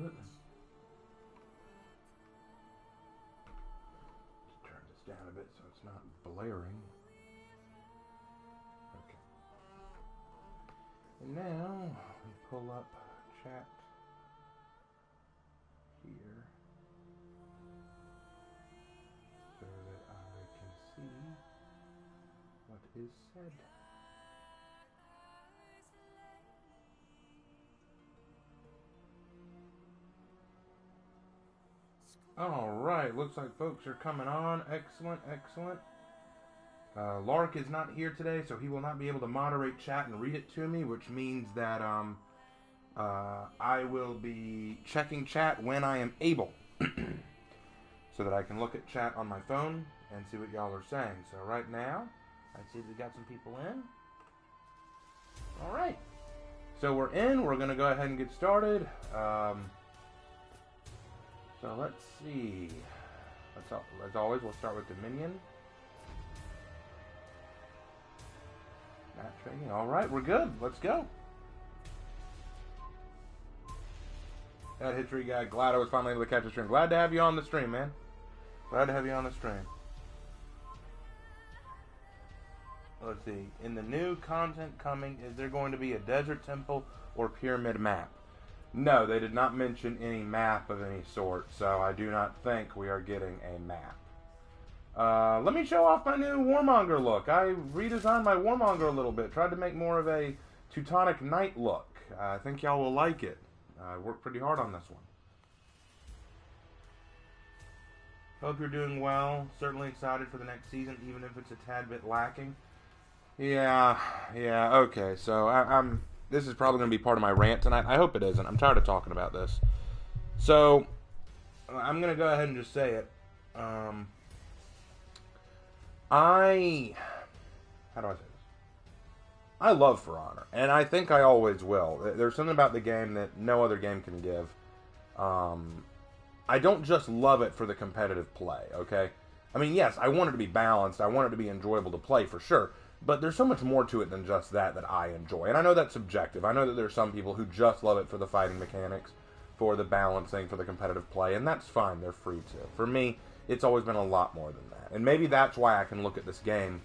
to it. Let's turn this down a bit so it's not blaring. Okay. And now we pull up chat here so that I can see what is said. Alright, looks like folks are coming on. Excellent, excellent. Lark is not here today, so he will not be able to moderate chat and read it to me, which means that I will be checking chat when I am able, so that I can look at chat on my phone and see what y'all are saying. So right now, I see we got some people in. Alright, so we're in. We're going to go ahead and get started. So let's see. As always, we'll start with Dominion. Match trading. Alright, we're good. Let's go. That Hitchery guy, glad I was finally able to catch the stream. Glad to have you on the stream, man. Glad to have you on the stream. Let's see. In the new content coming, is there going to be a desert temple or pyramid map? No, they did not mention any map of any sort, so I do not think we are getting a map. Let me show off my new Warmonger look. I redesigned my Warmonger a little bit. Tried to make more of a Teutonic Knight look. I think y'all will like it. I worked pretty hard on this one. Hope you're doing well. Certainly excited for the next season, even if it's a tad bit lacking. Yeah, okay. So I'm this is probably going to be part of my rant tonight. I hope it isn't. I'm tired of talking about this. So I'm going to go ahead and just say it. How do I say this? I love For Honor, and I think I always will. There's something about the game that no other game can give. I don't just love it for the competitive play, okay? I mean, yes, I want it to be balanced. I want it to be enjoyable to play, for sure. But there's so much more to it than just that I enjoy. And I know that's subjective. I know that there's some people who just love it for the fighting mechanics, for the balancing, for the competitive play, and that's fine. They're free to. For me, it's always been a lot more than that. And maybe that's why I can look at this game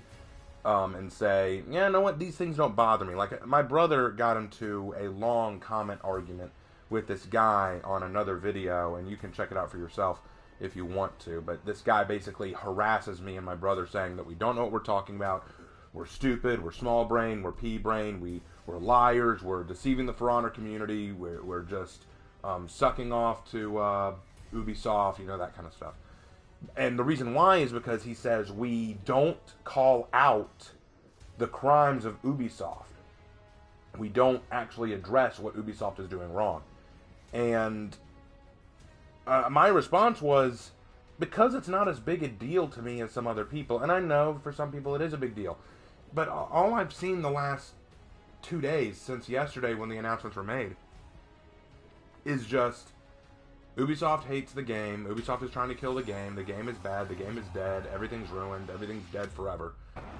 and say, yeah, you know what, these things don't bother me. Like, my brother got into a long comment argument with this guy on another video, and you can check it out for yourself if you want to. But this guy basically harasses me and my brother, saying that we don't know what we're talking about. We're stupid, we're small brain, we're pea brain, we're liars, we're deceiving the For Honor community, we're just sucking off to Ubisoft, you know, that kind of stuff. And the reason why is because he says we don't call out the crimes of Ubisoft. We don't actually address what Ubisoft is doing wrong. And my response was, because it's not as big a deal to me as some other people, and I know for some people it is a big deal, but all I've seen the last 2 days, since yesterday when the announcements were made, is just Ubisoft hates the game, Ubisoft is trying to kill the game is bad, the game is dead, everything's ruined, everything's dead forever.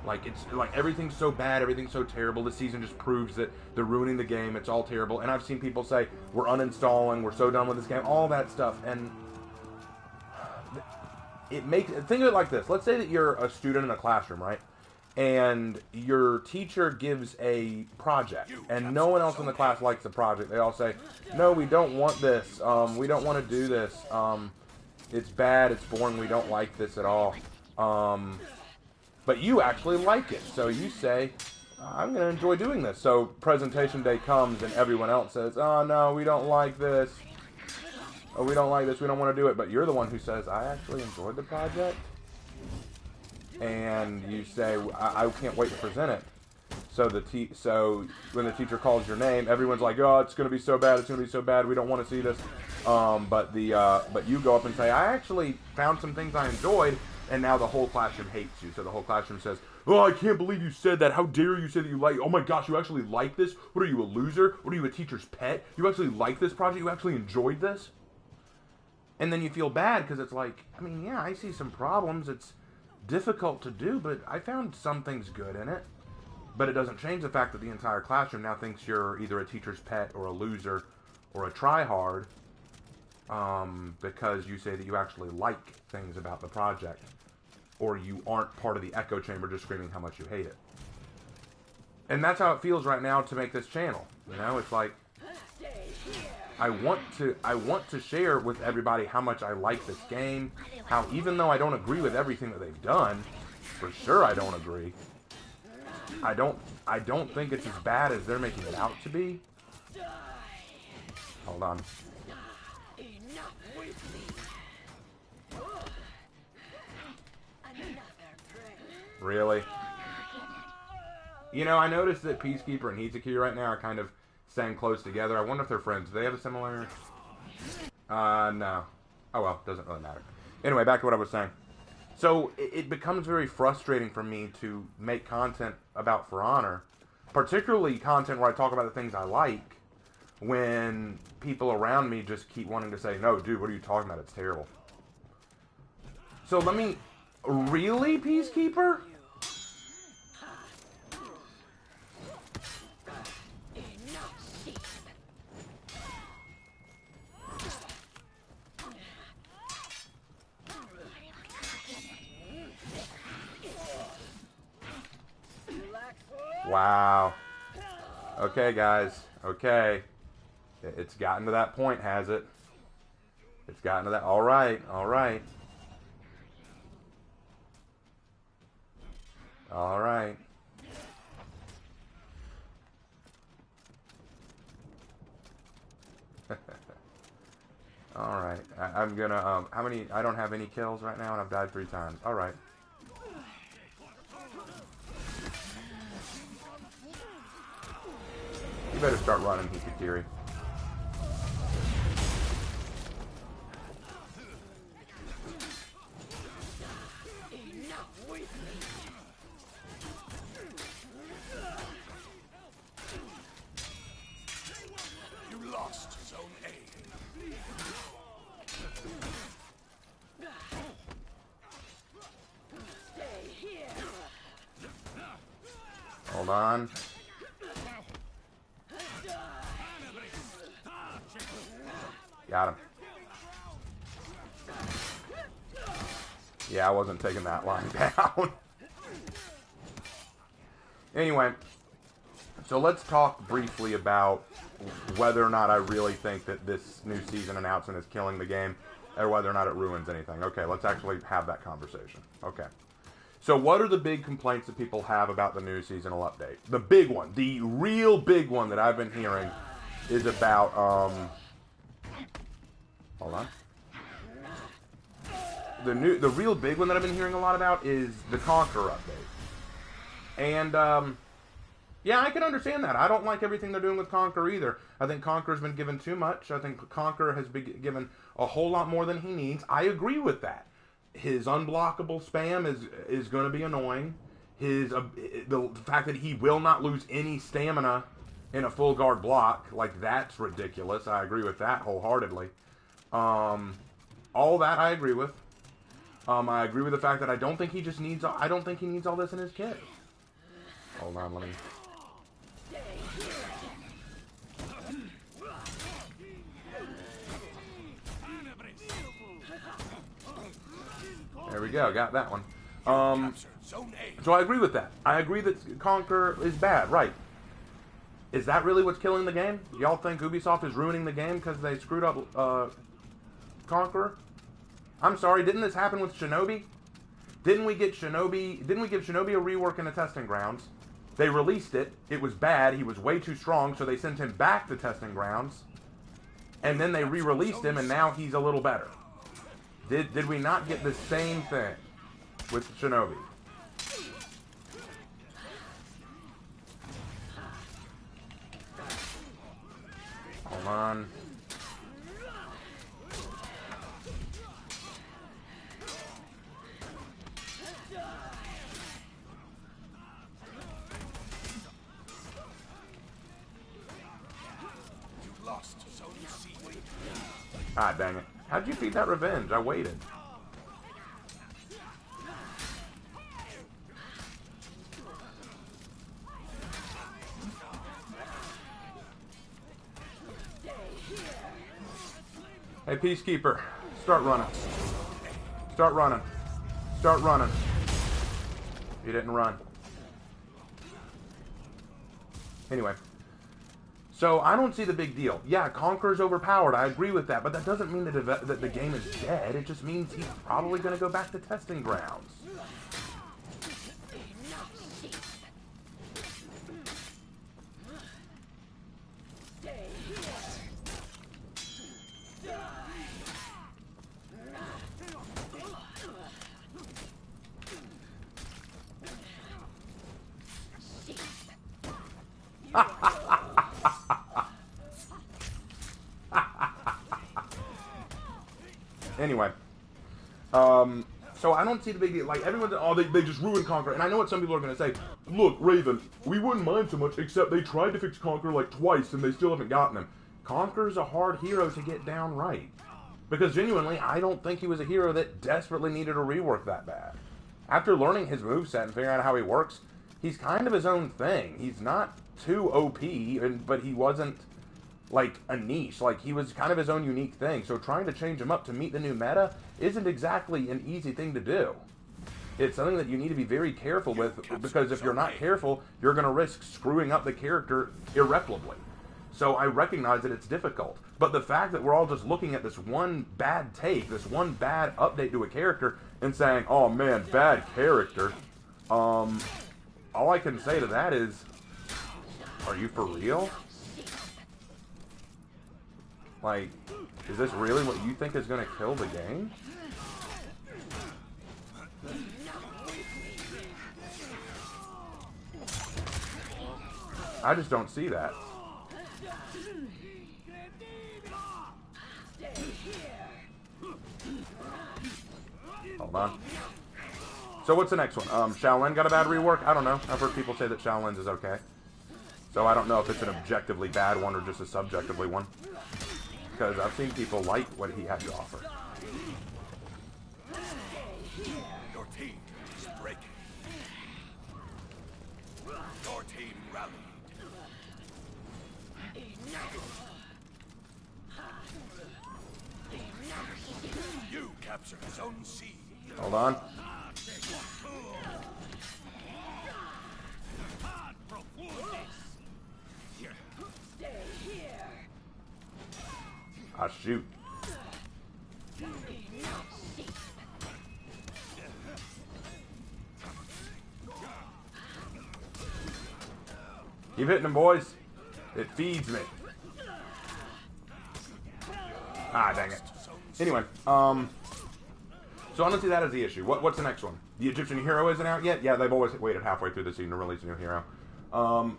Like, it's like everything's so bad, everything's so terrible, this season just proves that they're ruining the game, it's all terrible. And I've seen people say, we're uninstalling, we're so done with this game, all that stuff. And it makes, think of it like this. Let's say that you're a student in a classroom, right? And your teacher gives a project, and no one else in the class likes the project. They all say, no, we don't want this, we don't want to do this, it's bad, it's boring, we don't like this at all. But you actually like it, so you say, I'm going to enjoy doing this. So presentation day comes, and everyone else says, oh no, we don't like this, oh, we don't like this, we don't want to do it. But you're the one who says, I actually enjoyed the project. And you say, I can't wait to present it. So so when the teacher calls your name, everyone's like, oh, it's going to be so bad, it's going to be so bad, we don't want to see this. But you go up and say, I actually found some things I enjoyed, and now the whole classroom hates you. So the whole classroom says, oh, I can't believe you said that. How dare you say that you like, oh my gosh, you actually like this? What are you, a loser? What are you, a teacher's pet? You actually like this project? You actually enjoyed this? And then you feel bad because it's like, I mean, yeah, I see some problems. It's difficult to do, but I found some things good in it. But it doesn't change the fact that the entire classroom now thinks you're either a teacher's pet or a loser or a try-hard because you say that you actually like things about the project, or you aren't part of the echo chamber just screaming how much you hate it. And that's how it feels right now to make this channel. You know, it's like I want to share with everybody how much I like this game, how even though I don't agree with everything that they've done, for sure I don't agree. I don't think it's as bad as they're making it out to be. Hold on. Really? You know, I noticed that Peacekeeper and Heatseekey right now are kind of staying close together. I wonder if they're friends. Do they have a similar... no. Oh well, doesn't really matter. Anyway, back to what I was saying. So, it becomes very frustrating for me to make content about For Honor, particularly content where I talk about the things I like, when people around me just keep wanting to say, no, dude, what are you talking about? It's terrible. So let me... Really, Peacekeeper? Wow. Okay, guys. Okay. It's gotten to that point, has it? It's gotten to that... Alright, alright. Alright. Alright. I'm gonna, how many... I don't have any kills right now, and I've died 3 times. Alright. You better start running, Hikikiri. You lost Zone A. Hold on. Got him. Yeah, I wasn't taking that line down. Anyway, so let's talk briefly about whether or not I really think that this new season announcement is killing the game, or whether or not it ruins anything. Okay, let's actually have that conversation. Okay. So what are the big complaints that people have about the new seasonal update? The big one, the real big one that I've been hearing is about, hold on. The real big one that I've been hearing a lot about is the Conqueror update. And, yeah, I can understand that. I don't like everything they're doing with Conqueror either. I think Conqueror's been given too much. I think Conqueror has been given a whole lot more than he needs. I agree with that. His unblockable spam is going to be annoying. The fact that he will not lose any stamina in a full guard block, like, that's ridiculous. I agree with that wholeheartedly. All that I agree with. I agree with the fact that I don't think he needs all this in his kit. Hold on, let me... There we go, got that one. So I agree with that. I agree that Conquer is bad, right. Is that really what's killing the game? Y'all think Ubisoft is ruining the game because they screwed up Conqueror? I'm sorry, didn't this happen with Shinobi? Didn't we give Shinobi a rework in the testing grounds? They released it, it was bad, he was way too strong, so they sent him back to testing grounds, and then they re-released him, and now he's a little better. Did we not get the same thing with Shinobi? Hold on. Ah, dang it. How'd you feed that revenge? I waited. Hey, Peacekeeper, start running. Start running. Start running. You didn't run. Anyway. So, I don't see the big deal. Yeah, Conqueror's overpowered. I agree with that. But that doesn't mean that the game is dead. It just means he's probably going to go back to testing grounds. Anyway, so I don't see the big deal. Like, everyone's, oh, they just ruined Conqueror. And I know what some people are going to say. Look, Raven, we wouldn't mind so much, except they tried to fix Conqueror like twice, and they still haven't gotten him. Conqueror's a hard hero to get down right. Because genuinely, I don't think he was a hero that desperately needed a rework that bad. After learning his moveset and figuring out how he works, he's kind of his own thing. He's not too OP, but he wasn't like a niche. Like, he was kind of his own unique thing. So trying to change him up to meet the new meta isn't exactly an easy thing to do. It's something that you need to be very careful with, because if you're not careful, you're going to risk screwing up the character irreparably. So I recognize that it's difficult. But the fact that we're all just looking at this one bad take, this one bad update to a character, and saying, oh man, bad character, all I can say to that is, are you for real? Like, is this really what you think is going to kill the game? I just don't see that. Hold on. So what's the next one? Shaolin got a bad rework? I don't know. I've heard people say that Shaolin's is okay. So I don't know if it's an objectively bad one or just a subjectively one. Because I've seen people like what he had to offer. Your team is breaking. Your team rallied. You captured Zone C. Hold on. Ah, shoot. Keep hitting him, boys. It feeds me. Ah, dang it. Anyway, so I don't see that as the issue. What's the next one? The Egyptian hero isn't out yet? Yeah, they've always waited halfway through the season to release a new hero.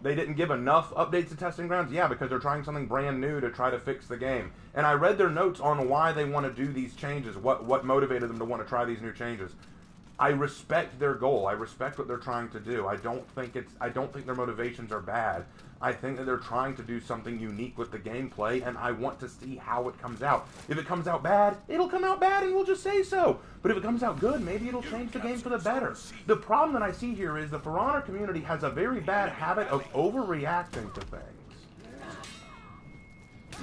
They didn't give enough updates to testing grounds? Yeah, because they're trying something brand new to try to fix the game. And I read their notes on why they want to do these changes, what motivated them to want to try these new changes. I respect their goal. I respect what they're trying to do. I don't think their motivations are bad. I think that they're trying to do something unique with the gameplay, and I want to see how it comes out. If it comes out bad, it'll come out bad, and we'll just say so. But if it comes out good, maybe it'll change the game for the better. The problem that I see here is the For Honor community has a very bad habit of overreacting to things.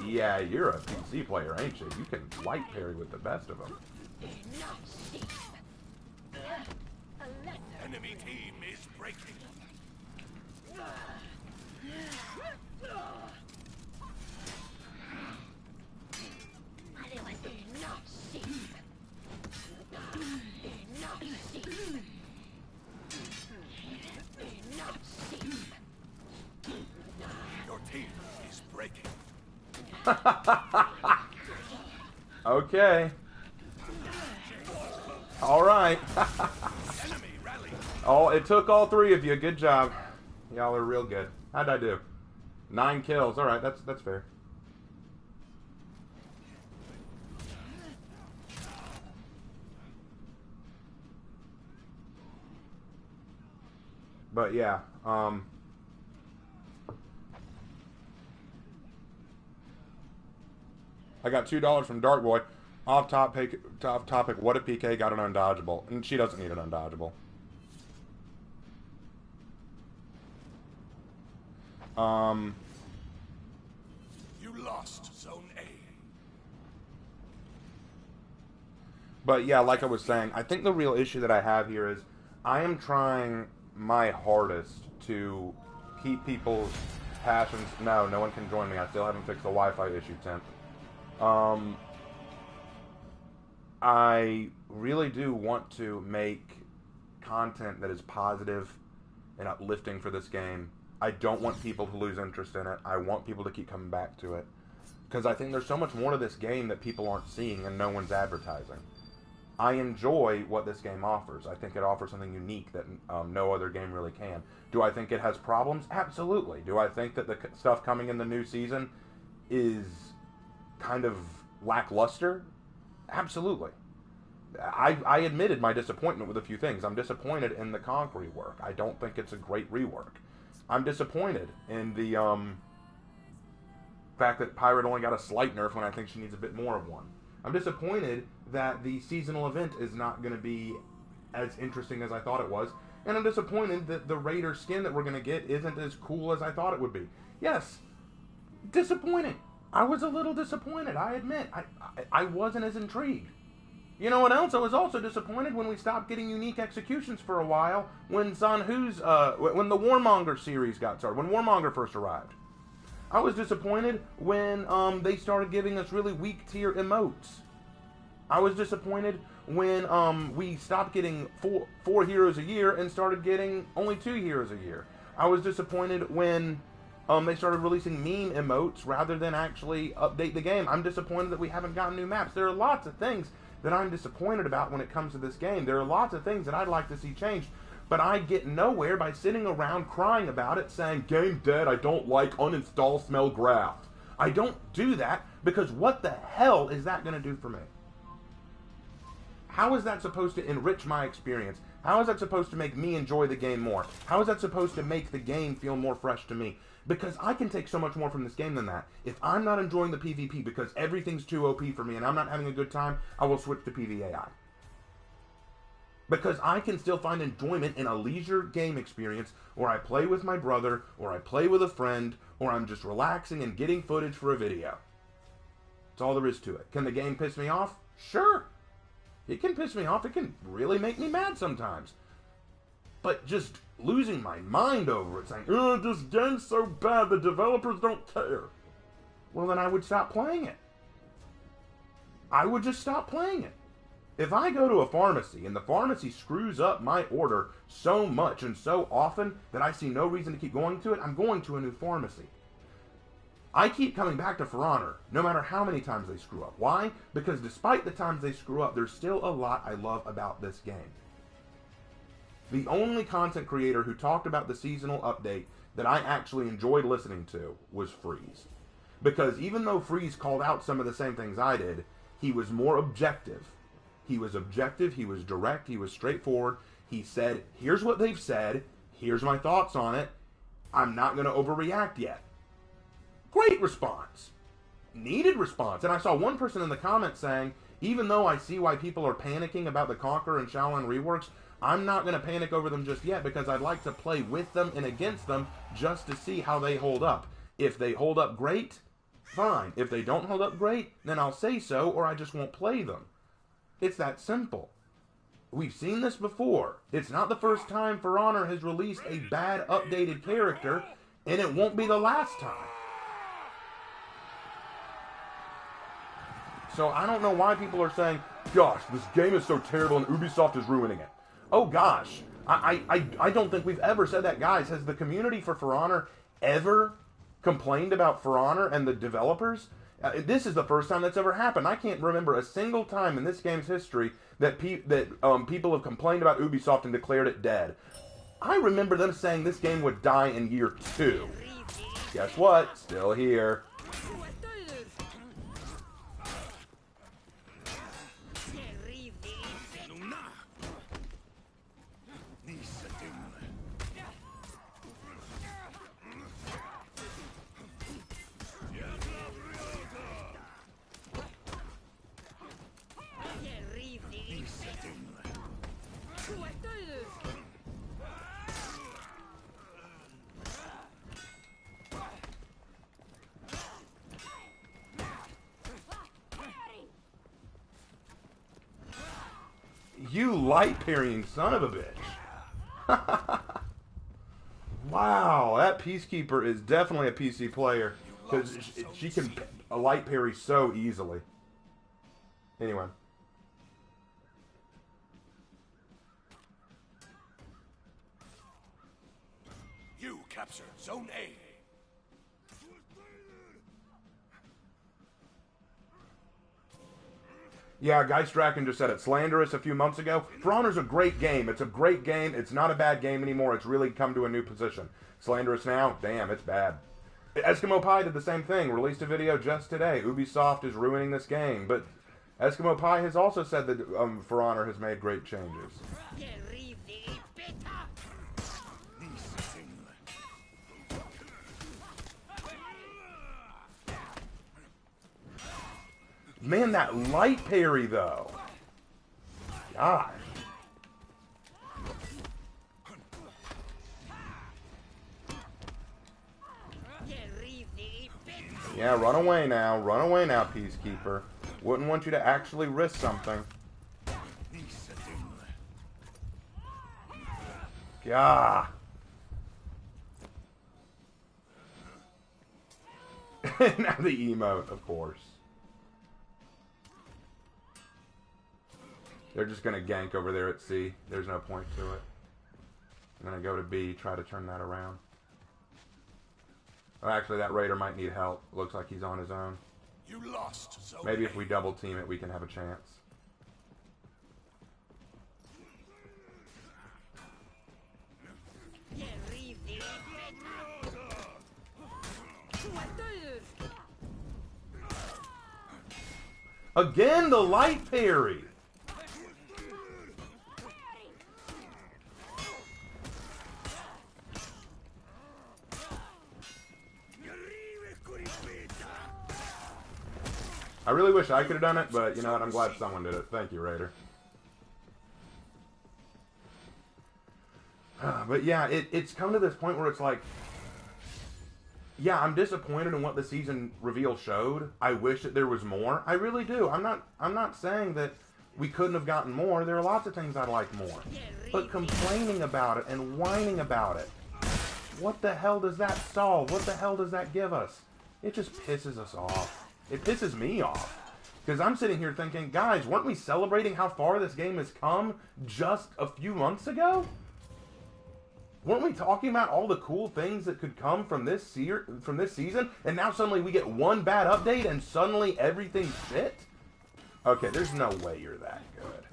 Yeah, you're a PC player, ain't you? You can light parry with the best of them. Enemy team is breaking. Your team is breaking. Okay. All right. Enemy rally. Oh, it took all three of you. Good job. Y'all are real good. How'd I do? 9 kills. All right, that's fair. But yeah, I got $2 from Dark Boy. Off topic. What if PK got an undodgeable? And she doesn't need an undodgeable. You lost Zone A. But yeah, like I was saying, I think the real issue that I have here is I am trying my hardest to keep people's passions. No, no one can join me. I still haven't fixed the Wi-Fi issue, Tim. Um, I really do want to make content that is positive and uplifting for this game. I don't want people to lose interest in it. I want people to keep coming back to it. Because I think there's so much more to this game that people aren't seeing and no one's advertising. I enjoy what this game offers. I think it offers something unique that no other game really can. Do I think it has problems? Absolutely. Do I think that the stuff coming in the new season is kind of lackluster? Absolutely. I admitted my disappointment with a few things. I'm disappointed in the Conk rework. I don't think it's a great rework. I'm disappointed in the fact that Pirate only got a slight nerf when I think she needs a bit more of one. I'm disappointed that the seasonal event is not going to be as interesting as I thought it was. And I'm disappointed that the Raider skin that we're going to get isn't as cool as I thought it would be. Yes, disappointing. I was a little disappointed, I admit. I wasn't as intrigued. You know what else? I was also disappointed when we stopped getting unique executions for a while when Zanhu's, when the Warmonger series got started, when Warmonger first arrived. I was disappointed when they started giving us really weak tier emotes. I was disappointed when we stopped getting four heroes a year and started getting only 2 heroes a year. I was disappointed when they started releasing meme emotes rather than actually update the game. I'm disappointed that we haven't gotten new maps. There are lots of things that I'm disappointed about when it comes to this game. There are lots of things that I'd like to see changed, but I get nowhere by sitting around crying about it, saying, game dead, I don't like, uninstall, smell graft. I don't do that because what the hell is that going to do for me? How is that supposed to enrich my experience? How is that supposed to make me enjoy the game more? How is that supposed to make the game feel more fresh to me? Because I can take so much more from this game than that. If I'm not enjoying the PvP because everything's too OP for me and I'm not having a good time, I will switch to PvAI. Because I can still find enjoyment in a leisure game experience where I play with my brother, or I play with a friend, or I'm just relaxing and getting footage for a video. That's all there is to it. Can the game piss me off? Sure. It can piss me off. It can really make me mad sometimes. But just losing my mind over it, saying, oh, this game's so bad, the developers don't care. Well, then I would stop playing it. I would just stop playing it. If I go to a pharmacy and the pharmacy screws up my order so much and so often that I see no reason to keep going to it, I'm going to a new pharmacy. I keep coming back to For Honor, no matter how many times they screw up. Why? Because despite the times they screw up, there's still a lot I love about this game. The only content creator who talked about the seasonal update that I actually enjoyed listening to was Freeze. Because even though Freeze called out some of the same things I did, he was more objective. He was objective, he was direct, he was straightforward. He said, here's what they've said, here's my thoughts on it, I'm not going to overreact yet. Great response. Needed response. And I saw one person in the comments saying, even though I see why people are panicking about the Conquer and Shaolin reworks, I'm not going to panic over them just yet because I'd like to play with them and against them just to see how they hold up. If they hold up great, fine. If they don't hold up great, then I'll say so or I just won't play them. It's that simple. We've seen this before. It's not the first time For Honor has released a bad updated character, and it won't be the last time. So I don't know why people are saying, gosh, this game is so terrible and Ubisoft is ruining it. Oh gosh, I don't think we've ever said that. Guys, has the community For Honor ever complained about For Honor and the developers? This is the first time that's ever happened. I can't remember a single time in this game's history that people have complained about Ubisoft and declared it dead. I remember them saying this game would die in year 2. Guess what? Still here. You light parrying son of a bitch. Wow, that Peacekeeper is definitely a PC player. Because she can light parry so easily. Anyway. You capture Zone A. Yeah, Geistraken just said it. Slanderous a few months ago. For Honor's a great game. It's a great game. It's not a bad game anymore. It's really come to a new position. Slanderous now, damn, it's bad. Eskimo Pie did the same thing. Released a video just today. Ubisoft is ruining this game. But Eskimo Pie has also said that For Honor has made great changes. Man, that light parry, though. God. Yeah, run away now. Run away now, Peacekeeper. Wouldn't want you to actually risk something. God. Now the emote, of course. They're just going to gank over there at C. There's no point to it. I'm going to go to B, try to turn that around. Oh, actually, that Raider might need help. Looks like he's on his own. You lost. So maybe if we double team it, we can have a chance. Again, the light parry. I really wish I could have done it, but you know what? I'm glad someone did it. Thank you, Raider. But yeah, it's come to this point where it's like, yeah, I'm disappointed in what the season reveal showed. I wish that there was more. I really do. I'm not saying that we couldn't have gotten more. There are lots of things I'd like more. But complaining about it and whining about it, what the hell does that solve? What the hell does that give us? It just pisses us off. It pisses me off. Because I'm sitting here thinking, guys, weren't we celebrating how far this game has come just a few months ago? Weren't we talking about all the cool things that could come from this season? And now suddenly we get one bad update and suddenly everything's shit? Okay, there's no way you're that good.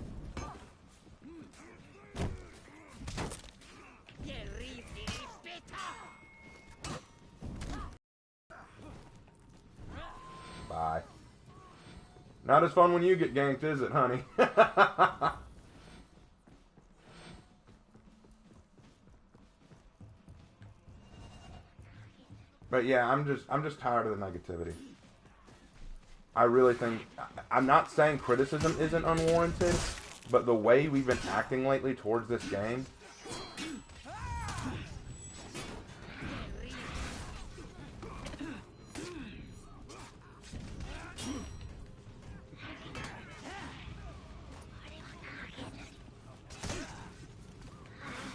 Bye. Not as fun when you get ganked, is it, honey? But yeah, I'm just tired of the negativity. I really think, I'm not saying criticism isn't unwarranted, but the way we've been acting lately towards this game.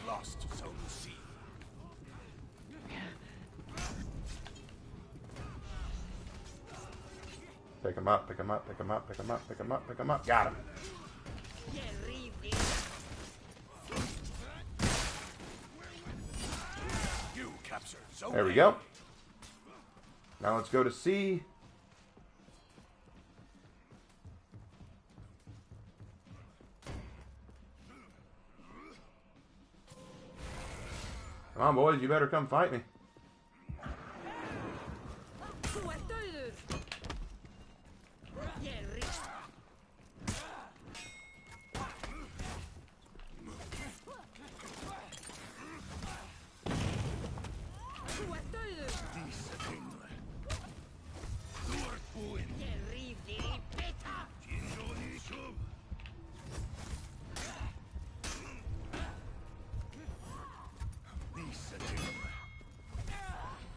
lost Zone C. Pick him up, pick him up, pick him up, pick him up, pick him up, pick him up. Got him. You capture Zone There we A. go. Now let's go to C. Come on, boys, you better come fight me.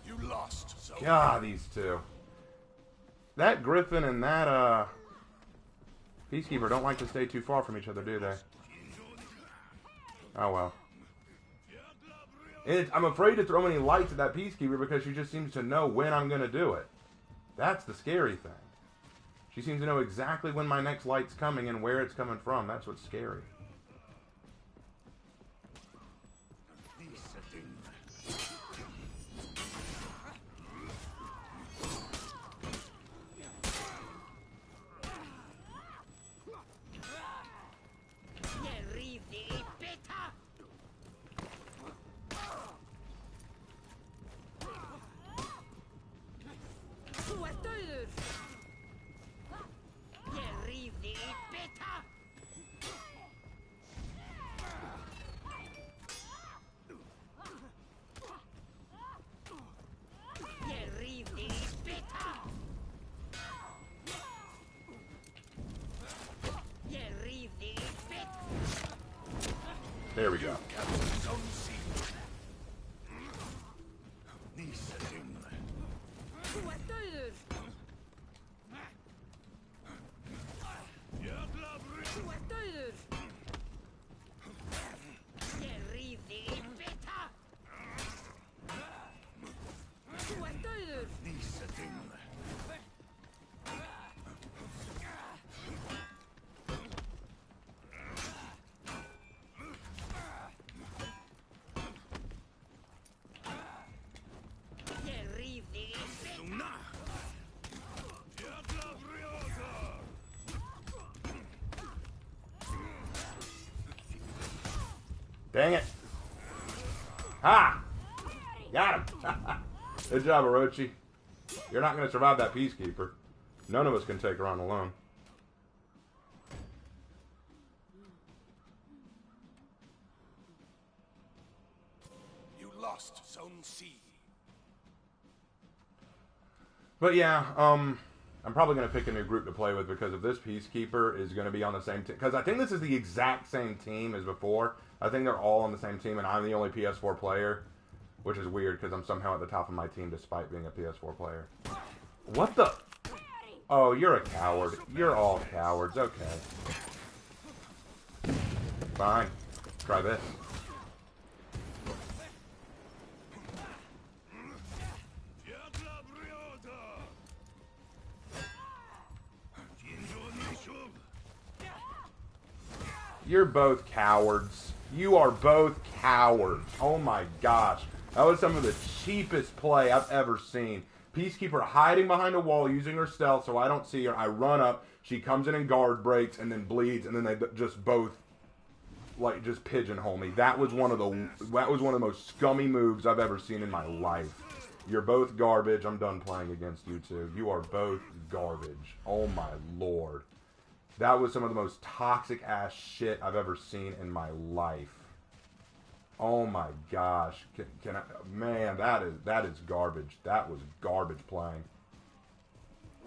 You lost Zone God, these two. That Griffin and that Peacekeeper don't like to stay too far from each other, do they? Oh well. I'm afraid to throw any lights at that Peacekeeper because she just seems to know when I'm going to do it. That's the scary thing. She seems to know exactly when my next light's coming and where it's coming from. That's what's scary. There we go. Dang it. Ha! Got him. Good job, Orochi. You're not going to survive that Peacekeeper. None of us can take her on alone. You lost Zone C. But yeah, I'm probably going to pick a new group to play with because if this Peacekeeper is going to be on the same team, because I think this is the exact same team as before. I think they're all on the same team, and I'm the only PS4 player, which is weird because I'm somehow at the top of my team despite being a PS4 player. What the? Oh, you're a coward. You're all cowards. Okay. Fine. Try this. You're both cowards. You are both cowards. Oh my gosh. That was some of the cheapest play I've ever seen. Peacekeeper hiding behind a wall using her stealth so I don't see her. I run up. She comes in and guard breaks and then bleeds and then they just both like just pigeonhole me. That was one of the most scummy moves I've ever seen in my life. You're both garbage. I'm done playing against you two. You are both garbage. Oh my lord. That was some of the most toxic ass shit I've ever seen in my life. Oh my gosh. Can I, man, that is garbage. That was garbage playing.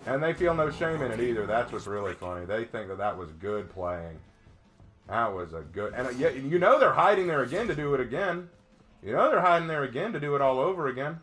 And they feel no shame in it either. That's what's really funny. They think that was good playing. That was a good, and yet you know they're hiding there again to do it again. You know they're hiding there again to do it all over again.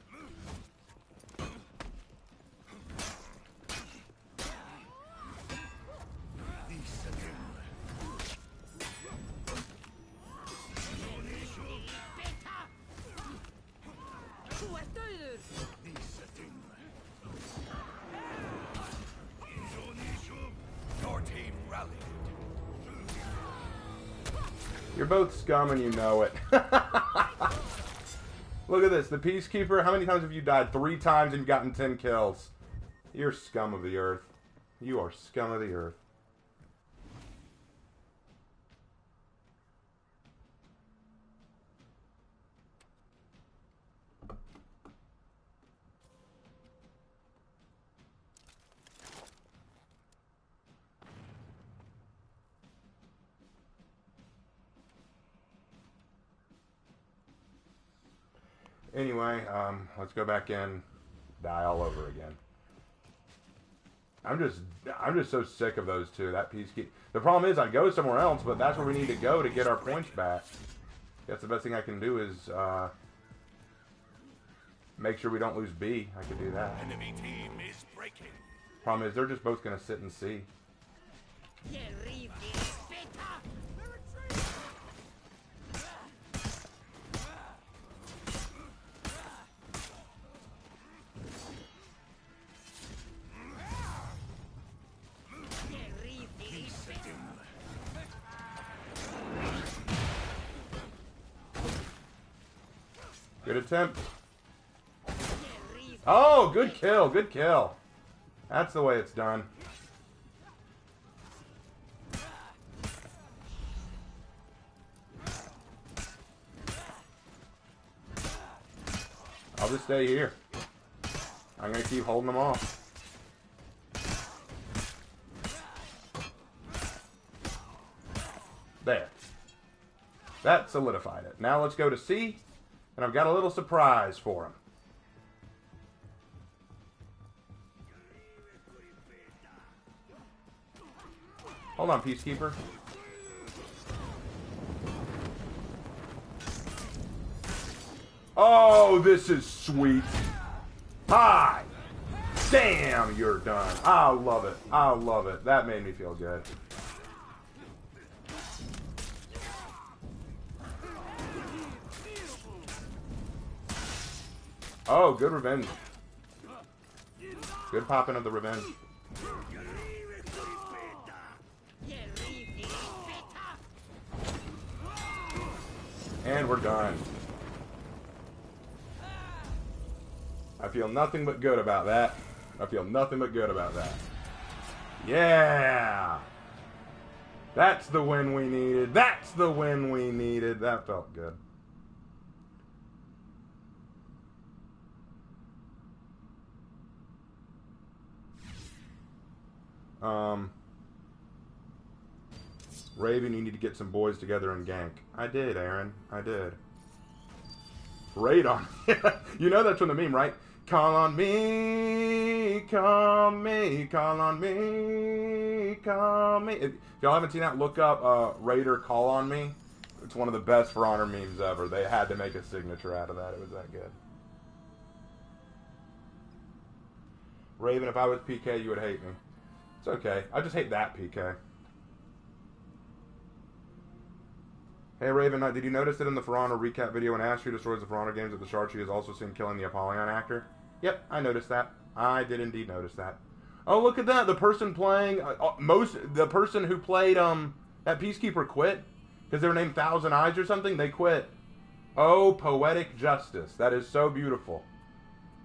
You're both scum and you know it. Look at this. The Peacekeeper, how many times have you died? 3 times and you've gotten 10 kills. You're scum of the earth. You are scum of the earth. Anyway, let's go back in, die all over again. I'm just so sick of those two. That Peacekeeper. The problem is I go somewhere else, but that's where we need to go to get our points back. That's the best thing I can do is make sure we don't lose B. I could do that. Enemy team is breaking. Problem is they're just both gonna sit and see. Good attempt. Oh, good kill. Good kill. That's the way it's done. I'll just stay here. I'm going to keep holding them off. There. That solidified it. Now let's go to C, and I've got a little surprise for him. Hold on, Peacekeeper. Oh, this is sweet. Hi. Damn, you're done. I love it. I love it. That made me feel good. Oh, good revenge. Good popping of the revenge. And we're done. I feel nothing but good about that. I feel nothing but good about that. Yeah! That's the win we needed. That's the win we needed. That felt good. Raven, you need to get some boys together and gank. I did, Aaron. I did. Raid on. You know that's from the meme, right? Call on me, call me, call on me, call me. If y'all haven't seen that, look up Raider Call on Me. It's one of the best For Honor memes ever. They had to make a signature out of that. It was that good. Raven, if I was PK, you would hate me. It's okay. I just hate that PK. Hey Raven, did you notice that in the For Honor recap video when Asher destroys the For Honor games that the Shard-Chi is also seen killing the Apollyon actor? Yep, I noticed that. I did indeed notice that. Oh, look at that. The person playing, the person who played, that Peacekeeper quit. Because they were named Thousand Eyes or something. They quit. Oh, poetic justice. That is so beautiful.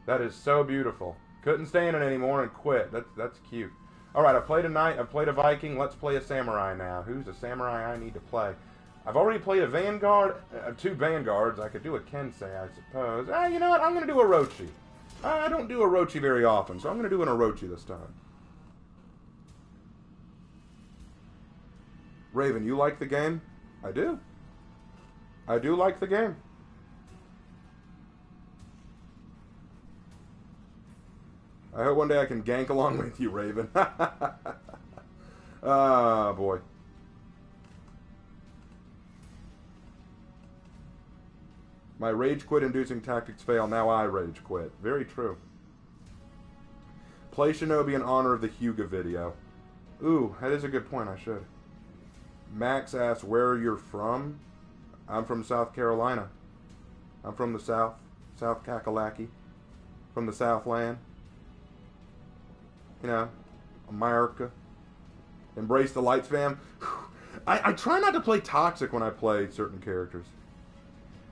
That is so beautiful. Couldn't stand it anymore and quit. That's cute. Alright, I played a knight. I've played a Viking. Let's play a samurai now. Who's a samurai I need to play? I've already played a Vanguard, 2 Vanguards. I could do a Kensei, I suppose. You know what? I'm going to do a Orochi. I don't do a Orochi very often, so I'm going to do an Orochi this time. Raven, you like the game? I do. I do like the game. I hope one day I can gank along with you, Raven. Ah, boy. My rage quit inducing tactics fail. Now I rage quit. Very true. Play Shinobi in honor of the Hyuga video. Ooh, that is a good point. I should. Max asks where you're from. I'm from South Carolina. I'm from the South. South Kakalaki. From the Southland. You know, America. Embrace the lights, fam. I try not to play toxic when I play certain characters.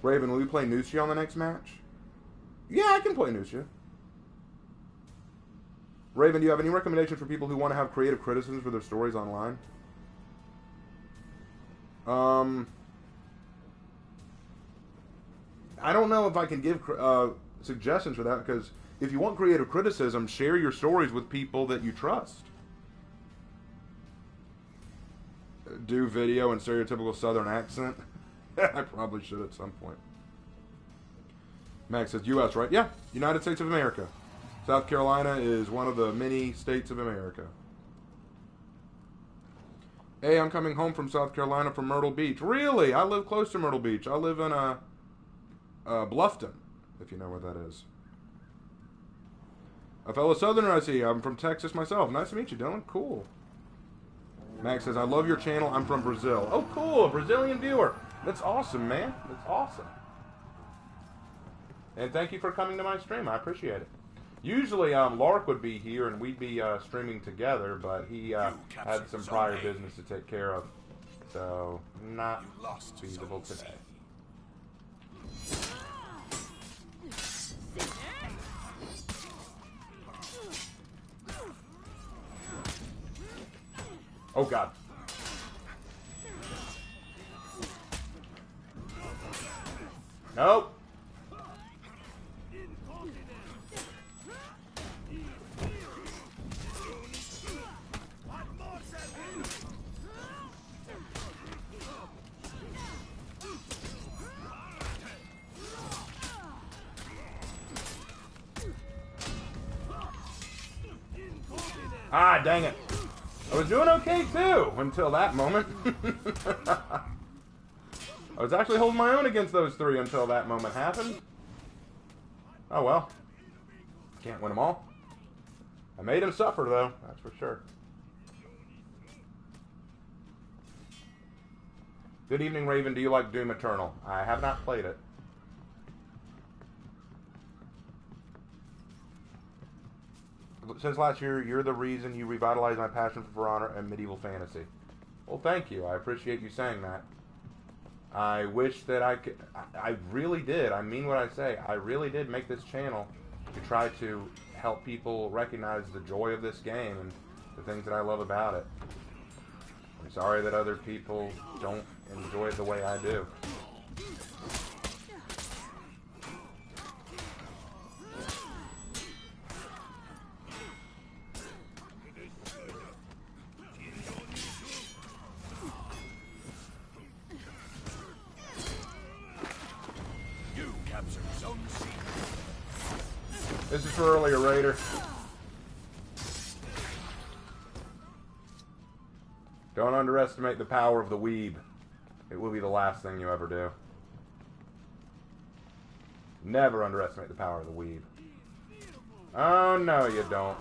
Raven, will you play Nusia on the next match? Yeah, I can play Nusia. Raven, do you have any recommendations for people who want to have creative criticisms for their stories online? I don't know if I can give suggestions for that, because if you want creative criticism, share your stories with people that you trust. Do video in stereotypical Southern accent. I probably should at some point. Max says U.S., right? Yeah, United States of America. South Carolina is one of the many states of America. Hey, I'm coming home from South Carolina from Myrtle Beach. Really? I live close to Myrtle Beach. I live in Bluffton, if you know where that is. A fellow Southerner I see. I'm from Texas myself. Nice to meet you, Dylan. Cool. Max says, I love your channel. I'm from Brazil. Oh, cool. A Brazilian viewer. That's awesome, man. That's awesome. And thank you for coming to my stream. I appreciate it. Usually, Lark would be here and we'd be streaming together, but he had some prior business to take care of. So, not feasible today. Oh, God. Nope. Ah, dang it. I was doing okay, too, until that moment. I was actually holding my own against those three until that moment happened. Oh, well. Can't win them all. I made him suffer, though. That's for sure. Good evening, Raven. Do you like Doom Eternal? I have not played it. Since last year, you're the reason you revitalized my passion for Honor and medieval fantasy. Well, thank you. I appreciate you saying that. I wish that I could... I really did. I mean what I say. I really did make this channel to try to help people recognize the joy of this game and the things that I love about it. I'm sorry that other people don't enjoy it the way I do. This is for earlier, Raider. Don't underestimate the power of the weeb. It will be the last thing you ever do. Never underestimate the power of the weeb. Oh, no, you don't.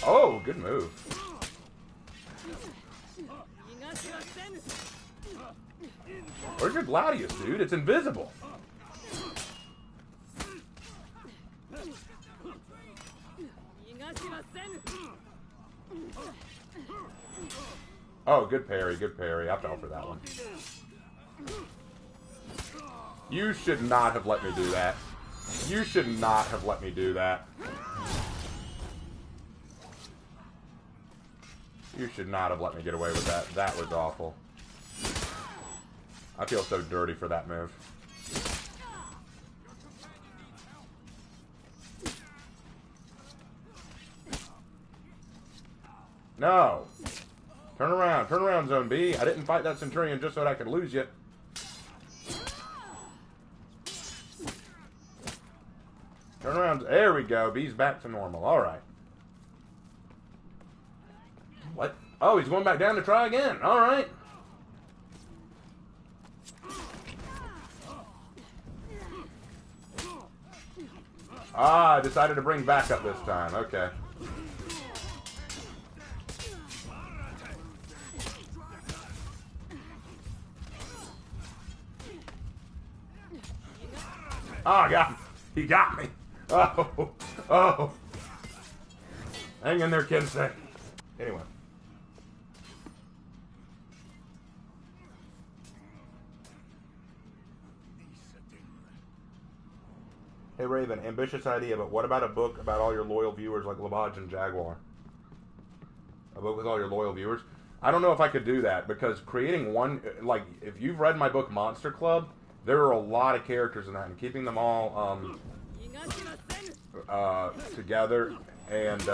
Oh, good move. Where's your Gladius, dude? It's invisible. Oh, good parry, good parry. I fell for that one. You should not have let me do that. You should not have let me do that. You should not have let me get away with that. That was awful. I feel so dirty for that move. No. Turn around, Zone B. I didn't fight that Centurion just so that I could lose you. Turn around. There we go. B's back to normal. All right. What? Oh, he's going back down to try again. All right. Ah, I decided to bring backup this time. Okay. Oh, God. He got me. Oh. Oh. Hang in there, Kensei. Anyway. Hey, Raven, ambitious idea, but what about a book about all your loyal viewers like Lavage and Jaguar? A book with all your loyal viewers? I don't know if I could do that, because creating one... Like, if you've read my book, Monster Club, there are a lot of characters in that, and keeping them all together and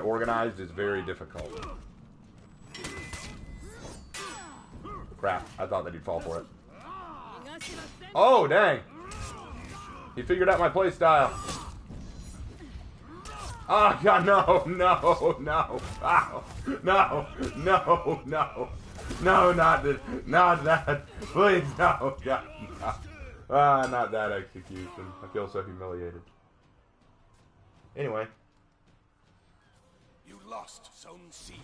organized is very difficult. Crap, I thought that he'd fall for it. Oh, dang! He figured out my playstyle. Oh, God, no, no, no. Ow. No, no, no. No, not this. Not that. Please, no. God, no. Ah, not that execution. I feel so humiliated. Anyway. You lost Zone C.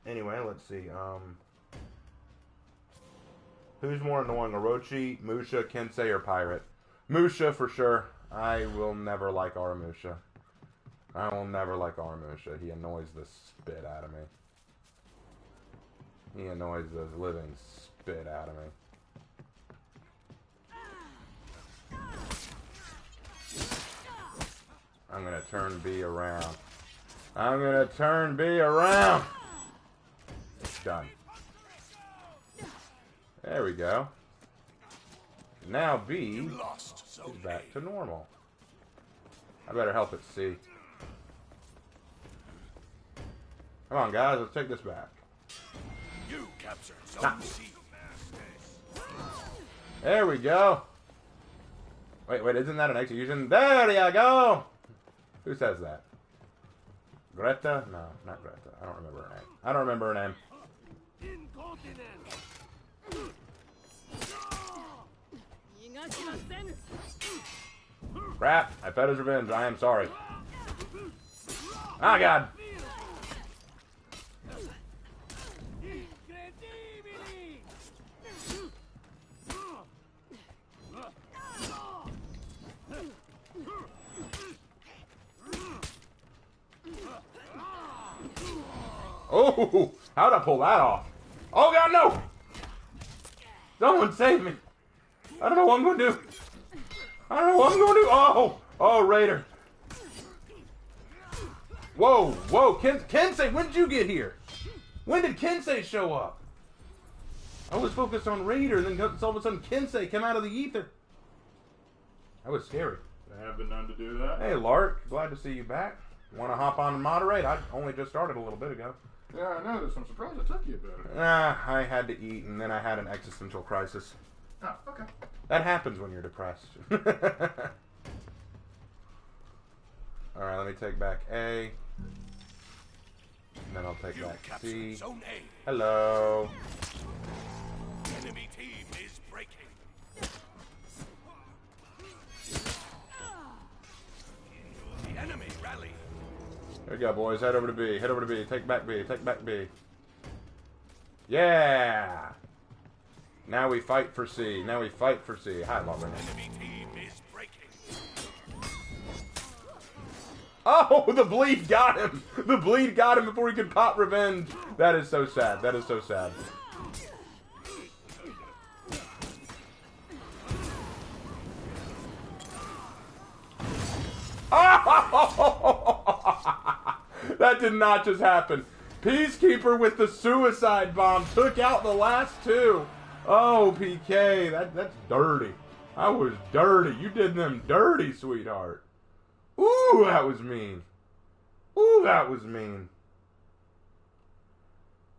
Anyway, let's see. Who's more annoying, Orochi, Musha, Kensei, or Pirate? Musha, for sure. I will never like Aramusha. I will never like Aramusha. He annoys the spit out of me. He annoys the living spit out of me. I'm gonna turn B around. I'm gonna turn B around. Done. There we go. Now B is back to normal. I better help it C. Come on, guys, let's take this back. You captured Zone C. There we go. Wait, isn't that an execution? There you go! Who says that? Greta? No, not Greta. I don't remember her name. I don't remember her name. Crap, I fed his revenge. I am sorry. Ah, God. Oh, how'd I pull that off? Oh, God, no! Someone save me. I don't know what I'm going to do. I don't know what I'm going to do. Oh, Raider. Whoa, Kensei, when did you get here? When did Kensei show up? I was focused on Raider, and then all of a sudden Kensei came out of the ether. That was scary. I have been known to do that. Hey, Lark, glad to see you back. Want to hop on and moderate? I only just started a little bit ago. Yeah, I noticed. I'm surprised it took you a bit. I had to eat, and then I had an existential crisis. Oh, okay. That happens when you're depressed. Alright, let me take back A. And then I'll take back C. Zone A. Hello. Enemy team is breaking. The enemy rally. There we go, boys. Head over to B. Head over to B. Take back B. Take back B. Yeah! Now we fight for C. Now we fight for C. Hi, Loveland. Enemy team is breaking. Oh, the bleed got him! The bleed got him before he could pop revenge. That is so sad. That is so sad. Oh! That did not just happen. Peacekeeper with the suicide bomb took out the last two. Oh, PK, that's dirty. I was dirty. You did them dirty, sweetheart. Ooh, that was mean. Ooh, that was mean.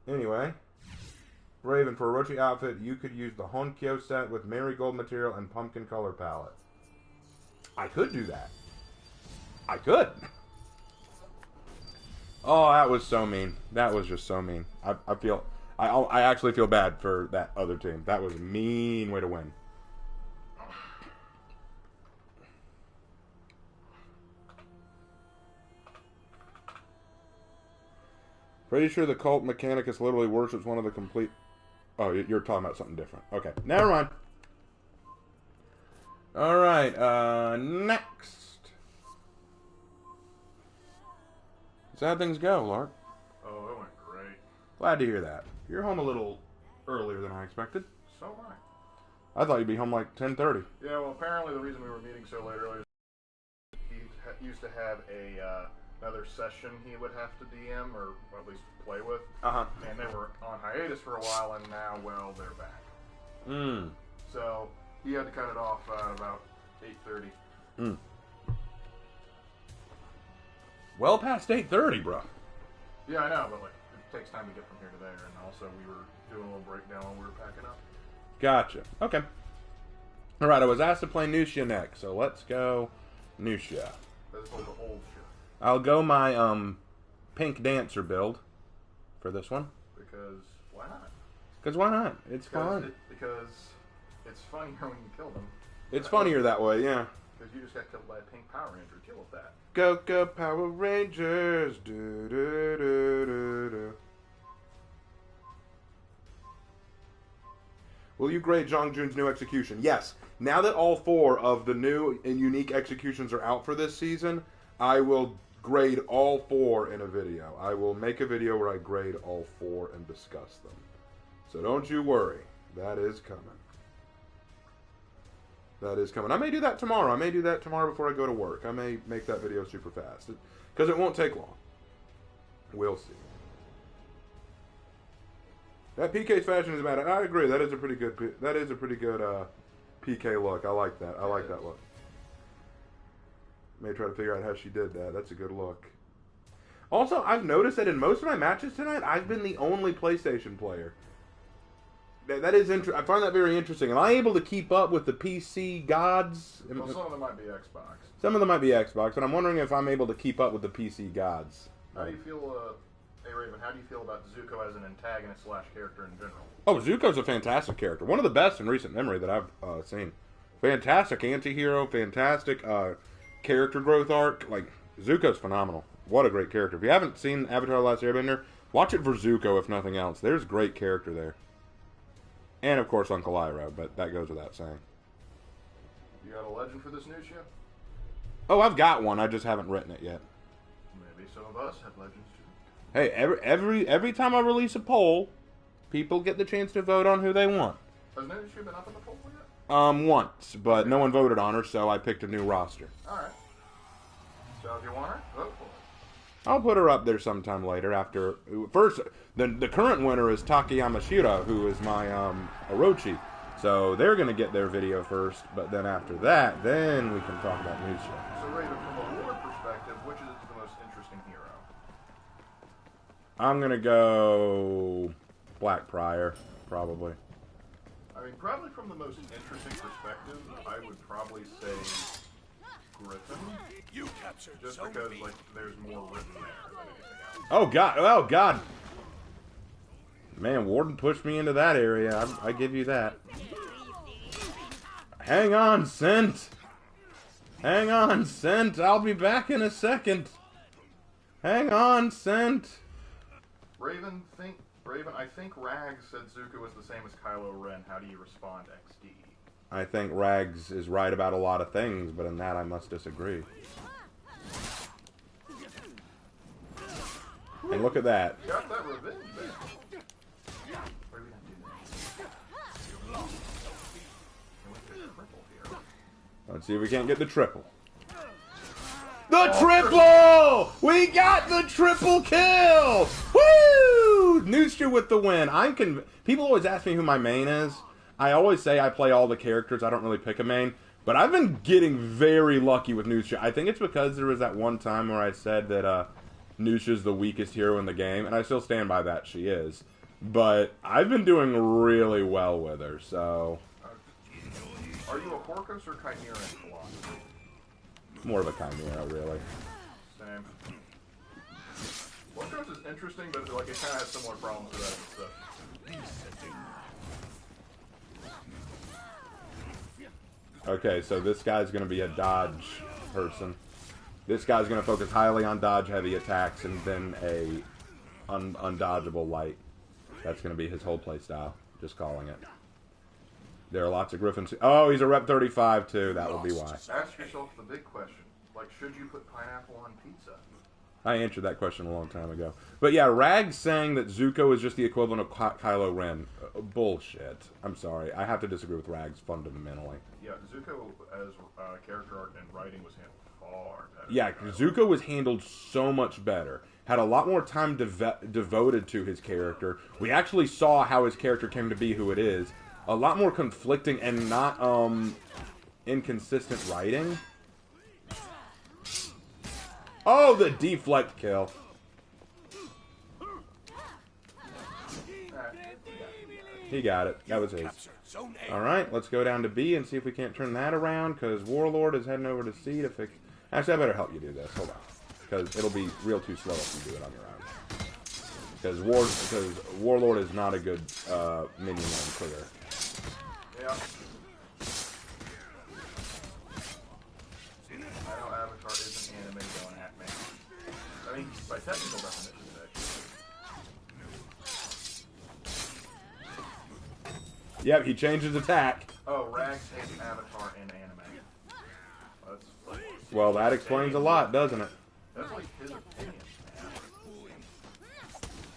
Anyway, Raven, for a Orochi outfit, you could use the Honkyo set with marigold material and pumpkin color palette. I could do that. I could. Oh, that was so mean. That was just so mean. I actually feel bad for that other team. That was a mean way to win. Pretty sure the cult Mechanicus literally worships one of the complete... Oh, you're talking about something different. Okay, never mind. Alright, next. So how'd things go, Lark? Oh, it went great. Glad to hear that. You're home a little earlier than I expected. So am I. I thought you'd be home like 10:30. Yeah, well, apparently the reason we were meeting so late earlier is he used to have another session he would have to DM, or at least play with. Uh-huh. And they were on hiatus for a while, and now, well, they're back. So he had to cut it off at about 8:30. Well past 8:30, bro. Yeah, I know, but like it takes time to get from here to there, and also we were doing a little breakdown while we were packing up. Gotcha. Okay. Alright, I was asked to play Nusha next, so let's go Nusha. That's called the old shit. I'll go my pink dancer build for this one. Because why not? Because why not? It's fun. Because it's funnier when you kill them. It's funnier that way, yeah. Because you just got killed by a pink Power Ranger. Kill with that. Go, go, Power Rangers. Do, do, do, do, do. Will you grade Zhang Jun's new execution? Yes. Now that all 4 of the new and unique executions are out for this season, I will grade all 4 in a video. I will make a video where I grade all 4 and discuss them. So don't you worry. That is coming. That is coming. I may do that tomorrow. I may do that tomorrow before I go to work. I may make that video super fast. Because it won't take long. We'll see. That PK's fashion is bad. I agree. That is a pretty good PK look. I like that. I like that look. May try to figure out how she did that. That's a good look. Also, I've noticed that in most of my matches tonight, I've been the only PlayStation player. That is I find that very interesting. Am I able to keep up with the PC gods? Well, some of them might be Xbox. Some of them might be Xbox, but I'm wondering if I'm able to keep up with the PC gods. How do you feel, hey Raven, how do you feel about Zuko as an antagonist / character in general? Oh, Zuko's a fantastic character. One of the best in recent memory that I've seen. Fantastic anti-hero, fantastic character growth arc. Like, Zuko's phenomenal. What a great character. If you haven't seen Avatar: The Last Airbender, watch it for Zuko, if nothing else. There's great character there. And, of course, Uncle Iroh, but that goes without saying. You got a legend for this new ship? Oh, I've got one. I just haven't written it yet. Maybe some of us have legends too. Hey, every time I release a poll, people get the chance to vote on who they want. Has new ship been up in the poll yet? Once, but no one voted on her, so I picked a new roster. Alright. So if you want her, vote for her. I'll put her up there sometime later after... First, the current winner is Takayama Shira, who is my Orochi. So they're going to get their video first, but then after that, then we can talk about news show. So Raven, from a lore perspective, which is the most interesting hero? I'm going to go Blackbriar, probably. I mean, probably from the most interesting perspective, I would probably say Griffin. You captured Just Zone because, B. like, there's more written there than anything else. Oh, God. Oh, God. Man, Warden pushed me into that area. I give you that. Hang on, Scent. Hang on, Scent. I'll be back in a second. Hang on, Scent. Raven, I think Rags said Zuko is the same as Kylo Ren. How do you respond, XD? I think Rags is right about a lot of things, but in that I must disagree. And look at that. Got that revenge there. Why do we not do that? Can we get a triple here? Let's see if we can't get the triple. The triple! We got the triple kill! Woo! Nushu with the win. People always ask me who my main is. I always say I play all the characters. I don't really pick a main. But I've been getting very lucky with Nushu. I think it's because there was that one time where I said that Nushu's the weakest hero in the game. And I still stand by that. She is. But I've been doing really well with her, so... Are you a Porcos or Chimera in philosophy? More of a Chimera, really. Same. Porcos is interesting, but like it kind of has similar problems to that and stuff. Okay, so this guy's going to be a dodge person. This guy's going to focus highly on dodge heavy attacks and then a undodgeable light. That's going to be his whole play style. Just calling it. There are lots of Griffins. Oh, he's a Rep 35 too. That would be why. Ask yourself the big question. Like, should you put pineapple on pizza? I answered that question a long time ago. But yeah, Rags saying that Zuko is just the equivalent of Kylo Ren. Bullshit. I'm sorry. I have to disagree with Rags fundamentally. Yeah, Zuko as character art and writing was handled far better. Yeah, Zuko was handled so much better. Had a lot more time devoted to his character. We actually saw how his character came to be who it is. A lot more conflicting and not inconsistent writing. Oh, the deflect kill. He got it. That was his. Alright, let's go down to B and see if we can't turn that around, because Warlord is heading over to C to fix... Actually, I better help you do this. Hold on. Because it'll be real too slow if you do it on your own. Because Warlord is not a good minion on clear. Yeah. I know Avatar isn't anime going at me. I mean, by technical definition, actually. Yep, he changed his attack. Oh, Rags hates Avatar in anime. That's... Well, that explains a lot, doesn't it? That's like his opinion, man.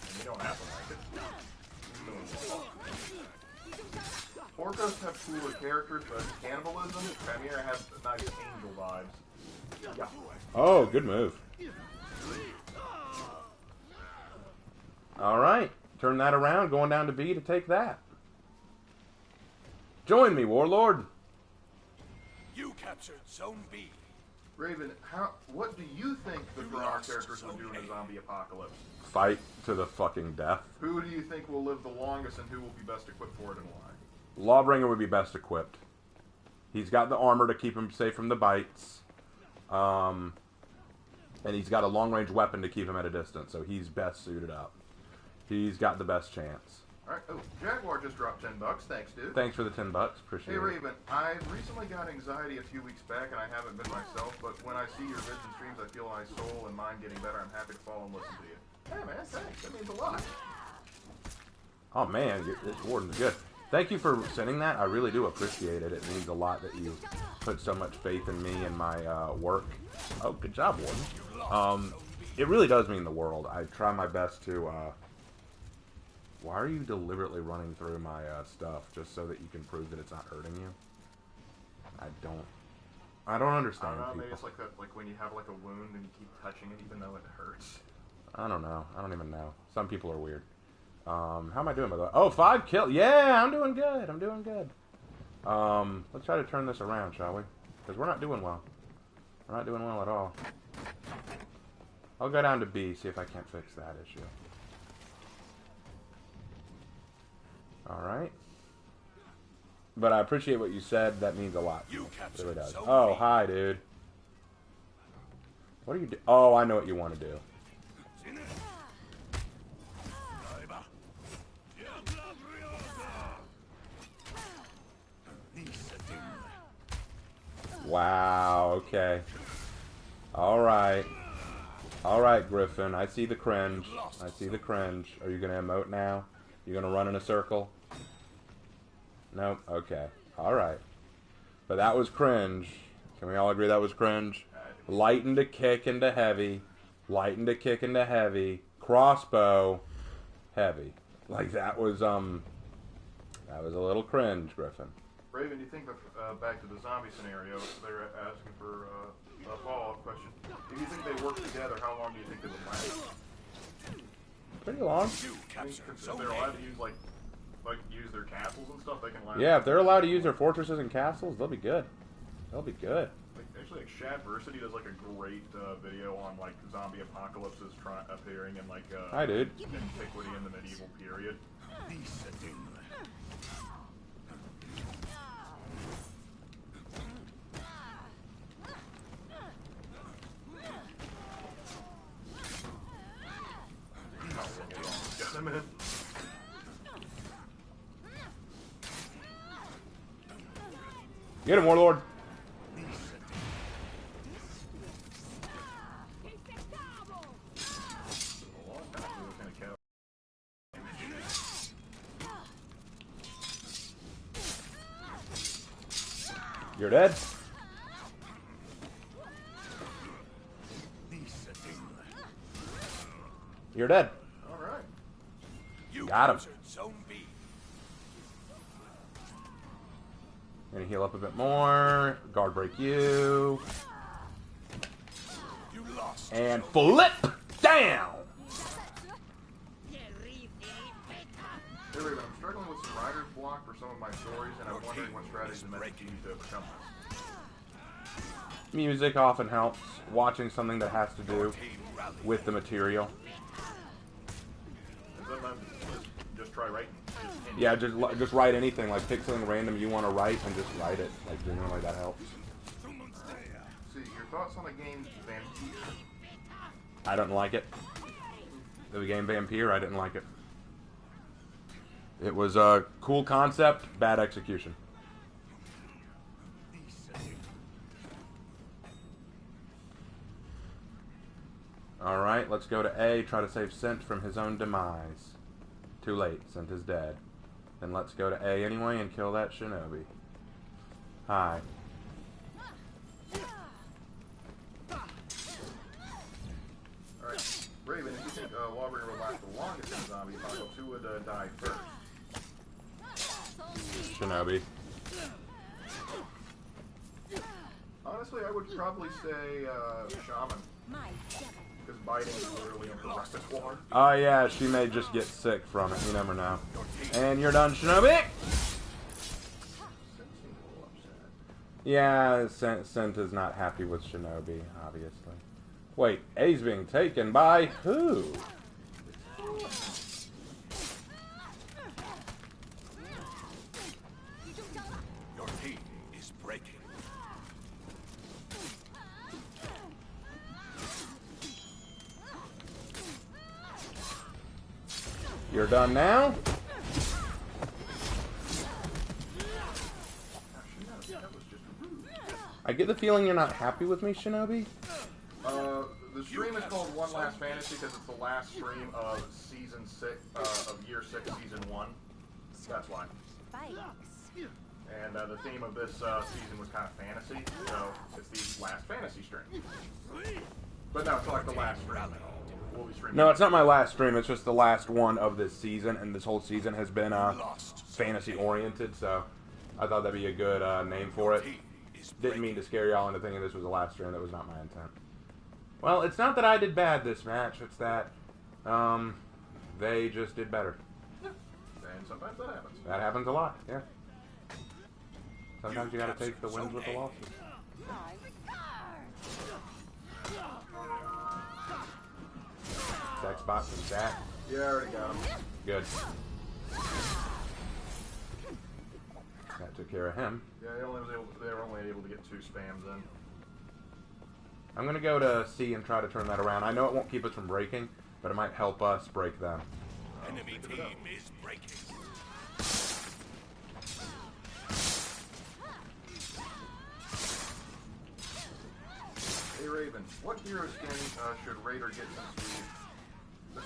And you don't have to like it. Orcos have cooler characters, but cannibalism, Chimera has nice angel vibes. Yeah. Oh, good move. Alright. Turn that around, going down to B to take that. Join me, Warlord. You captured Zone B. Raven, what do you think the Piranha characters will do in a zombie apocalypse? Fight to the fucking death. Who do you think will live the longest and who will be best equipped for it and why? Lawbringer would be best equipped. He's got the armor to keep him safe from the bites. And he's got a long-range weapon to keep him at a distance, so he's best suited up. He's got the best chance. Alright, oh, Jaguar just dropped $10. Thanks, dude. Thanks for the $10. Appreciate Hey, it. Raven, I recently got anxiety a few weeks back, and I haven't been myself, but when I see your vids and streams, I feel my soul and mind getting better. I'm happy to follow and listen to you. Hey, man, thanks. That means a lot. Oh, man, this Warden's good. Thank you for sending that. I really do appreciate it. It means a lot that you put so much faith in me and my work. Oh, good job, Warden. It really does mean the world. I try my best to... Why are you deliberately running through my stuff just so that you can prove that it's not hurting you? I don't understand I don't know, people. maybe it's like that, like when you have like a wound and you keep touching it even though it hurts. I don't know. I don't even know. Some people are weird. How am I doing by the way? Oh, 5 kills. Yeah, I'm doing good. I'm doing good. Let's try to turn this around, shall we? Because we're not doing well. We're not doing well at all. I'll go down to B, see if I can't fix that issue. Alright. But I appreciate what you said. That means a lot. You It really does. so Oh, many. hi, dude. What are you doing? Oh, I know what you want to do. Wow, okay. Alright. Alright, Griffin. I see the cringe. I see the cringe. Are you going to emote now? You going to run in a circle? Nope. Okay. Alright. But that was cringe. Can we all agree that was cringe? Lighten to kick into heavy. Lighten to kick into heavy. Crossbow. Heavy. Like that was a little cringe, Griffin. Raven, do you think, back to the zombie scenario, they're asking for a follow-up question. If you think they work together, how long do you think they would last? Pretty long. You I mean, captured if Zone they're A. allowed to use, like use their castles and stuff, they can last. Yeah, if they're allowed to use their fortresses and castles, they'll be good. They'll be good. Actually, like Shadversity does like a great video on like zombie apocalypses appearing in like Hi, dude. antiquity in the medieval period. Get them in. Get him, Warlord. You're dead. You're dead. All right. You Got him. captured Zone B. Gonna heal up a bit more. Guard break you. You lost. And flip down. Hey, Raven, I'm struggling with some writer's block for some of my stories, and I'm wondering what strategies and methods you use to overcome this. Music often helps. Watching something that has to do with the material. And sometimes just try writing. Yeah, just write anything. Like pick something random you want to write and just write it. Like genuinely, that helps. See, your thoughts on the game Vampire? I didn't like it. The game Vampire, I didn't like it. It was a cool concept, bad execution. Alright, let's go to A, try to save Sent from his own demise. Too late, Sent is dead. Then let's go to A anyway and kill that shinobi. Hi. Alright, Raven, if you think Lawbringer would last the longest in the zombie apocalypse, who would die first? Shinobi. Honestly, I would probably say Shaman. Because biting is literally in her repertoire. Oh yeah, she may just get sick from it. You never know. And you're done, Shinobi? Yeah, Senta's not happy with Shinobi, obviously. Wait, A's being taken by who? Your team is breaking. You're done now? I get the feeling you're not happy with me, Shinobi? The stream is called One Last Fantasy because it's the last stream of season 6, of year 6, season 1. That's why. And the theme of this season was kind of fantasy, so it's the last fantasy stream. But no, it's not like the last stream. We'll be streaming. No, it's not my last stream. It's just the last one of this season, and this whole season has been fantasy-oriented, so I thought that'd be a good name for it. Didn't mean to scare y'all into thinking this was the last stream. That was not my intent. Well, it's not that I did bad this match. It's that they just did better. Yeah. And sometimes that happens. That happens a lot, yeah. Sometimes you gotta take the wins with the losses. Xbox and chat. Yeah, I already got him. Good. That took care of him. Yeah, they were only able to get 2 spams in. I'm gonna go to C and try to turn that around. I know it won't keep us from breaking, but it might help us break them. Enemy team is breaking. Hey Raven, what hero skin should Raider get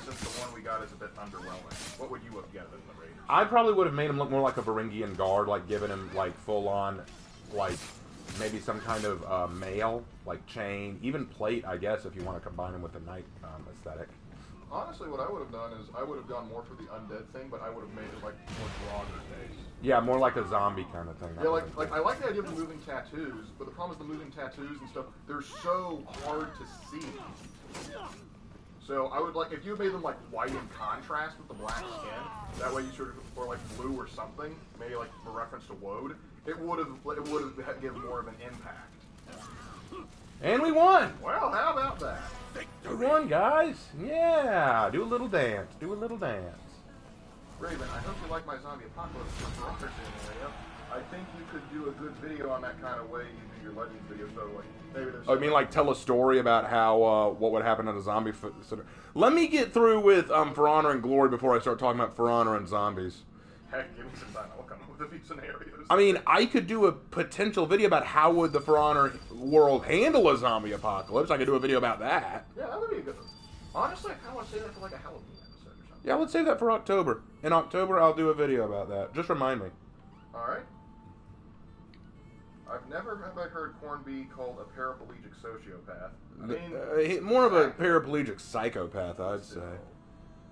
since the one we got is a bit underwhelming? What would you have given the Raider? I probably would have made him look more like a Varangian guard, like giving him like full on, like maybe some kind of mail, like chain, even plate, I guess, if you want to combine him with the knight aesthetic. Honestly, what I would have done is I would have gone more for the undead thing, but I would have made it like more Draugr based. Yeah, more like a zombie kind of thing. Yeah, like I like the idea of the moving tattoos, but the problem is the moving tattoos and stuff, they're so hard to see. So I would like, if you made them like white in contrast with the black skin, that way you sort of, or like blue or something, maybe like a reference to Woad, it would have given more of an impact. And we won! Well, how about that? We won, guys! Yeah! Do a little dance. Do a little dance. Raven, I hope you like my zombie apocalypse for scenario. I think you could do a good video on that kind of way you do your Legends videos, so like, maybe there's... Oh, you mean like tell a story about how, what would happen in a zombie... Let me get through with For Honor and Glory before I start talking about For Honor and zombies. Heck, give me some time. I'll come up with a few scenarios. I mean, I could do a potential video about how would the For Honor world handle a zombie apocalypse. I could do a video about that. Yeah, that would be a good one. Honestly, I kind of want to save that for like a Halloween episode or something. Yeah, let's save that for October. In October, I'll do a video about that. Just remind me. Alright. I've never heard Cornby called a paraplegic sociopath. I mean... more of a paraplegic psychopath, I'd say.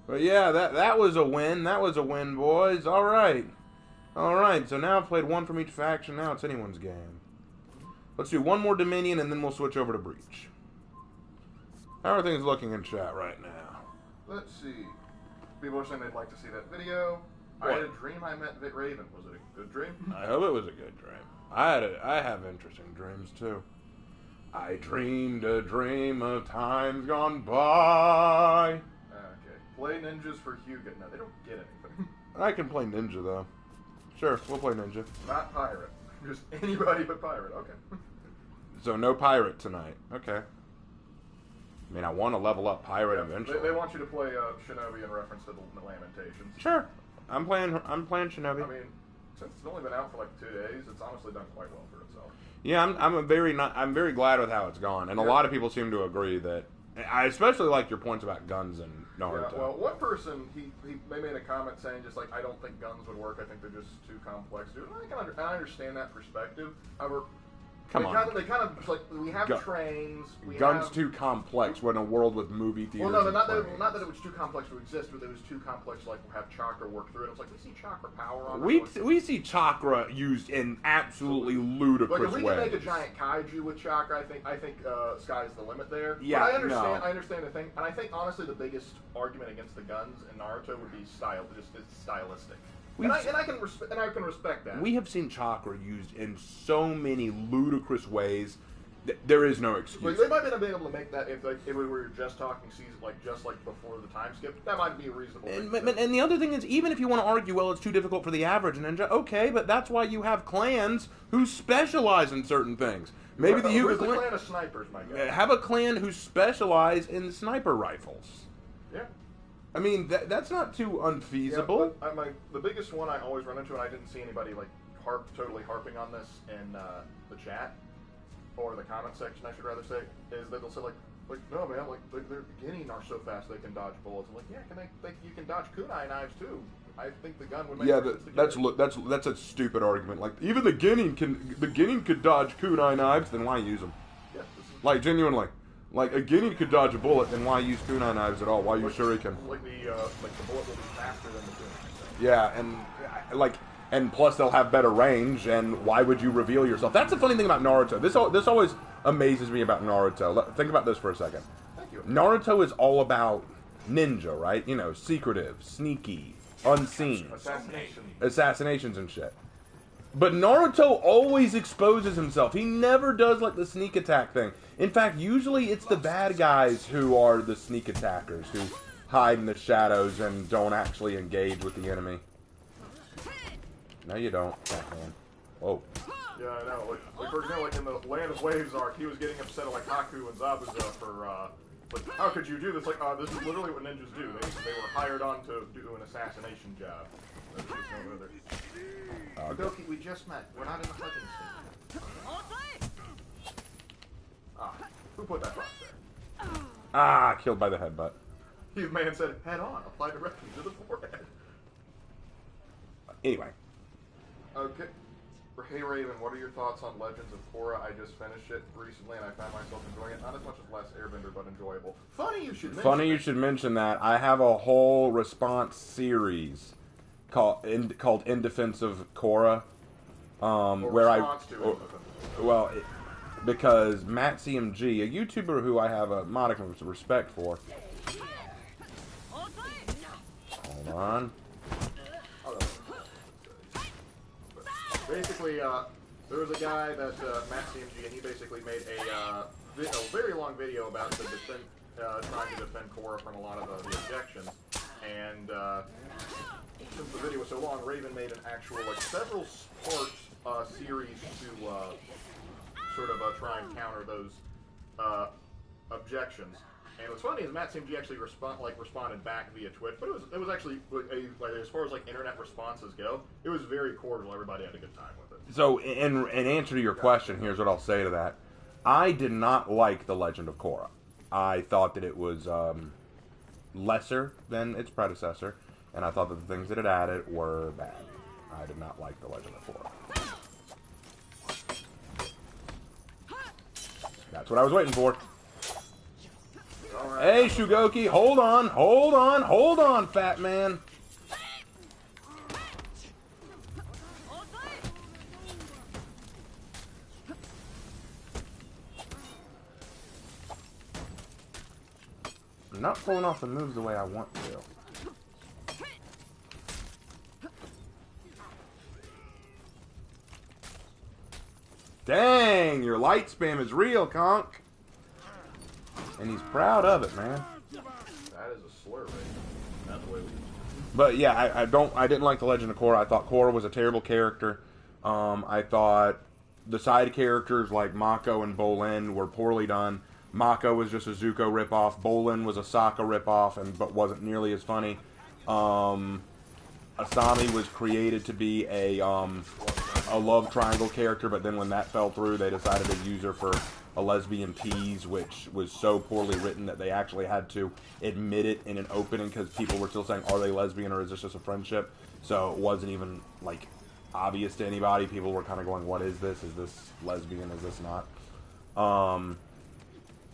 But yeah, that was a win. That was a win, boys. All right. All right, so now I've played one from each faction. Now it's anyone's game. Let's do one more Dominion, and then we'll switch over to Breach. How are things looking in chat right now? Let's see. People are saying they'd like to see that video. What? I had a dream I met Vit Raven. Was it a good dream? I hope it was a good dream. I have interesting dreams, too. I dreamed a dream of times gone by. Okay. Play ninjas for Hugo. No, they don't get anything. I can play ninja, though. Sure, we'll play ninja. Not pirate. Just anybody but pirate. Okay. So no pirate tonight. Okay. I mean, I want to level up pirate eventually. They want you to play Shinobi in reference to the Lamentations. Sure. I'm playing Shinobi. I mean, since it's only been out for like 2 days, it's honestly done quite well for itself. Yeah, I'm very glad with how it's gone, and a lot of people seem to agree that. I especially like your points about guns and Naruto. Yeah, well, one person they made a comment saying just like I don't think guns would work. I think they're just too complex, dude. And I understand that perspective. However, Come on. They kind of like we have trains. Guns too complex. We're in a world with movie theaters. Well, no, not that it was too complex to exist, but it was too complex to like have chakra work through it. It was like we see chakra power on it. We see chakra used in absolutely ludicrous ways. Like if we can make a giant kaiju with chakra, I think sky's the limit there. Yeah, but I understand the thing, and I think honestly the biggest argument against the guns in Naruto would be it's stylistic. And I can respect that. We have seen chakra used in so many ludicrous ways that there is no excuse. Like, they might have been able to make that if we were just talking season, just before the time skip. That might be a reasonable. And the other thing is, even if you want to argue, well, it's too difficult for the average ninja. Okay, but that's why you have clans who specialize in certain things. Maybe the Hyuga clan of snipers, my guy. Have a clan who specialize in sniper rifles. Yeah. I mean, that's not too unfeasible. Yeah, but the biggest one I always run into, and I didn't see anybody totally harping on this in the chat or the comment section, I should rather say, is that they'll say no man, their beginning are so fast they can dodge bullets. I'm like, yeah, you can dodge kunai knives too. I think the gun would make sense. That's a stupid argument. Like even the Guinean could dodge kunai knives, then why use them? Yeah, like genuinely. Like, a Guinean could dodge a bullet, then why use kunai knives at all? Why use shuriken? Like the bullet will be faster than the kunai. Yeah, and plus they'll have better range, and why would you reveal yourself? That's the funny thing about Naruto. This always amazes me about Naruto. Think about this for a second. Thank you. Naruto is all about ninja, right? You know, secretive, sneaky, unseen. Assassinations and shit. But Naruto always exposes himself. He never does like the sneak attack thing. In fact, usually it's the bad guys who are the sneak attackers, who hide in the shadows and don't actually engage with the enemy. No, you don't, Batman. Whoa. Yeah, I know. Like for example, in the Land of Waves arc, he was getting upset at Haku and Zabuza for how could you do this? This is literally what ninjas do. They were hired on to do an assassination job. Madoki, we just met. We're not in a fighting scene. Who put that box there? Killed by the headbutt. The man said, head on, apply directly to the forehead. Anyway. Okay. Hey Raven, what are your thoughts on Legends of Korra? I just finished it recently and I found myself enjoying it. Not as much as Last Airbender, but enjoyable. Funny you should mention that. I have a whole response series called In Defense of Korra. Because Matt CMG, a YouTuber who I have a modicum of respect for. Hold on. Basically, there was a guy that Matt CMG, and he basically made a very long video about trying to defend Korra from a lot of the objections. And since the video was so long, Raven made an actual several part series to sort of try and counter those objections. And what's funny is Matt CMG actually responded back via Twitch, but it was actually as far as internet responses go, it was very cordial. Everybody had a good time with it. So, in answer to your question, here's what I'll say to that: I did not like The Legend of Korra. I thought that it was lesser than its predecessor, and I thought that the things that it added were bad. I did not like The Legend of Korra. That's what I was waiting for. Right. Hey, Shugoki, hold on, fat man. I'm not pulling off the moves the way I want to. Dang, your light spam is real, Conk. And he's proud of it, man. That is a slur, right? That's the way we. But yeah, I didn't like The Legend of Korra. I thought Korra was a terrible character. I thought the side characters like Mako and Bolin were poorly done. Mako was just a Zuko ripoff. Bolin was a Sokka ripoff, but wasn't nearly as funny. Asami was created to be a love triangle character, but then when that fell through, they decided to use her for a lesbian tease, which was so poorly written that they actually had to admit it in an opening because people were still saying, are they lesbian or is this just a friendship? So it wasn't even obvious to anybody. People were kind of going, what is this? Is this lesbian? Is this not?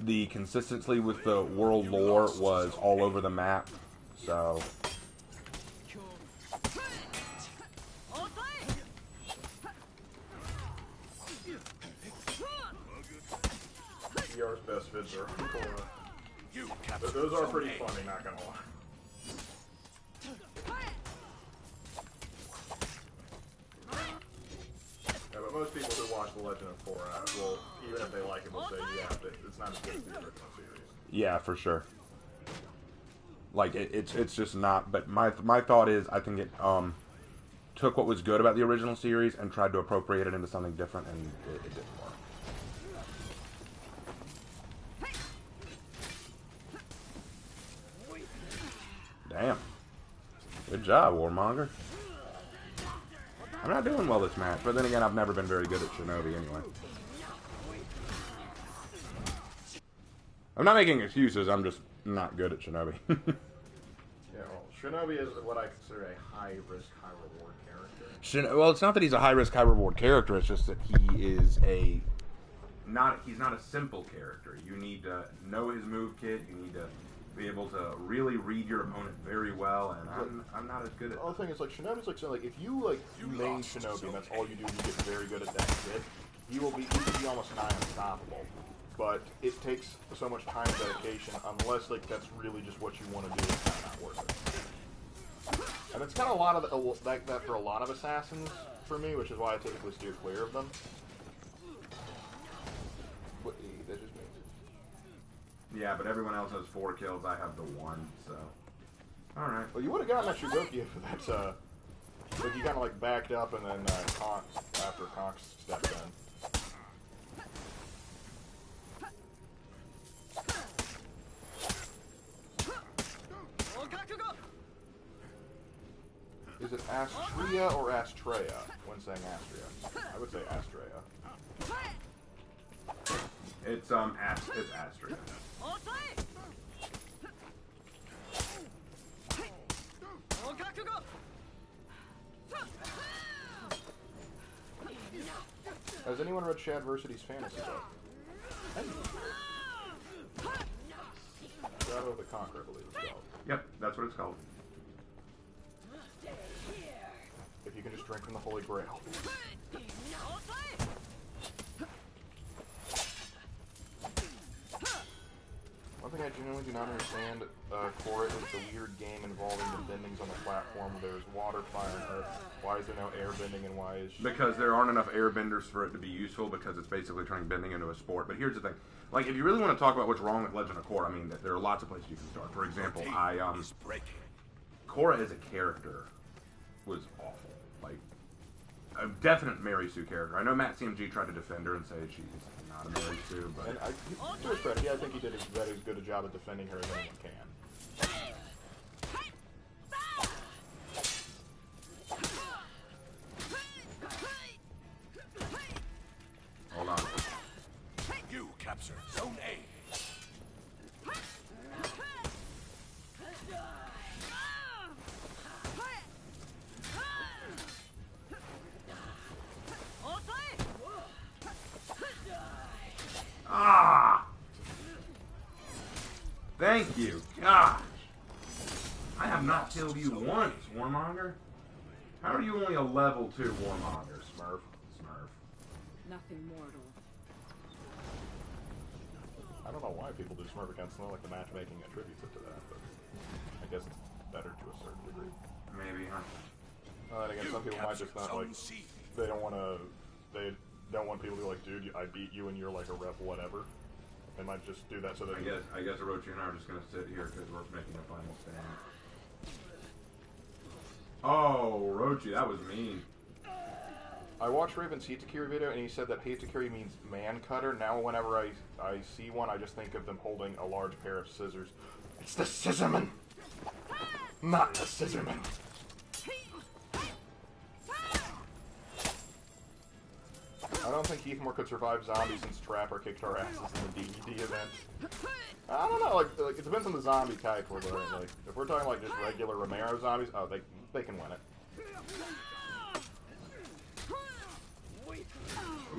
The consistency with the world lore was all over the map, so... ER's best vids are Korra. Those are pretty funny, not gonna lie. Yeah, but most people who watch The Legend of Korra will, even if they like it, will say, yeah, it's not as good as the original series. Yeah, for sure. Like, it's just not, but my thought is, I think it, took what was good about the original series and tried to appropriate it into something different, and it didn't work. Damn. Good job, Warmonger. I'm not doing well this match, but then again, I've never been very good at Shinobi anyway. I'm not making excuses, I'm just not good at Shinobi. Yeah, well, Shinobi is what I consider a high-risk, high-reward character. Well, it's not that he's a high-risk, high-reward character, it's just that he is he's not a simple character. You need to know his move kit, you need to be able to really read your opponent very well, and I'm not as good at... The other thing is, like, Shinobi's like if you, like, main Shinobi and that's all you do, you get very good at that kit, you can be almost nigh unstoppable. But it takes so much time and dedication, unless, like, that's really just what you want to do, it's kind of not worth it. And it's kind of a lot of like that for a lot of assassins for me, which is why I typically steer clear of them. What, that just means... Yeah, but everyone else has 4 kills, I have the 1, so... Alright. Well, you would have gotten that Shugoki if that's, like, you kind of, like, backed up and then, after Conks stepped in. Is it Astria or Astrea when saying Astria? I would say Astrea. It's Astria. Has anyone read Shadversity's fantasy book? Shadow of the Conqueror, I believe it's called. Yep, that's what it's called. If you can just drink from the Holy Grail. One thing I genuinely do not understand, Korra, is the weird game involving the bendings on the platform. There's water, fire, and earth. Why is there no air bending, and why is... Because there aren't enough air benders for it to be useful, because it's basically turning bending into a sport. But here's the thing. Like, if you really want to talk about what's wrong with Legend of Korra, I mean, there are lots of places you can start. For example, Korra as a character was awful. Like, a definite Mary Sue character. I know Matt CMG tried to defend her and say she's not a Mary Sue, but... And to his credit, I think he did as good a job of defending her as anyone can. Hold on. You capture Zone A. Ah! Thank you. Gosh. I have not killed you once, Warmonger. How are you only a level 2 Warmonger, Smurf? Smurf. Nothing mortal. I don't know why people do Smurf against them, like the matchmaking attributes it to that, but I guess it's better to a certain degree. Maybe, huh? And again, some people might just not, like, they don't want people to be like, dude, I beat you and you're like a rep whatever. They might just do that so that... I guess Orochi and I are just going to sit here because we're making a final stand. Oh, Orochi, that was mean. I watched Raven's Hitakiri video and he said that Hitakiri means man cutter. Now whenever I see one, I just think of them holding a large pair of scissors. It's the scissorman! Not the scissorman! I don't think Heathmore could survive zombies since Trapper kicked our asses in the DVD event. I don't know, like it depends on the zombie type we're doing. Like, if we're talking like just regular Romero zombies, oh, they can win it.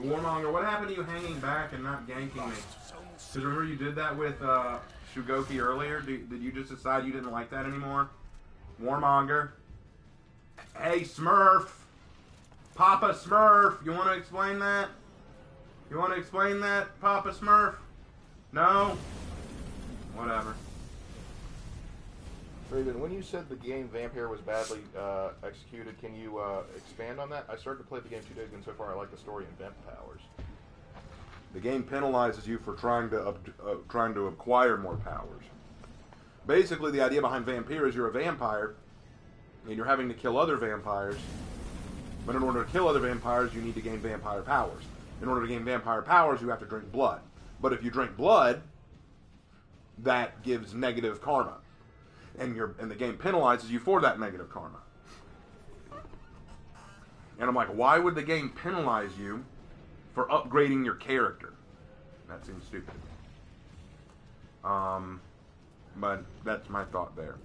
Warmonger, what happened to you hanging back and not ganking me? Because remember you did that with Shugoki earlier? Did you just decide you didn't like that anymore? Warmonger. Hey, Smurf. Papa Smurf. You want to explain that? You want to explain that, Papa Smurf? No? Whatever. Raven, when you said the game Vampire was badly executed, can you expand on that? I started to play the game 2 days ago, and so far I like the story and vamp powers. The game penalizes you for trying to acquire more powers. Basically, the idea behind Vampire is you're a vampire, and you're having to kill other vampires. But in order to kill other vampires, you need to gain vampire powers. In order to gain vampire powers, you have to drink blood. But if you drink blood, that gives negative karma. And the game penalizes you for that negative karma. And I'm like, why would the game penalize you for upgrading your character? That seems stupid. But that's my thought there.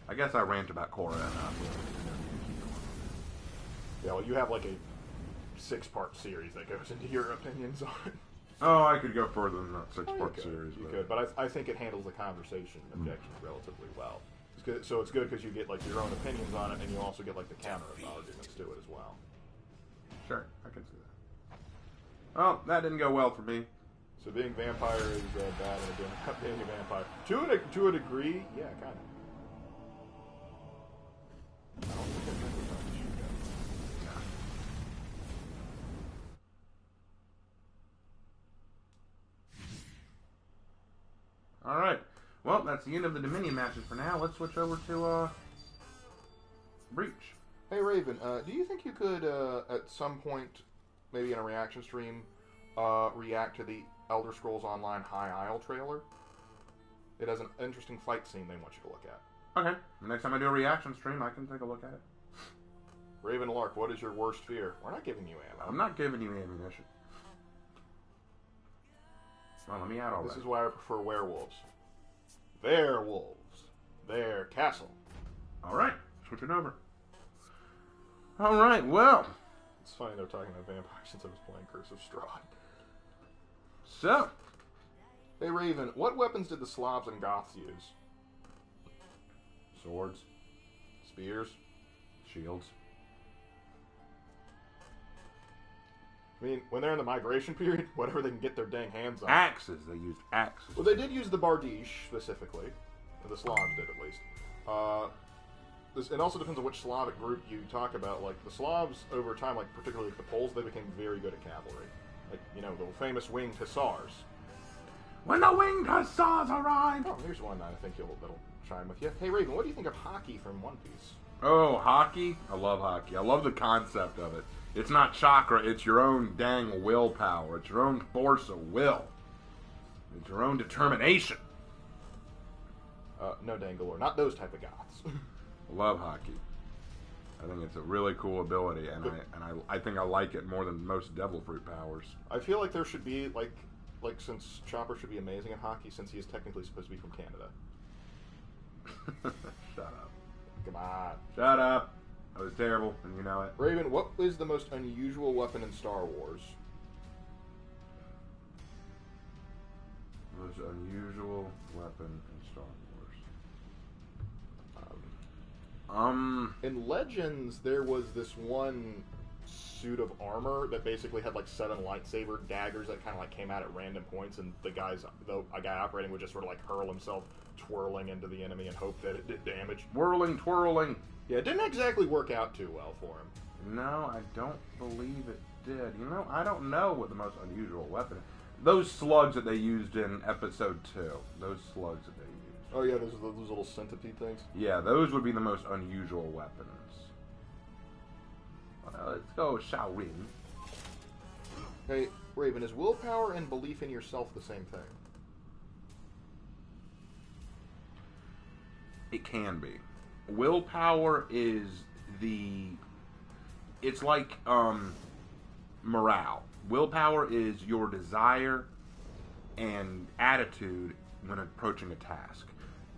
I guess I rant about Korra enough. Yeah, well, you have like a 6-part series that goes into your opinions on it. Oh, I could go further than that 6-part series. You could, but I think it handles the conversation objections relatively well. It's good, so it's good because you get like your own opinions on it, and you also get like the counter arguments to it as well. Sure, I can see that. Oh, that didn't go well for me. So being vampire is bad, and being a vampire to a degree, yeah, kind of. I don't think I remember how to shoot that. Alright. Well, that's the end of the Dominion matches for now. Let's switch over to, Breach. Hey, Raven, do you think you could, at some point, maybe in a reaction stream, react to the Elder Scrolls Online High Isle trailer? It has an interesting fight scene they want you to look at. Okay. Next time I do a reaction stream, I can take a look at it. Raven Lark, what is your worst fear? We're not giving you ammo. I'm not giving you ammunition. Well, let me out all This that. is why I prefer werewolves. Their wolves. Their castle. Alright. Switch it over. Alright, well. It's funny they're talking about vampires since I was playing Curse of Strahd. So. Hey, Raven, what weapons did the Slavs and Goths use? Swords. Spears? Shields. I mean, when they're in the migration period, whatever they can get their dang hands on. Axes. They used axes. Well, they did use the Bardiche, specifically. The Slavs did, at least. It also depends on which Slavic group you talk about. Like, the Slavs, over time, like, particularly like the Poles, they became very good at cavalry. Like, you know, the famous winged hussars. When the winged hussars arrive! Oh, here's one that I think that'll chime with you. Hey, Raven, what do you think of hockey from One Piece? Oh, hockey? I love hockey. I love the concept of it. It's not chakra, it's your own dang willpower. It's your own force of will. It's your own determination. No Dangalore. Not those type of goths. I love hockey. I think it's a really cool ability, and I think I like it more than most Devil Fruit powers. I feel like there should be, like since Chopper should be amazing at hockey, since he is technically supposed to be from Canada. Shut up. Come on. Shut up. That was terrible, and you know it. Raven, what is the most unusual weapon in Star Wars? Most unusual weapon in Star Wars. In Legends, there was this one suit of armor that basically had like 7 lightsaber daggers that kind of like came out at random points, and a guy operating would just sort of like hurl himself twirling into the enemy and hope that it did damage. Whirling, twirling. Yeah, it didn't exactly work out too well for him. No, I don't believe it did. You know, I don't know what the most unusual weapon is. Those slugs that they used in Episode 2. Those slugs that they used. Oh yeah, those little centipede things? Yeah, those would be the most unusual weapons. Let's go Shaolin. Hey, Raven, is willpower and belief in yourself the same thing? It can be. Willpower is it's like morale. Willpower is your desire and attitude when approaching a task.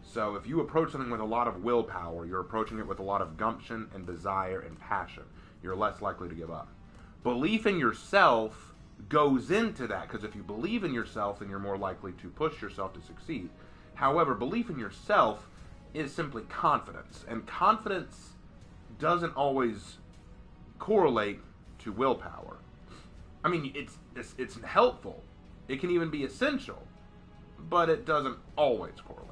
So if you approach something with a lot of willpower, you're approaching it with a lot of gumption and desire and passion. You're less likely to give up. Belief in yourself goes into that, because if you believe in yourself, then you're more likely to push yourself to succeed. However, belief in yourself is simply confidence, and confidence doesn't always correlate to willpower. I mean, it's helpful. It can even be essential, but it doesn't always correlate.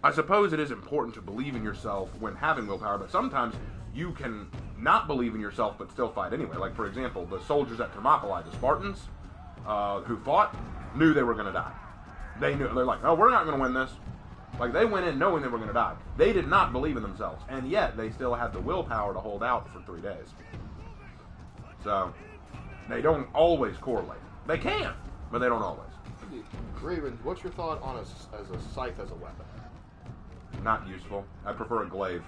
I suppose it is important to believe in yourself when having willpower, but sometimes you can not believe in yourself but still fight anyway. Like, for example, the soldiers at Thermopylae, the Spartans, who fought, knew they were going to die. They knew. They're like, oh, we're not going to win this. Like, they went in knowing they were going to die. They did not believe in themselves, and yet they still had the willpower to hold out for 3 days. So, they don't always correlate. They can, but they don't always. Raven, what's your thought on as a scythe as a weapon? Not useful. I prefer a glaive.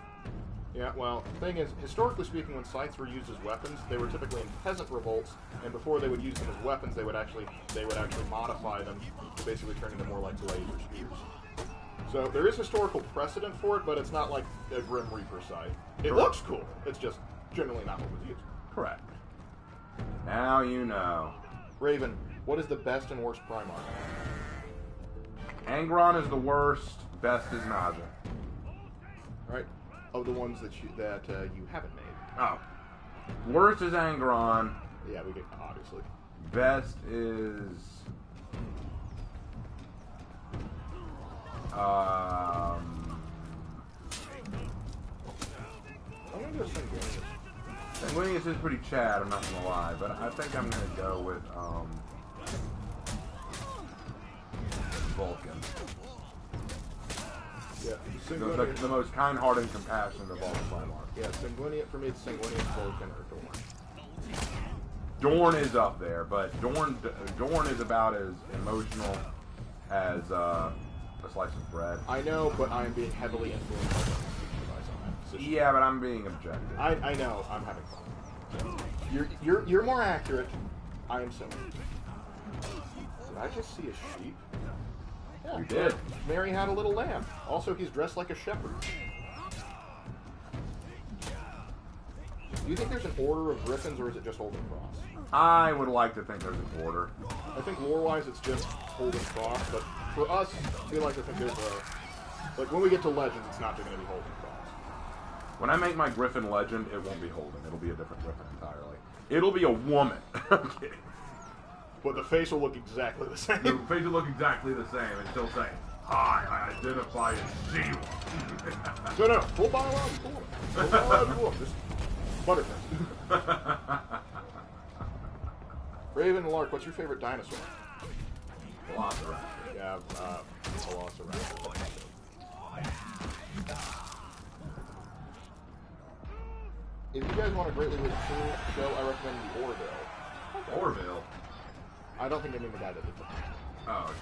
Yeah, well, the thing is, historically speaking, when scythes were used as weapons, they were typically in peasant revolts, and before they would use them as weapons, they would actually modify them to basically turn into more like blades or spears. So there is historical precedent for it, but it's not like a Grim Reaper scythe. It looks cool. It's just generally not what was used. Correct. Now you know. Raven, what is the best and worst Primarch? Angron is the worst. Best is Naja. Right? Of the ones that you haven't made. Oh. Worst is Angron. Yeah, we get obviously. Best is I'm gonna go Sanguinius. Sanguinius is pretty Chad, I'm not gonna lie, but I think I'm gonna go with Vulcan. Yeah, The most kind-hearted and compassionate of all the Primarchs. Yeah, Sanguinius, for me it's Sanguinius, Vulcan, or Dorn. Dorn is up there, but Dorn is about as emotional as a slice of bread. I know, but I am being heavily influenced by the device on that position. Yeah, but I'm being objective. I know, I'm having fun. So, you're more accurate. I am silly. Did I just see a sheep? Yeah, You did. Mary had a little lamb. Also, he's dressed like a shepherd. Do you think there's an order of griffins, or is it just Holden Cross? I would like to think there's an order. I think lore-wise it's just Holden Cross, but for us, we like to think there's a... Like, when we get to Legends, it's not going to be Holden Cross. When I make my Griffin legend, it won't be Holden. It'll be a different Griffin entirely. It'll be a woman. I'm kidding. But the face will look exactly the same. The face will look exactly the same and still say, hi, I identify as she. No, full bottle out, full bottle out, full. Just Butterface. Raven and Lark, what's your favorite dinosaur? Velociraptor. Yeah, Velociraptor. If you guys want a greatly written show, I recommend the Orville. Orville? I don't think I mean the guy that did that. Oh, okay.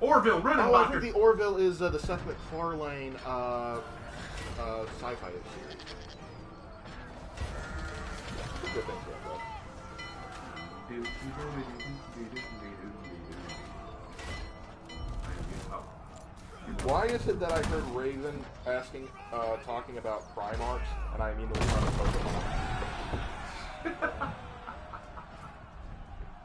Orville, written Oh, by... I think the Orville is the Seth MacFarlane sci-fi series. Good things about that. Why is it that I heard Raven talking about Primarchs, and I immediately thought of Pokemon?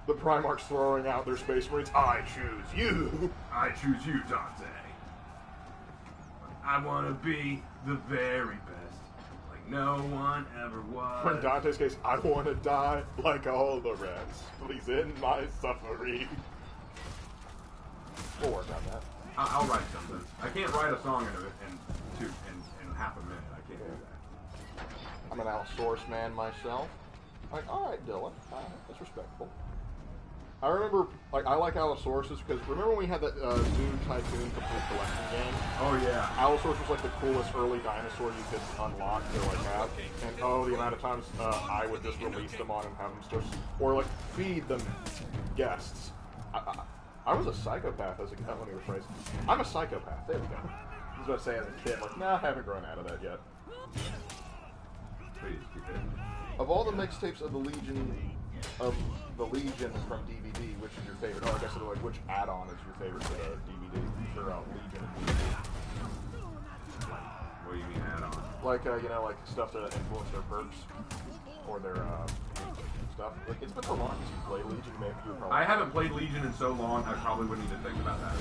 The Primarchs throwing out their Space Marines. I choose you! I choose you, Dante. I want to be the very best, like no one ever was. Or in Dante's case, I want to die like all the rest. Please end my suffering. We'll work on that. I'll write something. I can't write a song in half a minute. I can't do that. I'm an Allosaurus man myself. Like, alright, Dylan. That's respectful. I remember, like, I like Allosauruses because remember when we had that Zoo Tycoon complete collection game? Oh, yeah. Allosaurus was like the coolest early dinosaur you could unlock to like have. And oh, the amount of times I would just release them on and have them start, or like feed them guests. I was a psychopath as a kid. Let me rephrase. I'm a psychopath. There we go. I was about to say as a kid, like, nah, I haven't grown out of that yet. Please keep it. Of all the mixtapes of the Legion from DVD, which is your favorite? Oh, I guess it's like which add-on is your favorite for the DVD for Legion and DVD? What do you mean add-on? Like like stuff that influenced their perks. or their stuff. Like, it's been so long since you played Legion, maybe you probably... I haven't played Legion in so long, I probably would need to think about that.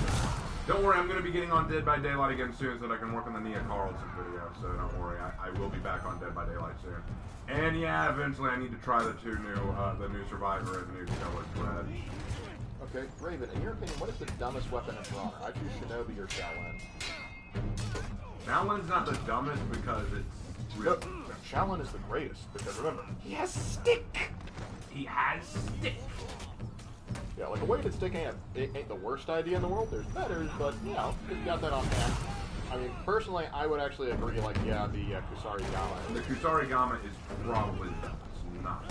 Don't worry, I'm going to be getting on Dead by Daylight again soon so that I can work on the Nia Carlson video, so don't worry, I will be back on Dead by Daylight soon. And yeah, eventually I need to try the new Survivor and the new Killer Thread. Okay, Raven, in your opinion, what is the dumbest weapon in For Honor? I choose Shinobi or Shaolin. Shaolin's not the dumbest because it's real. No, Shaolin is the greatest, because remember, He has stick! He has stick! yeah, like a weighted stick ain't the worst idea in the world. There's better, but, you know, you got that on hand. I mean, personally, I would actually agree, like, yeah, the Kusari Gama. The Kusari Gama is probably the dumbest. It's not.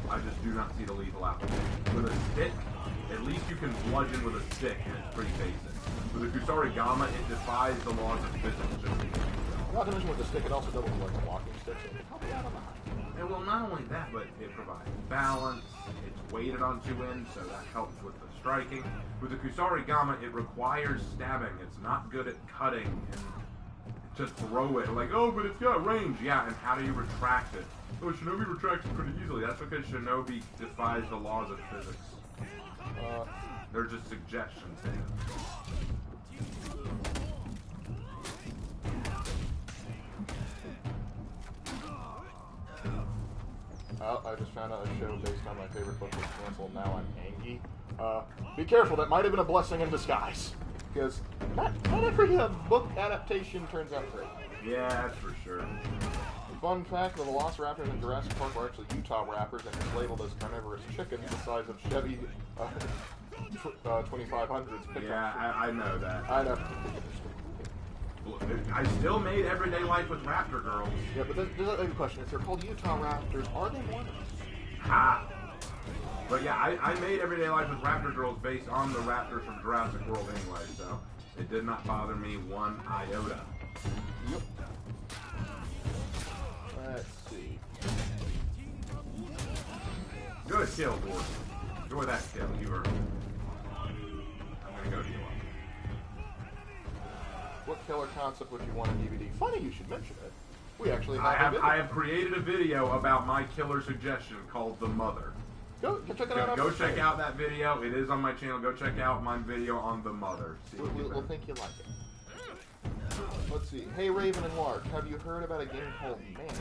I just do not see the lethal application. With a stick, at least you can bludgeon with a stick, and it's pretty basic. With the Kusari Gama, it defies the laws of physics. Not to mention with the stick, it also doubles as like a walking stick, so it helps you out on the high. And well, not only that, but it provides balance, it's weighted on two ends, so that helps with the striking. With the Kusari Gama, it requires stabbing. It's not good at cutting and just throw it. Like, oh, but it's got range. Yeah, and how do you retract it? Oh, Shinobi retracts pretty easily. That's because Shinobi defies the laws of physics. They're just suggestions. Oh, I just found out a show based on my favorite book was canceled. Now I'm angry. Be careful, that might have been a blessing in disguise. Because not every book adaptation turns out great. Yeah, that's for sure. Fun fact, the Velociraptors in Jurassic Park were actually Utah raptors and it's labeled as carnivorous chickens the size of Chevy 2500s pickup. Yeah, I know that. I know. I still made Everyday Life with Raptor Girls. Yeah, but there's a question. If they're called Utah Raptors, are they Mormons? Ha! But yeah, I made Everyday Life with Raptor Girls based on the raptors from Jurassic World anyway, so it did not bother me one iota. Yep. Let's see. Good kill, boy. Enjoy that kill. You were... I'm gonna go heal up. What killer concept would you want on DVD? Funny you should mention it. We actually have a video. I have created a video about my killer suggestion called The Mother. Go check it out. Go check out that video. It is on my channel. Go check out my video on The Mother. We'll think you like it. Let's see. Hey, Raven and Lark, have you heard about a game called Man?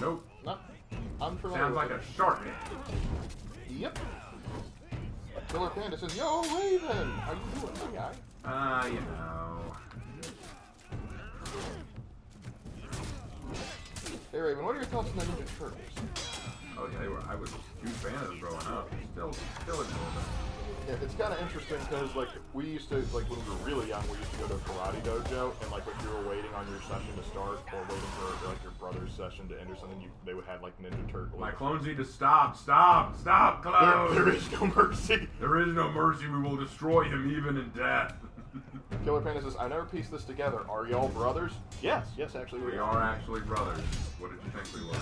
Nope. No. I'm familiar Sounds with like it. a shark game. Yep. Killer Panda says, "Yo, Raven, how you doing, my guy?" You know. Hey, Raven, what are your thoughts on the Ninja Turtles? Oh yeah, I was a huge fan of them growing up. Still enjoy them. Yeah, it's kind of interesting because, like, we used to, like, when we were really young, we used to go to a karate dojo, and, like, if you were waiting on your session to start, or waiting for, like, your brother's session to end or something, they would have, like, Ninja Turtles. My clones need to stop, clones! There is no mercy! There is no mercy, we will destroy him even in death. Killer Panda says, I never pieced this together. Are y'all brothers? Yes, actually We are actually brothers. What did you think we were?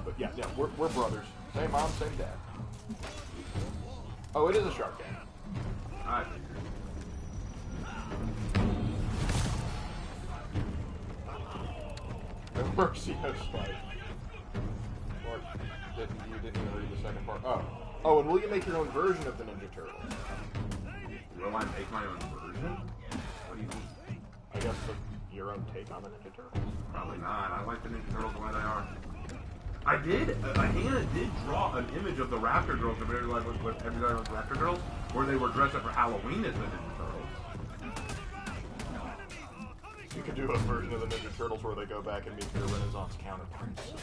But yeah, we're brothers. Same mom, same dad. Oh, it is a shark game. I figured. No mercy, no spite. Or you didn't even read the second part. Oh, and will you make your own version of the Ninja Turtles? Will I make my own version? What do you mean? I guess your own take on the Ninja Turtles. Probably not. I like the Ninja Turtles the way they are. I did. Hannah did draw an image of the Raptor Girls, with everybody with Raptor Girls, where they were dressed up for Halloween as the Ninja Turtles. You could do a version of the Ninja Turtles where they go back and meet their Renaissance counterparts.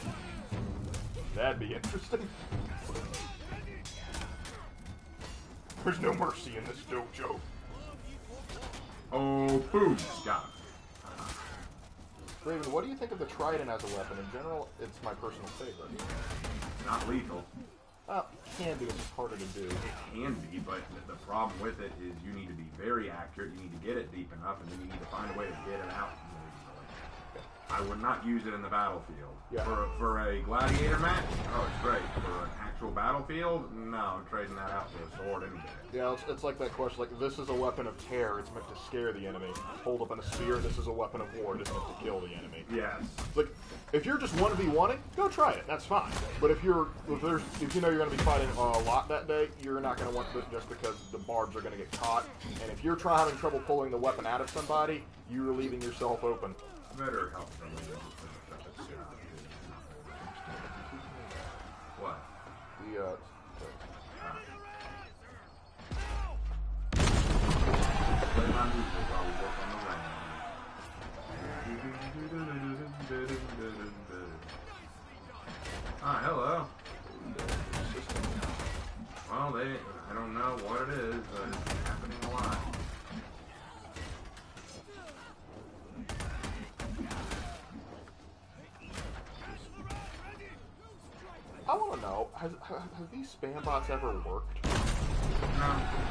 That'd be interesting. There's no mercy in this dojo. Oh, boom! Got him. Raven, what do you think of the Trident as a weapon? In general, it's my personal favorite. Not lethal. Well, it can be. It's just harder to do. It can be, but the problem with it is you need to be very accurate. You need to get it deep enough, and then you need to find a way to get it out. I would not use it in the battlefield. Yeah. For a gladiator match, oh, it's great. For an actual battlefield, no, I'm trading that out for a sword any day. Yeah, it's like that question, like, this is a weapon of terror, it's meant to scare the enemy. Hold up in a spear, this is a weapon of war, it's meant to kill the enemy. Yes. Like, if you're just 1v1ing, go try it, that's fine. But if you know you're going to be fighting a lot that day, you're not going to want to just because the barbs are going to get caught. And if you're having trouble pulling the weapon out of somebody, you're leaving yourself open. Better help from me. What? Play my music while we work on the rain. Ah, hello. Well, I don't know what it is, but it's happening a lot. I want to know, have these spam bots ever worked? No, I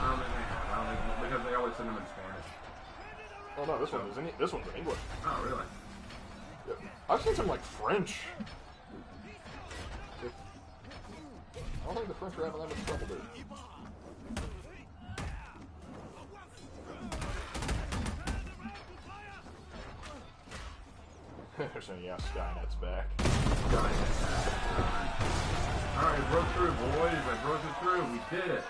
don't think they have. I don't think, because they always send them in Spanish. Oh no, this one's in English. Oh, really? Yeah. I've seen some like French. I don't think the French are having that much trouble, dude. They're saying, yeah, Skynet's back. Alright, I broke through, boys. I broke it through. We did it.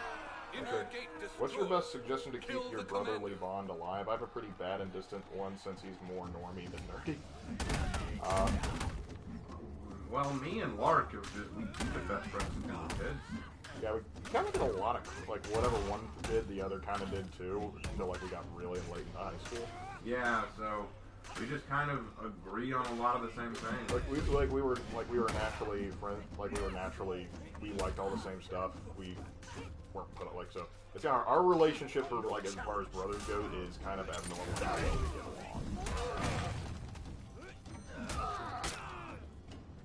Okay. What's your best suggestion to keep your brotherly bond alive? I have a pretty bad and distant one since he's more normie than nerdy. Well, me and Lark have just, we've been best friends since we were kids. Yeah, we kind of did a lot of, like, whatever one did, the other kind of did too, until, like, we got really late into high school. Yeah, so we just kind of agree on a lot of the same things. We were naturally friends, we liked all the same stuff. We weren't put like, so it's our relationship for, like, as far as brothers go is kind of abnormal how well we get along.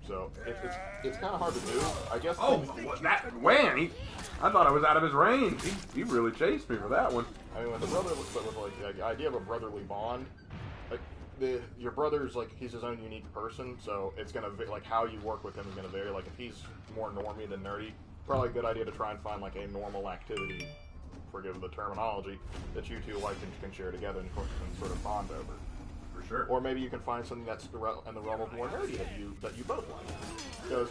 So it's kind of hard to do, I guess. Oh, that wham! I thought I was out of his range. He really chased me for that one. I mean, with the idea of a brotherly bond, like your brother's like he's his own unique person, so it's gonna like how you work with him is gonna vary. Like if he's more normie than nerdy, probably a good idea to try and find like a normal activity, forgive the terminology, that you two like and can share together and sort of bond over. For sure. Or maybe you can find something that's in the realm of more nerdy that you both like. Because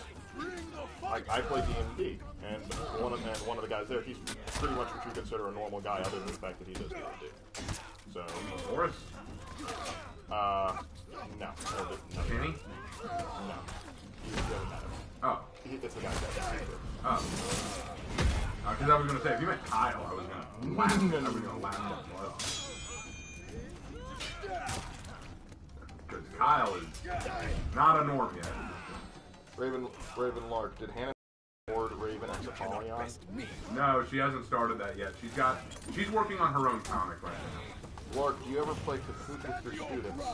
I play D&D, and one of the guys there, he's pretty much what you consider a normal guy, other than the fact that he does D&D. So Boris? No. Kenny? No. He doesn't matter. Oh. It's the guy that does it. Oh. Because I was going to say, if you meant Kyle, I was going to laugh. I was going to laugh my blood off. Because Kyle is not a norm yet. Raven Lark, did Hannah board Raven X Apollyon? No, she hasn't started that yet. She's working on her own comic right now. Lark, do you ever play Kahoot with your students?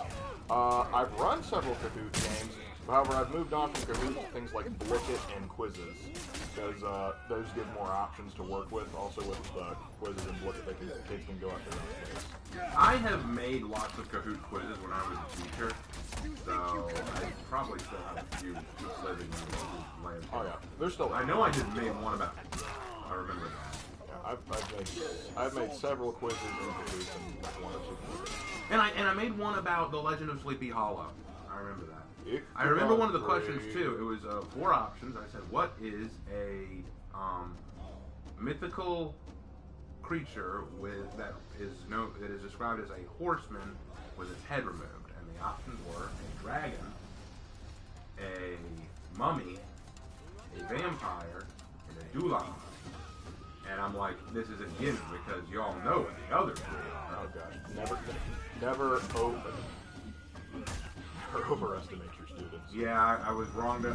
I've run several Kahoot games. However, I've moved on from Kahoot to things like Blicket and quizzes, because those give more options to work with. Also with quizzes and Blicket, kids can go at their own pace. I have made lots of Kahoot quizzes when I was a teacher, so I probably still have a few living in the land. Oh yeah, there's still. I know I just made one about. I remember that. Yeah, I've made several quizzes in Kahoot and one or two quizzes. And I made one about the Legend of Sleepy Hollow. I remember that. I remember one of the questions too. It was 4 options. I said, "What is a mythical creature that is described as a horseman with its head removed?" And the options were a dragon, a mummy, a vampire, and a dulon. And I'm like, this is a gimme because y'all know what the other 3 are. Oh gosh, never overestimate your students. Yeah, I was wrong to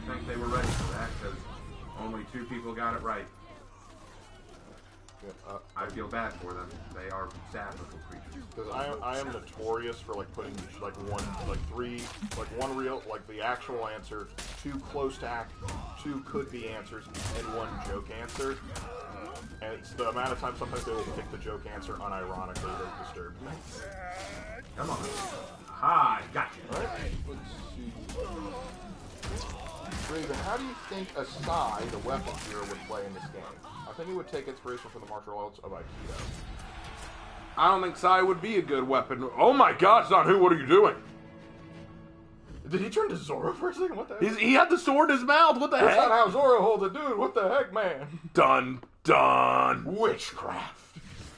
think they were ready for that because only 2 people got it right. Yeah, I feel bad for them. They are sad little creatures. Because I am notorious for like putting like one real, like the actual answer, 2 close to 2 could be answers, and 1 joke answer. And it's the amount of time sometimes they will pick the joke answer unironically that disturbs me. Come on. Aha! Gotcha. Alright, let's see. Raven, how do you think a Sai, the weapon hero, would play in this game? I think he would take inspiration from the martial arts of Aikido. I don't think Sai would be a good weapon. Oh my God, son, who? What are you doing? Did he turn to Zoro for a second? What the heck? He had the sword in his mouth. What the That's heck? not how Zoro holds it, dude. What the heck, man? Dun dun. Witchcraft.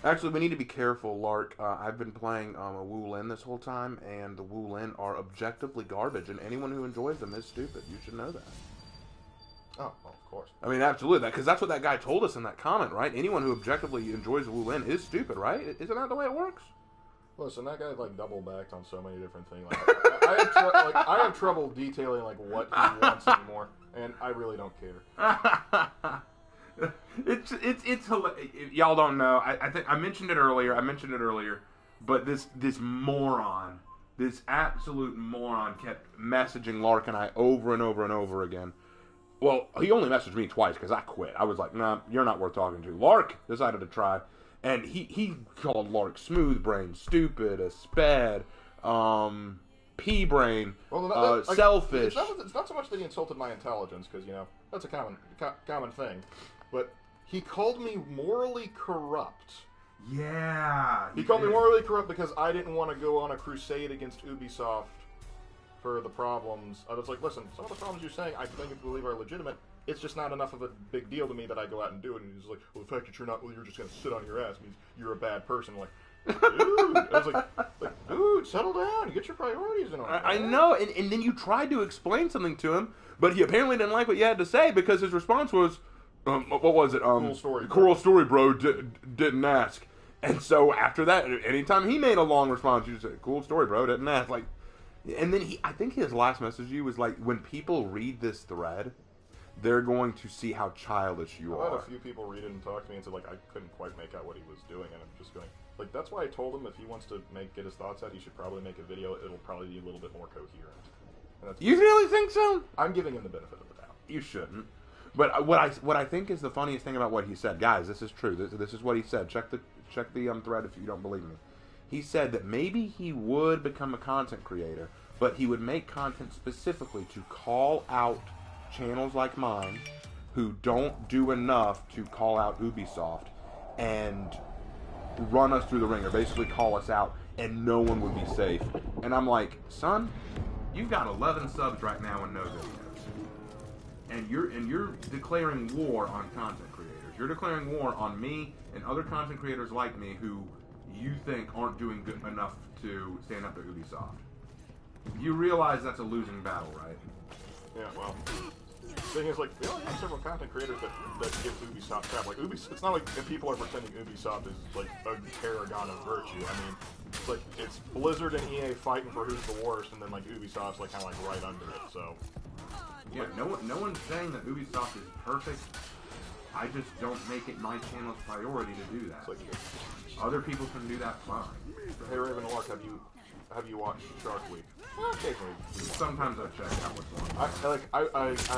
Actually, we need to be careful, Lark. I've been playing a Wu Lin this whole time, and the Wu Lin are objectively garbage, and anyone who enjoys them is stupid. You should know that. Oh, well, of course. I mean, absolutely, because that's what that guy told us in that comment, right? Anyone who objectively enjoys Wu Lin is stupid, right? Isn't that the way it works? Listen, that guy like double backed on so many different things. Like, I have trouble detailing like what he wants anymore, and I really don't care. It's hilarious. Y'all don't know. I think I mentioned it earlier. But this moron, this absolute moron, kept messaging Lark and I over and over and over again. Well, he only messaged me twice because I quit. I was like, nah, you're not worth talking to. Lark decided to try. And he called Lark smooth brain, stupid, a sped, pea brain, selfish. It's not so much that he insulted my intelligence, because, you know, that's a common thing. But he called me morally corrupt. Yeah. He called me morally corrupt because I didn't want to go on a crusade against Ubisoft for the problems. I was like, listen, some of the problems you're saying I think and believe are legitimate. It's just not enough of a big deal to me that I go out and do it. And he's like, well, the fact that you're just going to sit on your ass means you're a bad person. I'm like, dude. I was like, dude, settle down. Get your priorities in order. I know. And then you tried to explain something to him, but he apparently didn't like what you had to say because his response was, what was it? Cool story, bro. Didn't ask. And so after that, anytime he made a long response, you just say, cool story, bro. Didn't ask. Like, and then I think his last message to you was like, when people read this thread, they're going to see how childish you are. I had a few people read it and talk to me and said, like, I couldn't quite make out what he was doing, and I'm just going, like, that's why I told him if he wants to get his thoughts out, he should probably make a video. It'll probably be a little bit more coherent. And that's You really think so? I'm giving him the benefit of the doubt. You shouldn't. But what I think is the funniest thing about what he said, guys, this is true. This is what he said. Check the thread if you don't believe me. He said that maybe he would become a content creator, but he would make content specifically to call out channels like mine who don't do enough to call out Ubisoft and run us through the ringer, basically call us out, and no one would be safe. And I'm like, son, you've got 11 subs right now and no videos. And you're declaring war on content creators. You're declaring war on me and other content creators like me who you think aren't doing good enough to stand up to Ubisoft. You realize that's a losing battle, right? Yeah, well, the thing is, like, we only have several content creators that give Ubisoft crap. Like, it's not like if people are pretending Ubisoft is, like, a paragon of virtue. I mean, it's like, it's Blizzard and EA fighting for who's the worst, and then, like, Ubisoft's, like, kind of, like, right under it, so. Yeah, no one's saying that Ubisoft is perfect. I just don't make it my channel's priority to do that. Like, other people can do that fine. hey, Raven and Lark, have you watched Shark Week? Occasionally. Sometimes I check out what's on. I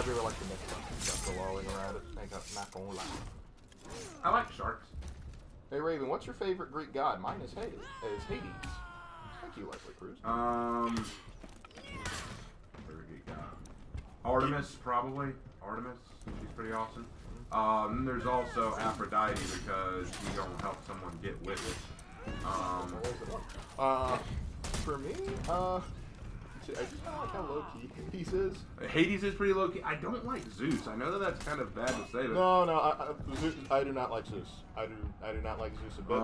really like the mix up and stuff, the lolling around it. I got not gonna lie. I like sharks. Hey, Raven, what's your favorite Greek god? Mine is Hades. Thank you, Leslie Cruz. Favorite god. Artemis, probably. Artemis. She's pretty awesome. Then there's also Aphrodite because she's gonna help someone get with it. For me, I just kind of like how low-key Hades is. Hades is pretty low-key. I don't like Zeus. I know that that's kind of bad to say, but... No, Zeus, I do not like Zeus. I do not like Zeus a bit.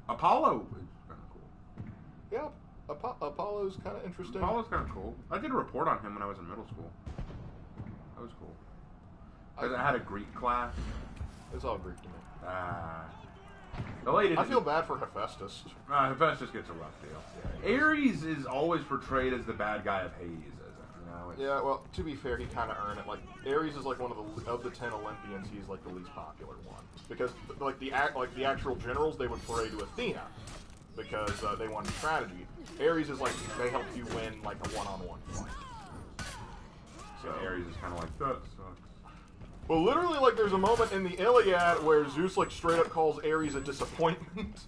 Apollo is kind of cool. Yeah, Apollo's kind of interesting. Apollo's kind of cool. I did a report on him when I was in middle school. That was cool. Because I had a Greek class. It's all Greek to me. The lady I feel bad for Hephaestus. Hephaestus gets a rough deal. Yeah, Ares is always portrayed as the bad guy of Hades, isn't it? You know, yeah, well, to be fair, he kind of earned it. Like, Ares is like one of the 10 Olympians. He's like the least popular one because like the actual generals, they would pray to Athena because they wanted strategy. Ares is like they help you win like a one-on-one fight. So Ares is kind of like that sucks. Well, literally, like, there's a moment in the Iliad where Zeus, like, straight up calls Ares a disappointment.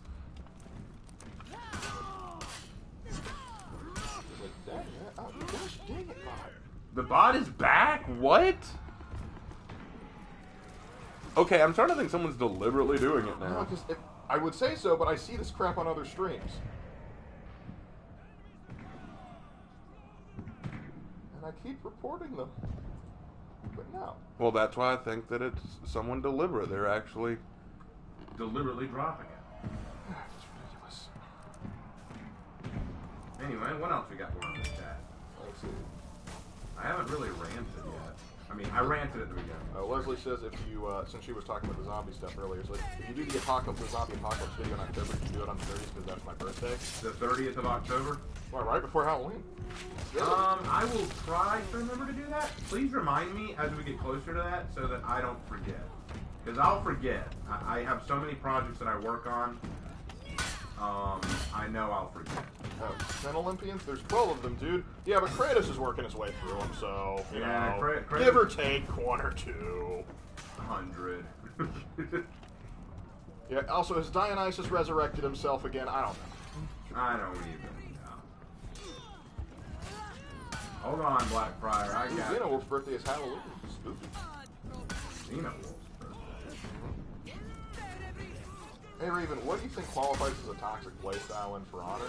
The bot is back? What? Okay, I'm starting to think someone's deliberately doing it now. I would say so, but I see this crap on other streams. And I keep reporting them. But no. Well, that's why I think that it's someone deliberate. They're actually deliberately dropping it. It's ridiculous. Anyway, what else we got going on in the chat? Let's see. I haven't really ranted yet. I mean, I ranted at the beginning. Leslie says if you, since she was talking about the zombie stuff earlier, so if you do the zombie apocalypse video in October, you can do it on the 30th because that's my birthday. The 30th of October? Well, right before Halloween. I will try to remember to do that. Please remind me as we get closer to that so that I don't forget. Because I'll forget. I have so many projects that I work on. I know I'll forget. 10 Olympians? There's 12 of them, dude. Yeah, but Kratos is working his way through them, so, you know, Kratos, give or take 1 or 2. 100. Yeah, also, has Dionysus resurrected himself again? I don't know. I don't even know. Hold on, Blackfriar. I got Xenowolf's birthday is Halloween. Spooky. Xenowolf's birthday. Hey, Raven, what do you think qualifies as a toxic playstyle in For Honor?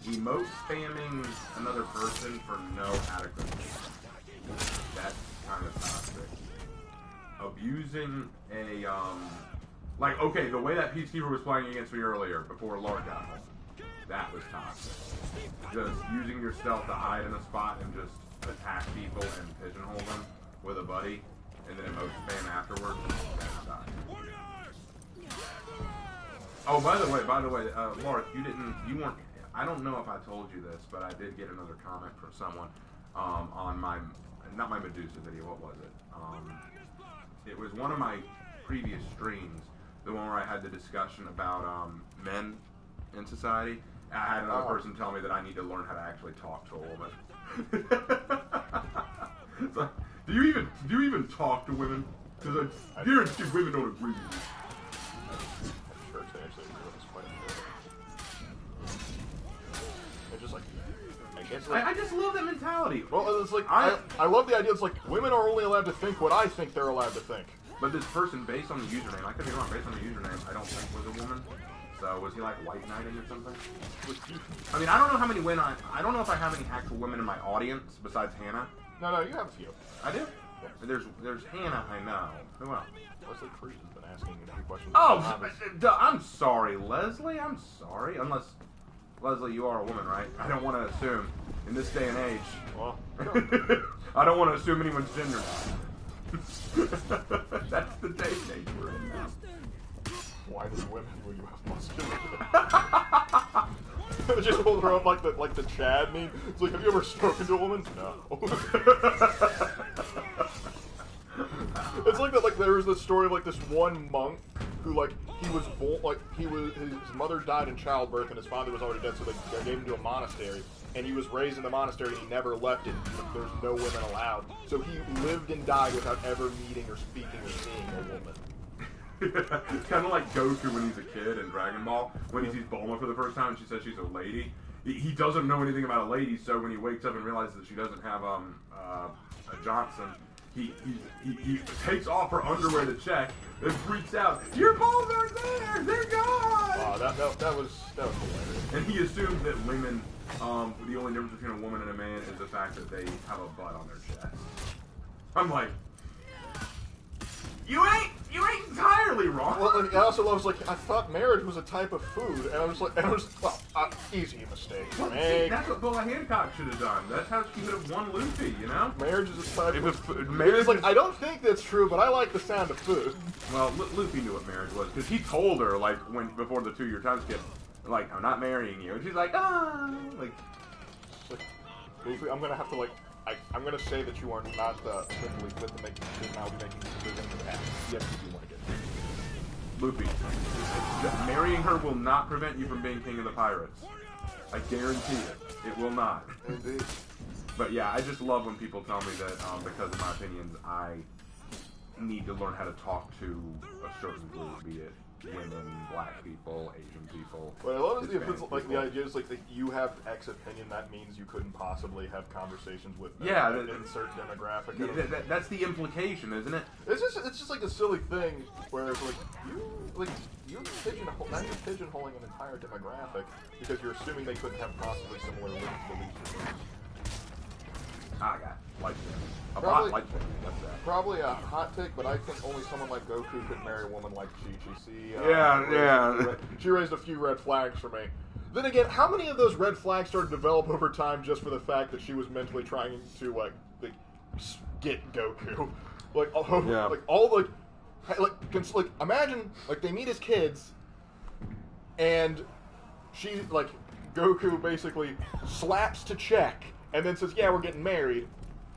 Emote spamming another person for no adequate reason. That's kind of toxic. Abusing a, like, okay, the way that Peacekeeper was playing against me earlier, before Lord got home, that was toxic. Just using your stealth to hide in a spot and just attack people and pigeonhole them with a buddy, and then emote spam afterwards, that's toxic. Oh, by the way, Mark, you weren't, I don't know if I told you this, but I did get another comment from someone, on my, not my Medusa video, what was it? It was one of my previous streams, the one where I had the discussion about, men in society. I had another person tell me that I need to learn how to actually talk to a woman. So, do you even talk to women? Because I guarantee women don't agree with you. I just love that mentality. Well, it's like, I love the idea. It's like, women are only allowed to think what I think they're allowed to think. But this person, based on the username, I could be wrong, based on the username, I don't think was a woman. So, was he like white knighting or something? I mean, I don't know how many women, I don't know if I have any actual women in my audience besides Hannah. No, you have a few. I do? Yeah. There's Hannah, I know. Who else? Leslie Cruz has been asking a few questions. Oh, I'm sorry, Leslie. I'm sorry. Unless, Leslie, you are a woman, right? I don't want to assume. In this day and age. Well, I don't want to assume anyone's gender now. That's the day and age we're in now. Why does women when you have muscular? Just hold her up like the Chad meme. It's like, have you ever spoken to a woman? No. It's like that. Like there was this story of like this one monk who like he was born like his mother died in childbirth and his father was already dead, so they gave him to a monastery. And he was raised in the monastery, and he never left it. There's no women allowed. So he lived and died without ever meeting or speaking or seeing a woman. It's kind of like Goku when he's a kid in Dragon Ball. When he sees Bulma for the first time and she says she's a lady. He doesn't know anything about a lady, so when he wakes up and realizes that she doesn't have a Johnson, he takes off her underwear to check and freaks out. Your balls aren't there! They're gone! Oh, that was hilarious. And he assumes that women, the only difference between a woman and a man is the fact that they have a butt on their chest. I'm like, you ain't entirely wrong. Well, and I also was like, I thought marriage was a type of food, and I was like, well, easy mistake. That's what Boa Hancock should have done. That's how she could have won Luffy, you know? Marriage is a type of food. It's like, I don't think that's true, but I like the sound of food. Well, Luffy knew what marriage was, because he told her, like, before the 2-year time skip, like, I'm not marrying you. And she's like, like, Luffy, I'm gonna have to, like, I'm gonna say that you are not strictly fit to make decisions. I'll be making decisions in the past. Yes, you do want to get Luffy, marrying her will not prevent you from being king of the pirates. I guarantee it. It will not. Indeed. But yeah, I just love when people tell me that because of my opinions, I need to learn how to talk to a certain group, be it women, black people, Asian people. But I love it if Hispanic it's like the people. idea is like that you have X opinion, that means you couldn't possibly have conversations with them. Yeah, That insert demographic. That's the implication, isn't it? It's just like a silly thing where it's like you're pigeonholing an entire demographic because you're assuming they couldn't have possibly similar beliefs. I got light skin. A Probably- bot light skin. That's that. Probably a hot take, but I think only someone like Goku could marry a woman like Chi-Chi. See, Yeah. She raised a few red flags for me. Then again, how many of those red flags started to develop over time just for the fact that she was mentally trying to like get Goku? Imagine like they meet as kids, and she like Goku basically slaps to check and then says, "Yeah, we're getting married."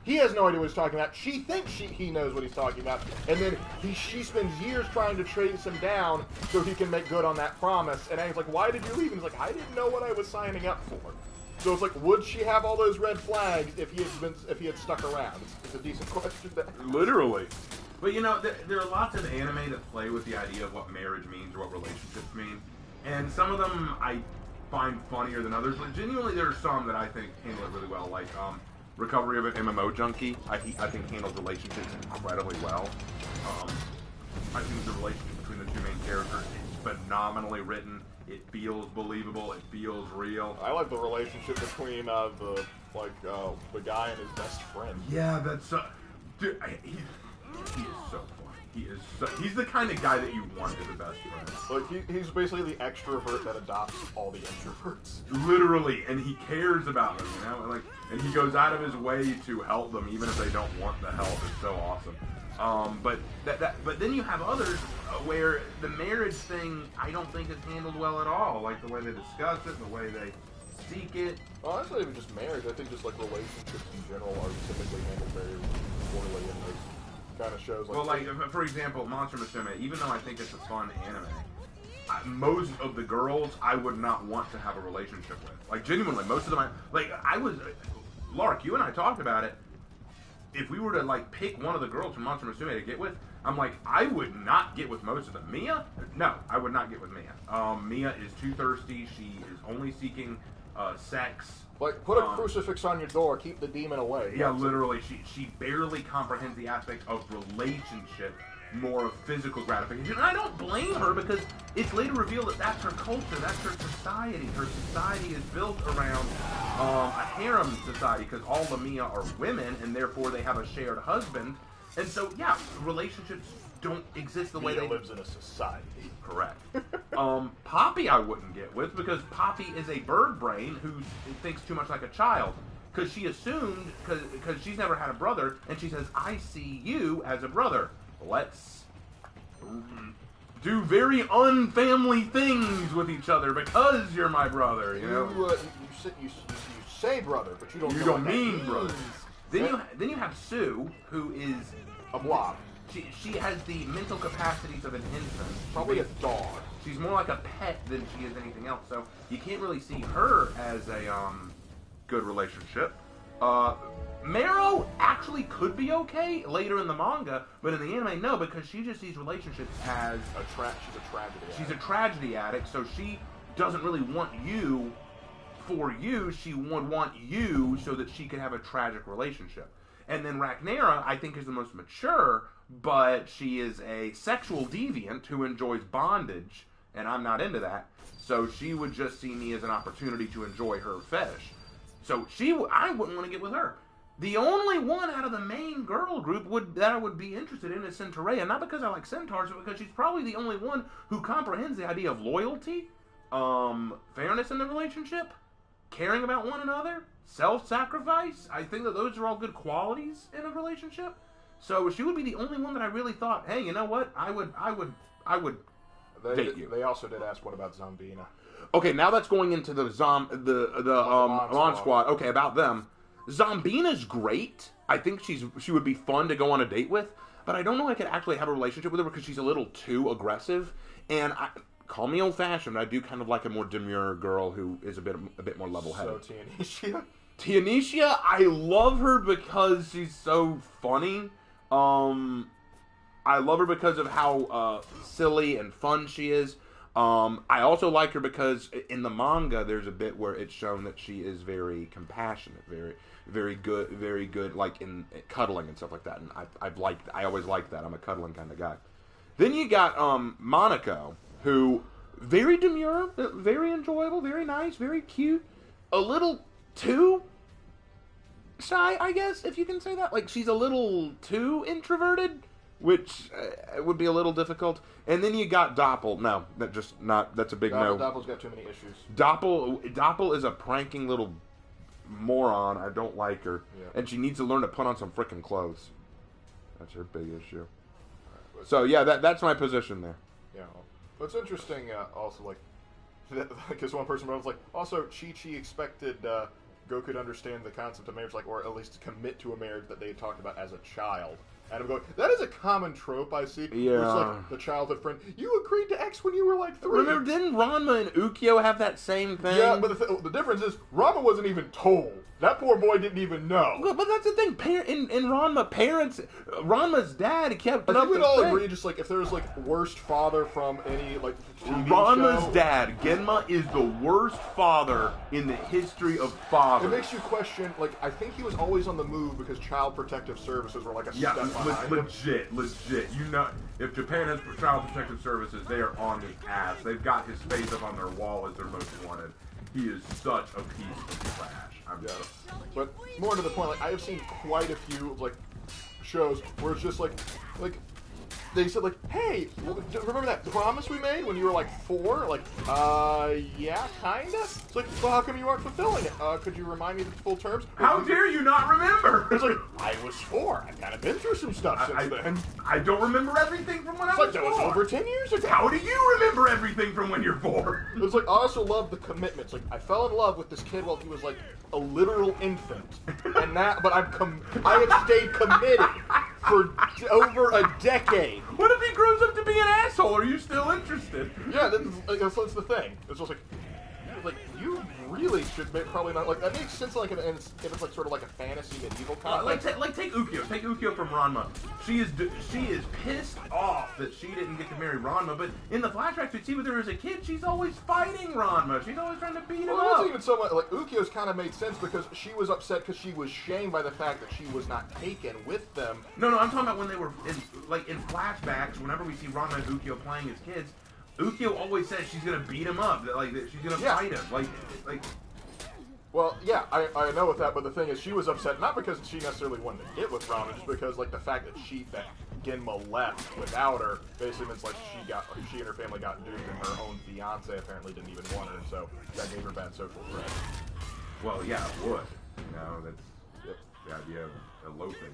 He has no idea what he's talking about. She thinks he knows what he's talking about, and then she spends years trying to trace him down so he can make good on that promise. And he's like, "Why did you leave?" And he's like, "I didn't know what I was signing up for." So it's like, would she have all those red flags if he had stuck around? It's a decent question. Literally. But you know, there are lots of anime that play with the idea of what marriage means or what relationships mean, and some of them I find funnier than others. But genuinely, there are some that I think handle it really well, like Recovery of an MMO Junkie. I think handles relationships incredibly well. I think the relationship between the two main characters is phenomenally written. It feels believable. It feels real. I like the relationship between the guy and his best friend. Yeah, that's dude. He is so funny. He's the kind of guy that you want as a best friend. Like he's basically the extrovert that adopts all the introverts. Literally, and he cares about them, you know, and he goes out of his way to help them, even if they don't want the help. It's so awesome. But then you have others where the marriage thing I don't think is handled well at all. Like the way they discuss it, the way they seek it. Well, it's not even just marriage. I think just like relationships in general are typically handled very poorly in those kind of shows. Well, like for example, Monster Musume. Even though I think it's a fun anime, most of the girls I would not want to have a relationship with. Like genuinely, most of them. Lark, you and I talked about it. If we were to like pick one of the girls from Monster Musume to get with, I'm like, I would not get with most of them. Mia? No, I would not get with Mia. Mia is too thirsty. She is only seeking sex. Like, put a crucifix on your door, keep the demon away. Yeah, literally, she barely comprehends the aspect of relationship, more of physical gratification. And I don't blame her, because it's later revealed that that's her culture, that's her society. Her society is built around a harem society, because all the Mia are women, and therefore they have a shared husband. And so, yeah, relationships don't exist the way they lives in a society. Correct. Poppy I wouldn't get with, because Poppy is a bird brain who thinks too much like a child. Because she assumed, because she's never had a brother, and she says, I see you as a brother. Let's do very unfamily things with each other because you're my brother, you know? You say brother, but you don't You know don't what that mean brother. means. Then you have Sue, who is A blob. She has the mental capacities of an infant. Probably a dog. She's more like a pet than she is anything else. So you can't really see her as a good relationship. Marrow actually could be okay later in the manga, but in the anime, no, because she just sees relationships as She's a tragedy. she's a tragedy addict. So she doesn't really want you for you. She would want you so that she could have a tragic relationship. And then Rhaenyra, I think, is the most mature, but she is a sexual deviant who enjoys bondage, and I'm not into that. So she would just see me as an opportunity to enjoy her fetish. So I wouldn't want to get with her. The only one out of the main girl group that I would be interested in is Centaurea, not because I like centaurs, but because she's probably the only one who comprehends the idea of loyalty, fairness in the relationship, caring about one another, self-sacrifice. I think that those are all good qualities in a relationship. So she would be the only one that I really thought, hey, you know what? I would date you. They also did ask, what about Zombina? Okay, now that's going into the Mon Squad. Okay, about them. Zombina's great. I think she would be fun to go on a date with, but I don't know if I could actually have a relationship with her because she's a little too aggressive. And call me old-fashioned, but I do kind of like a more demure girl who is a bit more level-headed. So Tianisha? Tianisha, I love her because she's so funny. I love her because of how silly and fun she is. I also like her because in the manga, there's a bit where it's shown that she is very compassionate, very good, like in cuddling and stuff like that. And I always liked that. I'm a cuddling kind of guy. Then you got Monaco, who very demure, very enjoyable, very nice, very cute, a little too shy, I guess, if you can say that. Like, she's a little too introverted, which would be a little difficult. And then you got Doppel. No, that's a big no. Doppel's got too many issues. Doppel is a pranking little moron. I don't like her. Yeah. And she needs to learn to put on some frickin' clothes. That's her big issue. So, yeah, that's my position there. Yeah. What's interesting, also, like, because one person was like, also, Chi-Chi expected Goku to understand the concept of marriage, like, or at least to commit to a marriage that they had talked about as a child. And I'm going, that is a common trope I see. Yeah. It's like the childhood friend. You agreed to X when you were like 3. Remember, didn't Ranma and Ukyo have that same thing? Yeah, but the difference is, Ranma wasn't even told. That poor boy didn't even know. But that's the thing. In Ranma, Ranma's dad kept. I think we'd all agree, just like if there was like worst father from any like TV Ranma's show, dad, Genma, is the worst father in the history of fathers. It makes you question. Like, I think he was always on the move because Child Protective Services were like a step behind him. Legit. You know, if Japan has Child Protective Services, they are on his ass. They've got his face up on their wall as their most wanted. He is such a piece of trash. But more to the point, like I have seen quite a few like shows where it's just like they said like, hey, remember that promise we made when you were like 4? Like, yeah, kinda. It's like, well, how come you aren't fulfilling it? Could you remind me the full terms? How dare you not remember? It's like, I was 4. I've kind of been through some stuff since then. I don't remember everything from when I was 4. That was over 10 years ago. How do you remember everything from when you're 4? It's like, I also love the commitments. Like, I fell in love with this kid while he was like a literal infant, and that. But I have stayed committed for over a decade. What if he grows up to be an asshole? Are you still interested? Yeah, that's the thing. It's just like you really should probably not like that makes sense. Like if it's like sort of like a fantasy medieval concept. Take Ukyo. Take Ukyo from Ranma. She is pissed off that she didn't get to marry Ranma. But in the flashbacks we see with her as a kid, she's always fighting Ranma. She's always trying to beat him up. It wasn't even so much like Ukyo's kind of made sense because she was upset because she was shamed by the fact that she was not taken with them. No, I'm talking about when they were in flashbacks. Whenever we see Ranma and Ukyo playing as kids, Ukyo always says she's gonna beat him up. That she's gonna fight him. Like. Well, yeah, I know with that, but the thing is, she was upset not because she necessarily wanted to get with Ranma, just because like the fact that Genma left without her basically means like she and her family got duped, and her own fiance apparently didn't even want her, so that gave her bad social credit. Well, yeah, it would. You know, that's the idea of eloping.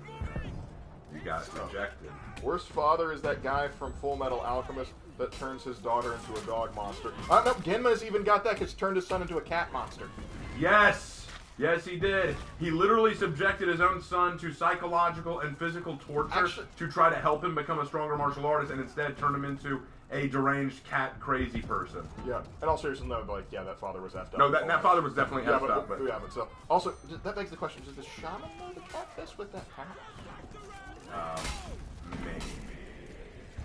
You got rejected. Worst father is that guy from Full Metal Alchemist that turns his daughter into a dog monster. No, Genma's even got that because he turned his son into a cat monster. Yes, he did. He literally subjected his own son to psychological and physical torture to try to help him become a stronger martial artist, and instead turned him into a deranged cat crazy person. Yeah, and all seriousness, no, like, yeah, that father was effed up. No, that father was definitely effed up. But so also that begs the question: does the shaman know the cat fist with that hat? Maybe.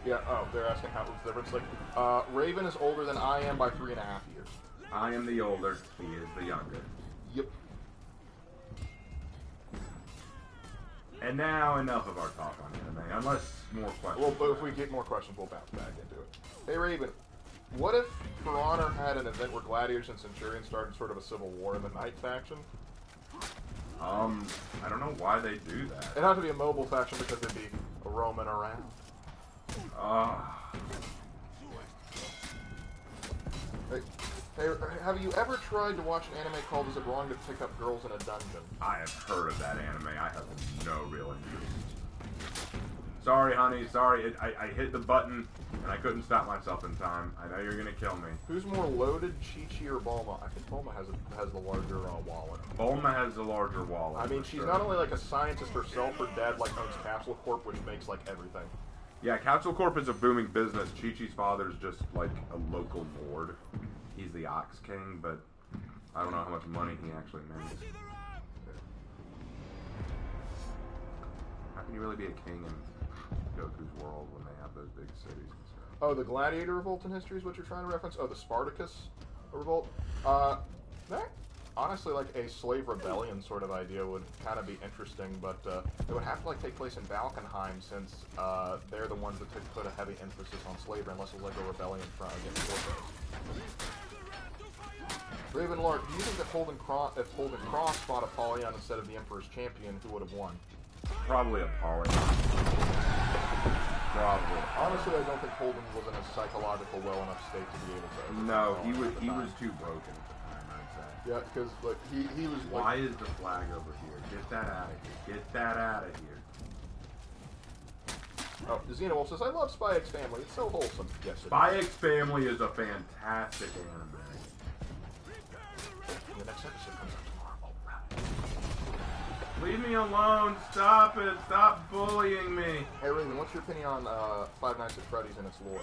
Yeah. Oh, they're asking how what's the difference. Like, Raven is older than I am by 3.5 years. I am the older. He is the younger. Yep. And now enough of our talk on anime, unless more questions. Well, if we get more questions, we'll bounce back into it. Hey, Raven, what if For Honor had an event where gladiators and centurions started sort of a civil war in the Knight faction? I don't know why they do that. It'd have to be a mobile faction because they'd be roaming around. Hey, have you ever tried to watch an anime called Is It Wrong to Pick Up Girls in a Dungeon? I have heard of that anime. I have no real interest. Sorry, honey. Sorry. I hit the button, and I couldn't stop myself in time. I know you're going to kill me. Who's more loaded, Chi-Chi or Bulma? I think Bulma has the larger wallet. Bulma has the larger wallet. I mean, she's not only like a scientist herself, her dad like owns Capsule Corp, which makes like everything. Yeah, Capsule Corp is a booming business. Chi-Chi's father's just like a local lord. He's the Ox King, but I don't know how much money he actually makes. How can you really be a king and Goku's world when they have those big cities and stuff. Oh, the Gladiator Revolt in history is what you're trying to reference? Oh, the Spartacus Revolt? That, honestly, like a slave rebellion sort of idea would kind of be interesting, but it would have to like take place in Valkenheim since they're the ones that put a heavy emphasis on slavery, unless it was like a rebellion front against Porthos. Raven Lark, do you think that if Holden Cross fought Apollyon instead of the Emperor's champion, who would have won? Probably Apollyon. Probably. Honestly, I don't think Holden was in a psychological well enough state to be able to. No, he was too broken at the time, I'd say. Yeah, because like he was. Like, why is the flag over here? Get that out of here! Get that out of here! Oh, Xenowolf says, I love Spy X Family. It's so wholesome. Yes, Spy X Family is a fantastic anime. The next episode comes out tomorrow. Oh, right. Leave me alone! Stop it! Stop bullying me! Hey, Raven, what's your opinion on Five Nights at Freddy's and its lore?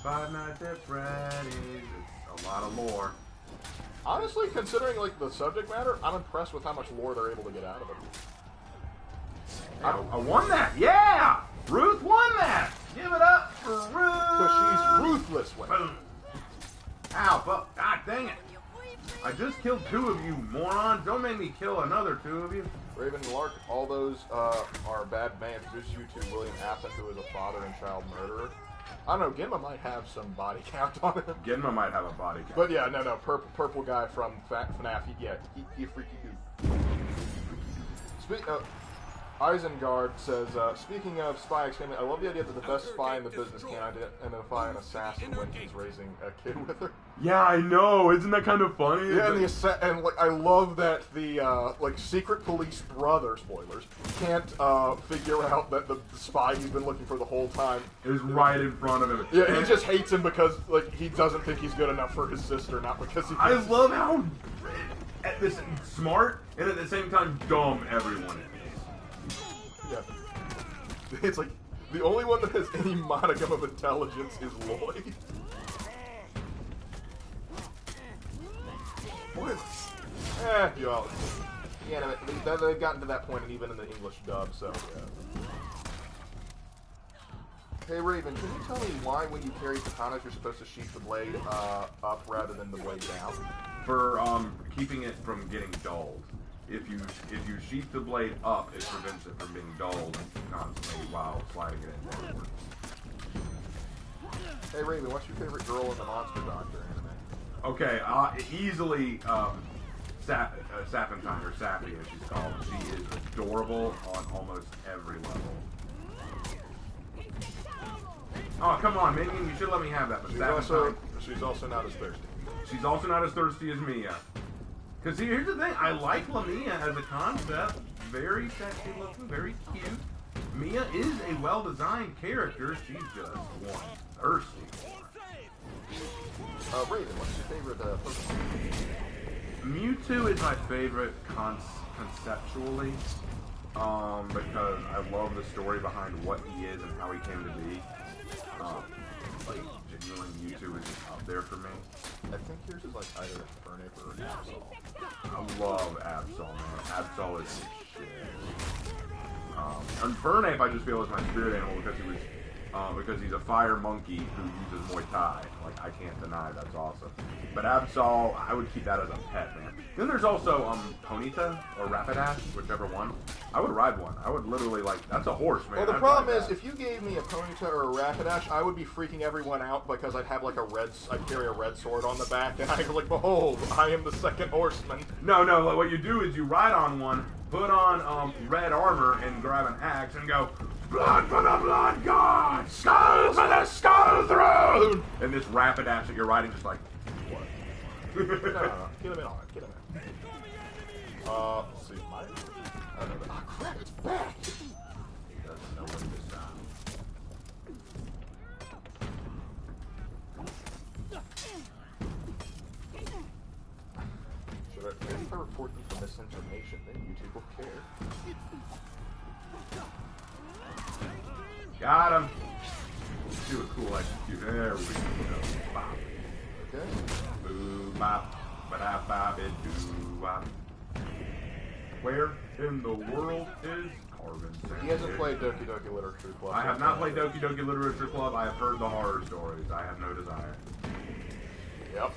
Five Nights at Freddy's. It's a lot of lore. Honestly, considering like the subject matter, I'm impressed with how much lore they're able to get out of it. I won that! Yeah! Ruth won that! Give it up for Ruth! Because she's ruthless with it. Boom! Ow, but god dang it! I just killed 2 of you, morons! Don't make me kill another 2 of you. Raven Lark, all those are bad. May introduce you to William Afton, who is a father and child murderer. I don't know, Genma might have some body count on him. Genma might have a body count. But yeah, no, purple guy from FNAF, he a freaky dude. Isengard says, speaking of Spy X Family, I love the idea that the best spy in the business can identify an assassin when he's raising a kid with her. Yeah, I know. Isn't that kind of funny? Yeah, and like I love that the like secret police brother, spoilers, can't figure out that the spy he's been looking for the whole time is right in front of him. Yeah, he just hates him because like he doesn't think he's good enough for his sister, not because he. I love how at this smart and at the same time dumb everyone is. Yeah. It's like, the only one that has any modicum of intelligence is Lloyd. Yeah, they've gotten to that point, and even in the English dub, so, yeah. Hey, Raven, can you tell me why when you carry katanas you're supposed to sheath the blade up rather than the blade down? For, keeping it from getting dulled. If you sheath the blade up, it prevents it from being dulled constantly while sliding it in forward. Hey Raven, what's your favorite girl in the Monster Doctor anime? Okay, easily Sappentine, or Sappy as she's called. She is adorable on almost every level. Oh, come on, Minion, you should let me have that. But she's also not as thirsty. She's also not as thirsty as Mia. Because here's the thing, I like Lamia as a concept. Very sexy looking, very cute. Mia is a well-designed character. She's just one thirsty one. Raven, what's your favorite Pokemon? Mewtwo is my favorite conceptually. Because I love the story behind what he is and how he came to be. Like, genuinely, Mewtwo is just up there for me. I think yours is like either Furnape or Absol. I love Absol, man. Absol is shit. And Furnape, I just feel is my spirit animal because he's a fire monkey who uses Muay Thai. Like, I can't deny that's awesome. But Absol, I would keep that as a pet, man. Then there's also Ponyta or Rapidash, whichever one. I would ride one. I would literally, like, that's a horse, man. Well, the problem is, if you gave me a Ponyta or a Rapidash, I would be freaking everyone out because I'd have, like, I'd carry a red sword on the back, and I'd be like, behold, I am the second horseman. No, like, what you do is you ride on one, put on red armor, and grab an axe, and go, blood for the blood god! Skull for the skull throne! And this Rapidash that you're riding just like, what? No. Get him in on it. Get him in. Let's see. I don't know. Oh, crap, it's back! He doesn't know what this is. If I report them for misinformation, then YouTube will care. Got him! Do a cool execute. There we go. Bop. Okay. Boo bop. Ba-da-ba-ba-doo-wop. Where in the world is Marvin. He hasn't played Doki Doki Literature Club. I have not played Doki Doki Literature Club. I have heard the horror stories. I have no desire. Yep.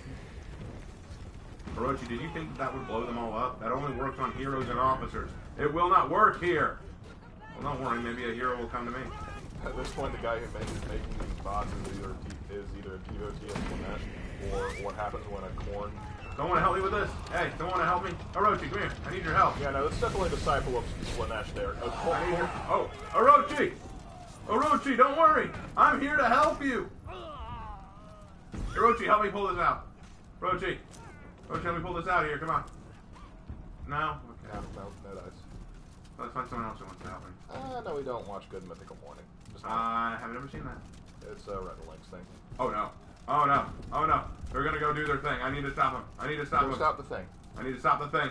Orochi, did you think that would blow them all up? That only works on heroes and officers. It will not work here. Well, don't worry. Maybe a hero will come to me. At this point, the guy who is making these bots is either a devotee of Slanesh or what happens when a corn... Someone help me with this. Hey, someone help me. Orochi, come here. I need your help. Yeah, no, it's definitely a disciple of Slanesh there. I need your... Oh, Orochi! Orochi, don't worry. I'm here to help you. Orochi, help me pull this out. Orochi, help me pull this out here. Come on. No? Okay. No dice. Let's find someone else who wants to help me. No, we don't watch Good Mythical Morning. I haven't ever seen that. It's a Red Links thing. Oh no. Oh no. Oh no. They're gonna go do their thing. I need to stop them. I need to stop them. Stop the thing. I need to stop the thing.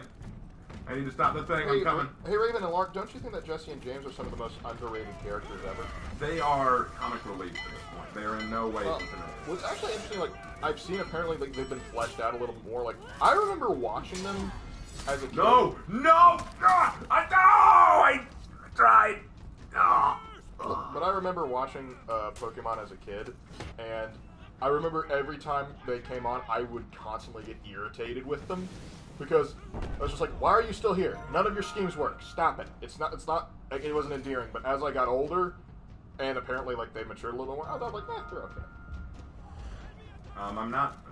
I need to stop the thing. I'm coming. Hey, Raven and Lark, don't you think that Jesse and James are some of the most underrated characters ever? They are comic relief at this point. They are in no way intimidating. What's actually interesting, like, I've seen apparently like they've been fleshed out a little more. Like, I remember watching them as a kid. No! I tried. But I remember watching Pokemon as a kid, and I remember every time they came on, I would constantly get irritated with them because I was just like, "Why are you still here? None of your schemes work. Stop it. It's not. Like, it wasn't endearing." But as I got older, and apparently like they matured a little more, I was like, "They're okay." I'm not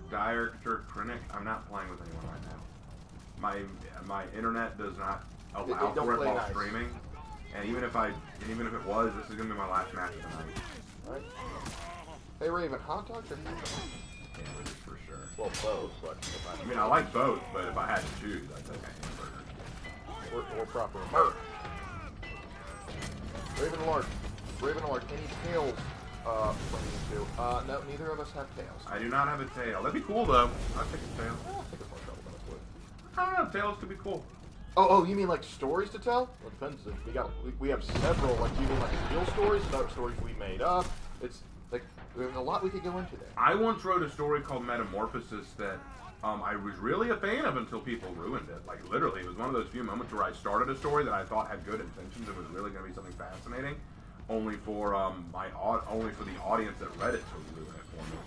director critic. I'm not playing with anyone right now. My internet does not allow for it while streaming. And even if it was, this is gonna be my last match of the night. Alright. Hey Raven, hot dogs or hamburgers? Hamburgers for sure. Well, both, but if I mean, I like both, but if I had to choose, I'd take a hamburger. Or proper Raven and Lark, any tails from you two? No, neither of us have tails. I do not have a tail. That'd be cool though. I'd take a tail. I think it's more trouble than it's worth. I don't know. Tails could be cool. Oh, you mean like stories to tell? Well, it depends. We have several. Like, do you mean like real stories? About stories we made up? It's like there's a lot we could go into there. I once wrote a story called Metamorphosis that I was really a fan of until people ruined it. Like literally, it was one of those few moments where I started a story that I thought had good intentions and was really going to be something fascinating, only for the audience that read it to ruin it for me.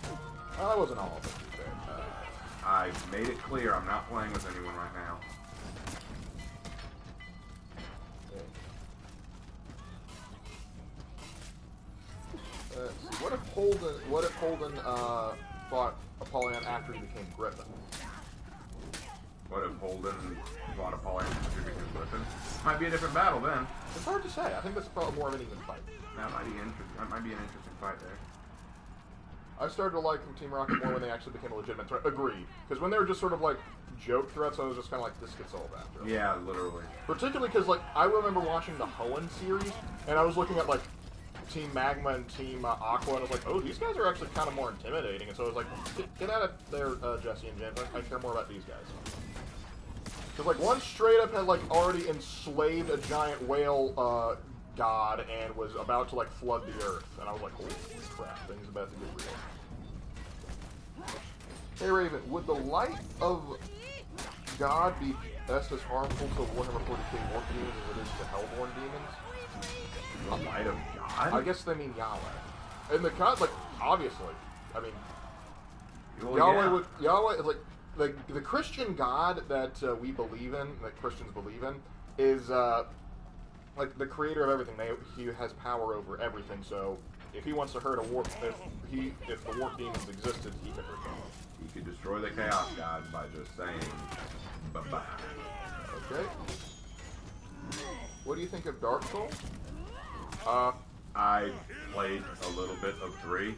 Well, that wasn't all of it, to be fair. I made it clear I'm not playing with anyone right now. What if Holden fought Apollyon after he became Griffin? What if Holden fought Apollyon after he became Griffin? Might be a different battle then. It's hard to say. I think that's probably more of an even fight. That might be an interesting fight there. I started to like Team Rocket more when they actually became a legitimate threat. Agreed. Because when they were just sort of like joke threats, I was just kind of like, this gets old after. Yeah, literally. Particularly because like I remember watching the Hoenn series, and I was looking at like Team Magma and Team Aqua, and I was like, oh, these guys are actually kind of more intimidating. And so I was like, get out of there, Jesse and James. I care more about these guys. Because like one straight up had like already enslaved a giant whale god and was about to like flood the earth, and I was like, holy crap, things about to get real. Hey Raven, would the light of God be just as harmful to Warhammer 40k Warp demons as it is to Hellborn demons? The light of God? I guess they mean Yahweh. And the God, like, obviously, I mean, well, Yahweh, like the Christian God that we believe in, that Christians believe in, is like the creator of everything. He has power over everything. So if he wants to hurt a warp, if the warp demons existed, he could hurt them. He could destroy the Chaos Gods by just saying bye-bye. Okay. What do you think of Dark Souls? I played a little bit of 3. It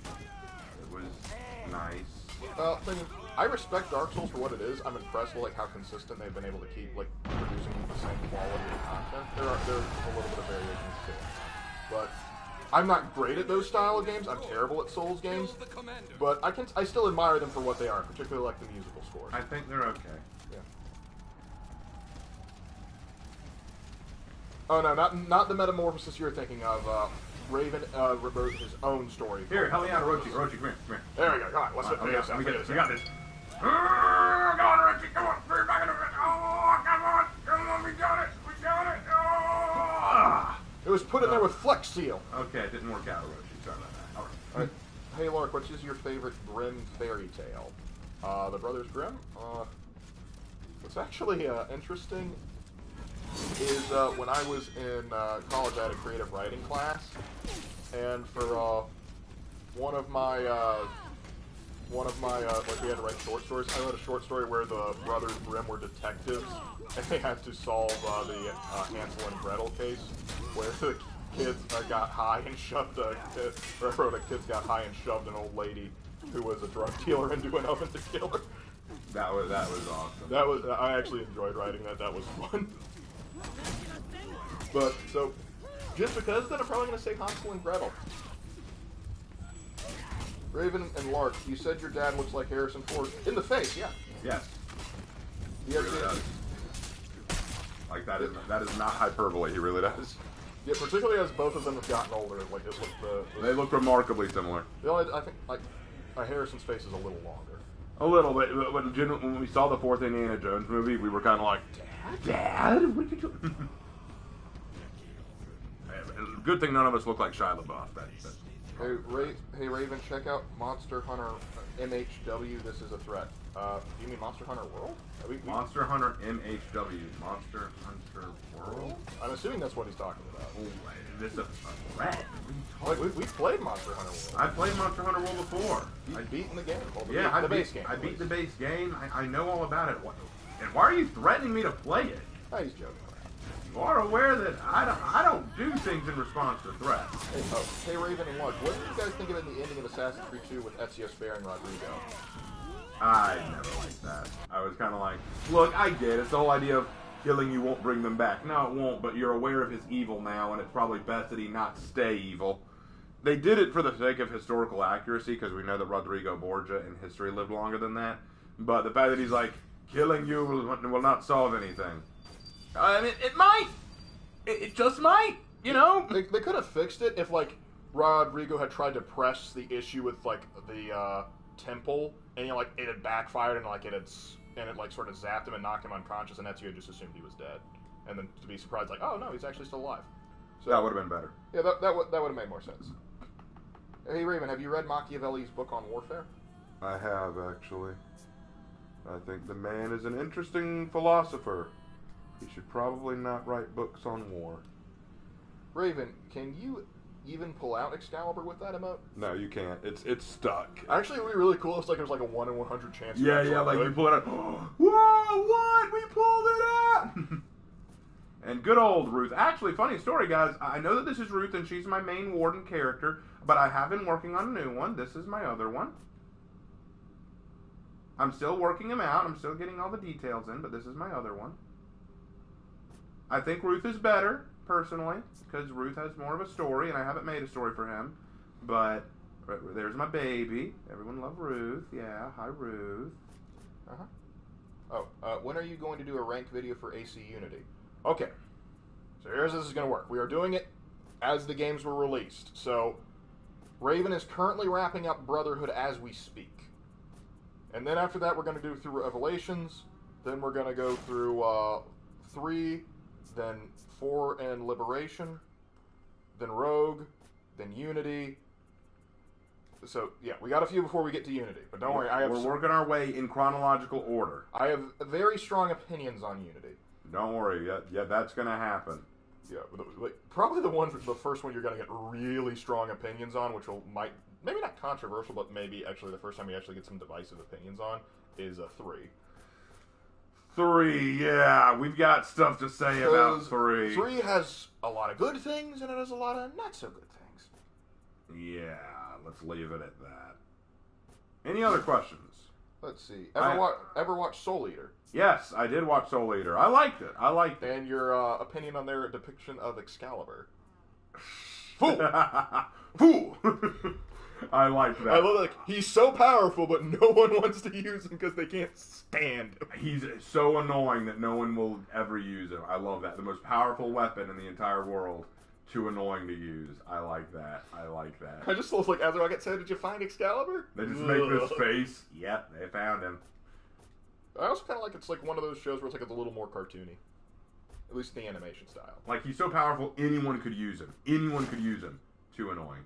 was nice. I respect Dark Souls for what it is. I'm impressed with like how consistent they've been able to keep like producing the same quality of content. There's a little bit of variations to it, but I'm not great at those style of games. I'm terrible at Souls games, but I still admire them for what they are, particularly like the musical scores. I think they're okay. Yeah. Oh no, not the metamorphosis you're thinking of. Raven wrote his own story. Here, help me out, Orochi. Orochi, come here, come here. There we go. Come on, let's We got this. Come on, Richie, come on. We're back in a minute. Oh, come on. We got it. Oh. It was put in there with Flex Seal. Okay, it didn't work out, Orochi. Sorry about that. All right. Hey, Lark, which is your favorite Grimm fairy tale? The Brothers Grimm? What's actually interesting is when I was in college, I had a creative writing class, and for one of my like we had to write short stories. I wrote a short story where the Brothers Grimm were detectives, and they had to solve the Hansel and Gretel case, where the kids got high and shoved I wrote a kids got high and shoved an old lady who was a drug dealer into an oven to kill her. That was awesome. I actually enjoyed writing that. That was fun. But so, just because then I'm probably gonna say Hansel and Gretel. Raven and Lark, you said your dad looks like Harrison Ford in the face. Yeah. Yes. He He really does. Like that is not hyperbole. He really does. Yeah, particularly as both of them have gotten older. Like it looked They look remarkably similar. I think like Harrison's face is a little longer. A little bit. But when we saw the fourth Indiana Jones movie, we were kind of like, Dad, what are you doing? Good thing none of us look like Shia LaBeouf. Hey, Raven, check out Monster Hunter MHW. This is a threat. Do you mean Monster Hunter World? Monster Hunter MHW. Monster Hunter World? I'm assuming that's what he's talking about. Oh, this is a threat. We played Monster Hunter World. I played Monster Hunter World before. You've beaten the game. The base game. I beat the base game. I know all about it. And why are you threatening me to play it? Oh, he's joking. You are aware that I don't do things in response to threats. Hey, Raven and Lark, what did you guys think about the ending of Assassin's Creed 2 with Ezio sparing Rodrigo? I never liked that. I was kind of like, look, I get it. It's the whole idea of killing you won't bring them back. No, it won't, but you're aware of his evil now, and it's probably best that he not stay evil. They did it for the sake of historical accuracy, because we know that Rodrigo Borgia in history lived longer than that. But the fact that he's like, killing you will not solve anything. I mean, it might. It just might, you know? They could have fixed it if, like, Rodrigo had tried to press the issue with, like, the temple, and, you know, like, it had backfired, and, like, it sort of zapped him and knocked him unconscious, and Ezio just assumed he was dead. And then to be surprised, like, oh, no, he's actually still alive. So, that would have been better. Yeah, that would have made more sense. Hey, Raven, have you read Machiavelli's book on warfare? I have, actually. I think the man is an interesting philosopher. He should probably not write books on war. Raven, can you even pull out Excalibur with that emote? No, you can't. It's stuck. Actually, it would be really cool if like there's like a 1 in 100 chance. Yeah, like you pull it out. Whoa, what? We pulled it out! And good old Ruth. Actually, funny story, guys. I know that this is Ruth and she's my main warden character, but I have been working on a new one. This is my other one. I'm still working them out. I'm still getting all the details in, but this is my other one. I think Ruth is better, personally, because Ruth has more of a story, and I haven't made a story for him. But there's my baby. Everyone love Ruth. Yeah, hi, Ruth. When are you going to do a ranked video for AC Unity? Okay, so here's how this is going to work. We are doing it as the games were released. So, Raven is currently wrapping up Brotherhood as we speak. And then after that, we're going to do through Revelations. Then we're going to go through 3, then 4 and Liberation, then Rogue, then Unity. So, yeah, we got a few before we get to Unity. But don't worry, we're working our way in chronological order. I have very strong opinions on Unity. Don't worry, yeah, that's going to happen. Yeah, probably the first one you're going to get really strong opinions on, which maybe not controversial, but maybe actually the first time you actually get some divisive opinions on, is 3. 3, yeah, we've got stuff to say about 3. 3 has a lot of good things, and it has a lot of not so good things. Yeah, let's leave it at that. Any other questions? Let's see. Ever watch Soul Eater? Yes, I did watch Soul Eater. I liked it. And your opinion on their depiction of Excalibur? Fool! Fool! I liked that. I love like he's so powerful, but no one wants to use him because they can't stand him. He's so annoying that no one will ever use him. I love that. The most powerful weapon in the entire world. Too annoying to use. I like that. I just love like Azra Rocket said, "Did you find Excalibur?" They just make this face. Yep, they found him. I also kind of like it's like one of those shows where it's like it's a little more cartoony. At least in the animation style. Like, he's so powerful, anyone could use him. Anyone could use him. Too annoying.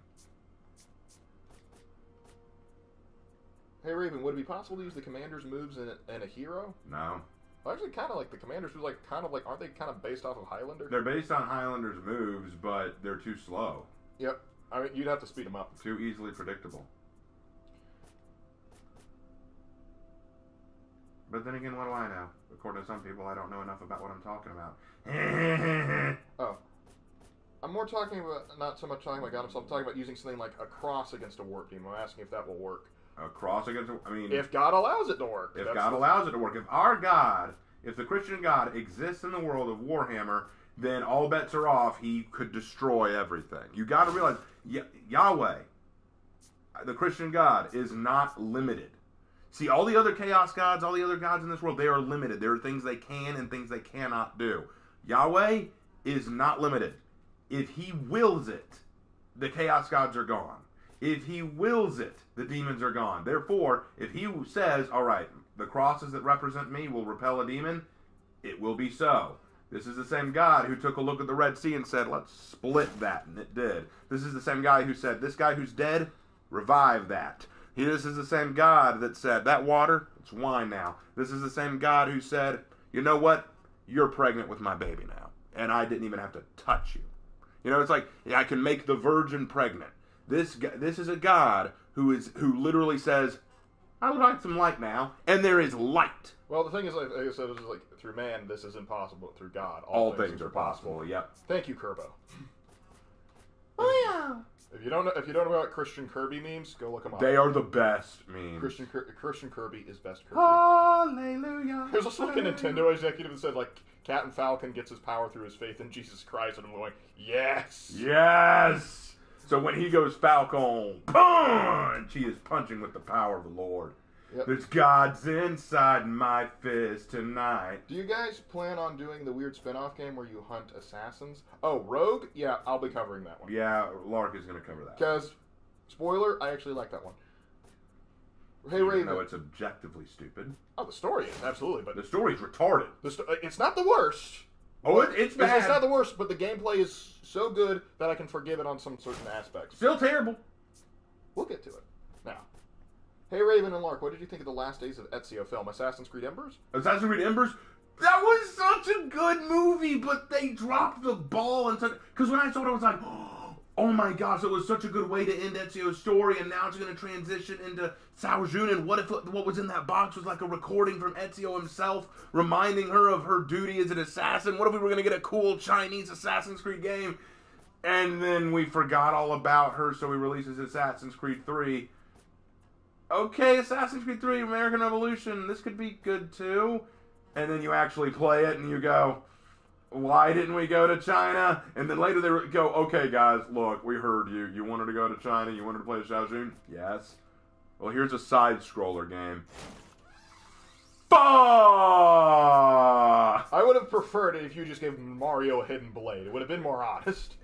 Hey, Raven, would it be possible to use the commander's moves in a hero? No. Well, actually, kind of like the commander's moves, aren't they kind of based off of Highlander? They're based on Highlander's moves, but they're too slow. Yep. I mean, you'd have to speed them up. Too easily predictable. But then again, what do I know? According to some people, I don't know enough about what I'm talking about. Oh. I'm more talking about, not so much talking about God himself, I'm talking about using something like a cross against a warp beam. I'm asking if that will work. A cross against, I mean... If God allows it to work. If God allows it to work. If our God, if the Christian God exists in the world of Warhammer, then all bets are off. He could destroy everything. You got to realize, Yahweh, the Christian God, is not limited. See, all the other chaos gods, all the other gods in this world, they are limited. There are things they can and things they cannot do. Yahweh is not limited. If he wills it, the chaos gods are gone. If he wills it, the demons are gone. Therefore, if he says, all right, the crosses that represent me will repel a demon, it will be so. This is the same God who took a look at the Red Sea and said, let's split that, and it did. This is the same guy who said, this guy who's dead, revive that. This is the same God that said, that water, it's wine now. This is the same God who said, you know what? You're pregnant with my baby now, and I didn't even have to touch you. You know, it's like, I can make the virgin pregnant. This is a God who literally says, I would like some light now, and there is light. Well, the thing is, like I said, this is like, through man, this is impossible, but through God, all things are possible. Yep. Thank you, Kerbo. Oh yeah. If you don't know about Christian Kirby memes, go look them up. They are the best memes. Christian Kirby is best Kirby. Hallelujah. There's also like a Nintendo executive that said like Captain Falcon gets his power through his faith in Jesus Christ, and I'm going, yes, yes. So when he goes Falcon, punch, he is punching with the power of the Lord. Yep. There's God's inside my fist tonight. Do you guys plan on doing the weird spin-off game where you hunt assassins? Oh, Rogue? Yeah, I'll be covering that one. Yeah, Lark is going to cover that. Because, spoiler, I actually like that one. Hey, Even Raven. though it's objectively stupid. Oh, the story is, absolutely. But The story's retarded. it's not the worst. Oh, it's bad. It's not the worst, but the gameplay is so good that I can forgive it on some certain aspects. Still terrible. We'll get to it. Now. Hey, Raven and Lark, what did you think of the last days of Ezio film, Assassin's Creed Embers? Assassin's Creed Embers? That was such a good movie, but they dropped the ball and such. Because when I saw it, I was like, oh my gosh, it was such a good way to end Ezio's story, and now it's going to transition into Cao Jun, and what if what was in that box was like a recording from Ezio himself, reminding her of her duty as an assassin? What if we were going to get a cool Chinese Assassin's Creed game? And then we forgot all about her, so he releases Assassin's Creed 3. Okay, Assassin's Creed 3, American Revolution, this could be good too. And then you actually play it and you go, why didn't we go to China? And then later they go, okay guys, look, we heard you. You wanted to go to China, you wanted to play the Xiao Jun? Yes. Well, here's a side-scroller game. Fuck! I would have preferred it if you just gave Mario a hidden blade. It would have been more honest.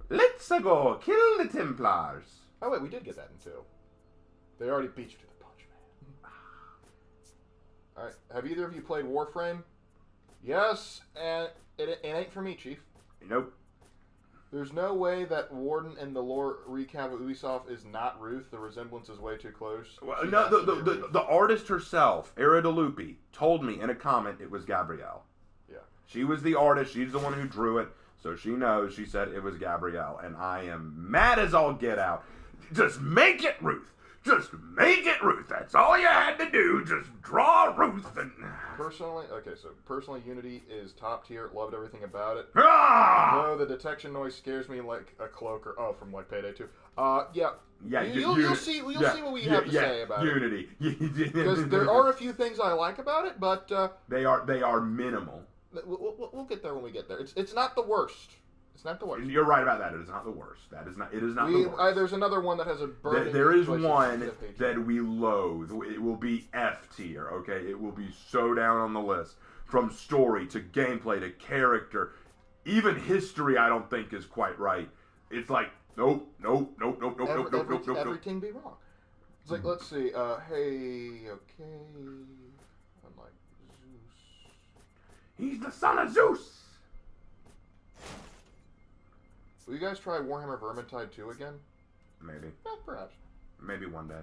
Let's go kill the Templars. Oh wait, we did get that in 2. They already beat you to the punch, man. Alright, have either of you played Warframe? Yes, and it ain't for me, Chief. Nope. There's no way that Warden in the lore recap of Ubisoft is not Ruth. The resemblance is way too close. Well, no, the artist herself, Era DeLupi, told me in a comment it was Gabrielle. Yeah. She was the artist. She's the one who drew it. So she knows. She said it was Gabrielle. And I am mad as all get out. Just make it Ruth. Just make it Ruth. That's all you had to do. Just draw Ruth. And... Personally, Unity is top tier. Loved everything about it. Ah! No, the detection noise scares me like a cloak or from like Payday 2. Yeah. Yeah, you'll see what we have to say about Unity. Because there are a few things I like about it, but they are minimal. We'll get there when we get there. It's not the worst. It's not the worst. You're right about that. It is not the worst. It is not the worst. There's another one that has a burning... There is one that we loathe. It will be F tier, okay? It will be so down on the list. From story to gameplay to character. Even history I don't think is quite right. It's like, nope. Everything be wrong. It's like, let's see. Hey, okay... He's the son of Zeus! Will you guys try Warhammer Vermintide 2 again? Maybe. Perhaps. Maybe one day.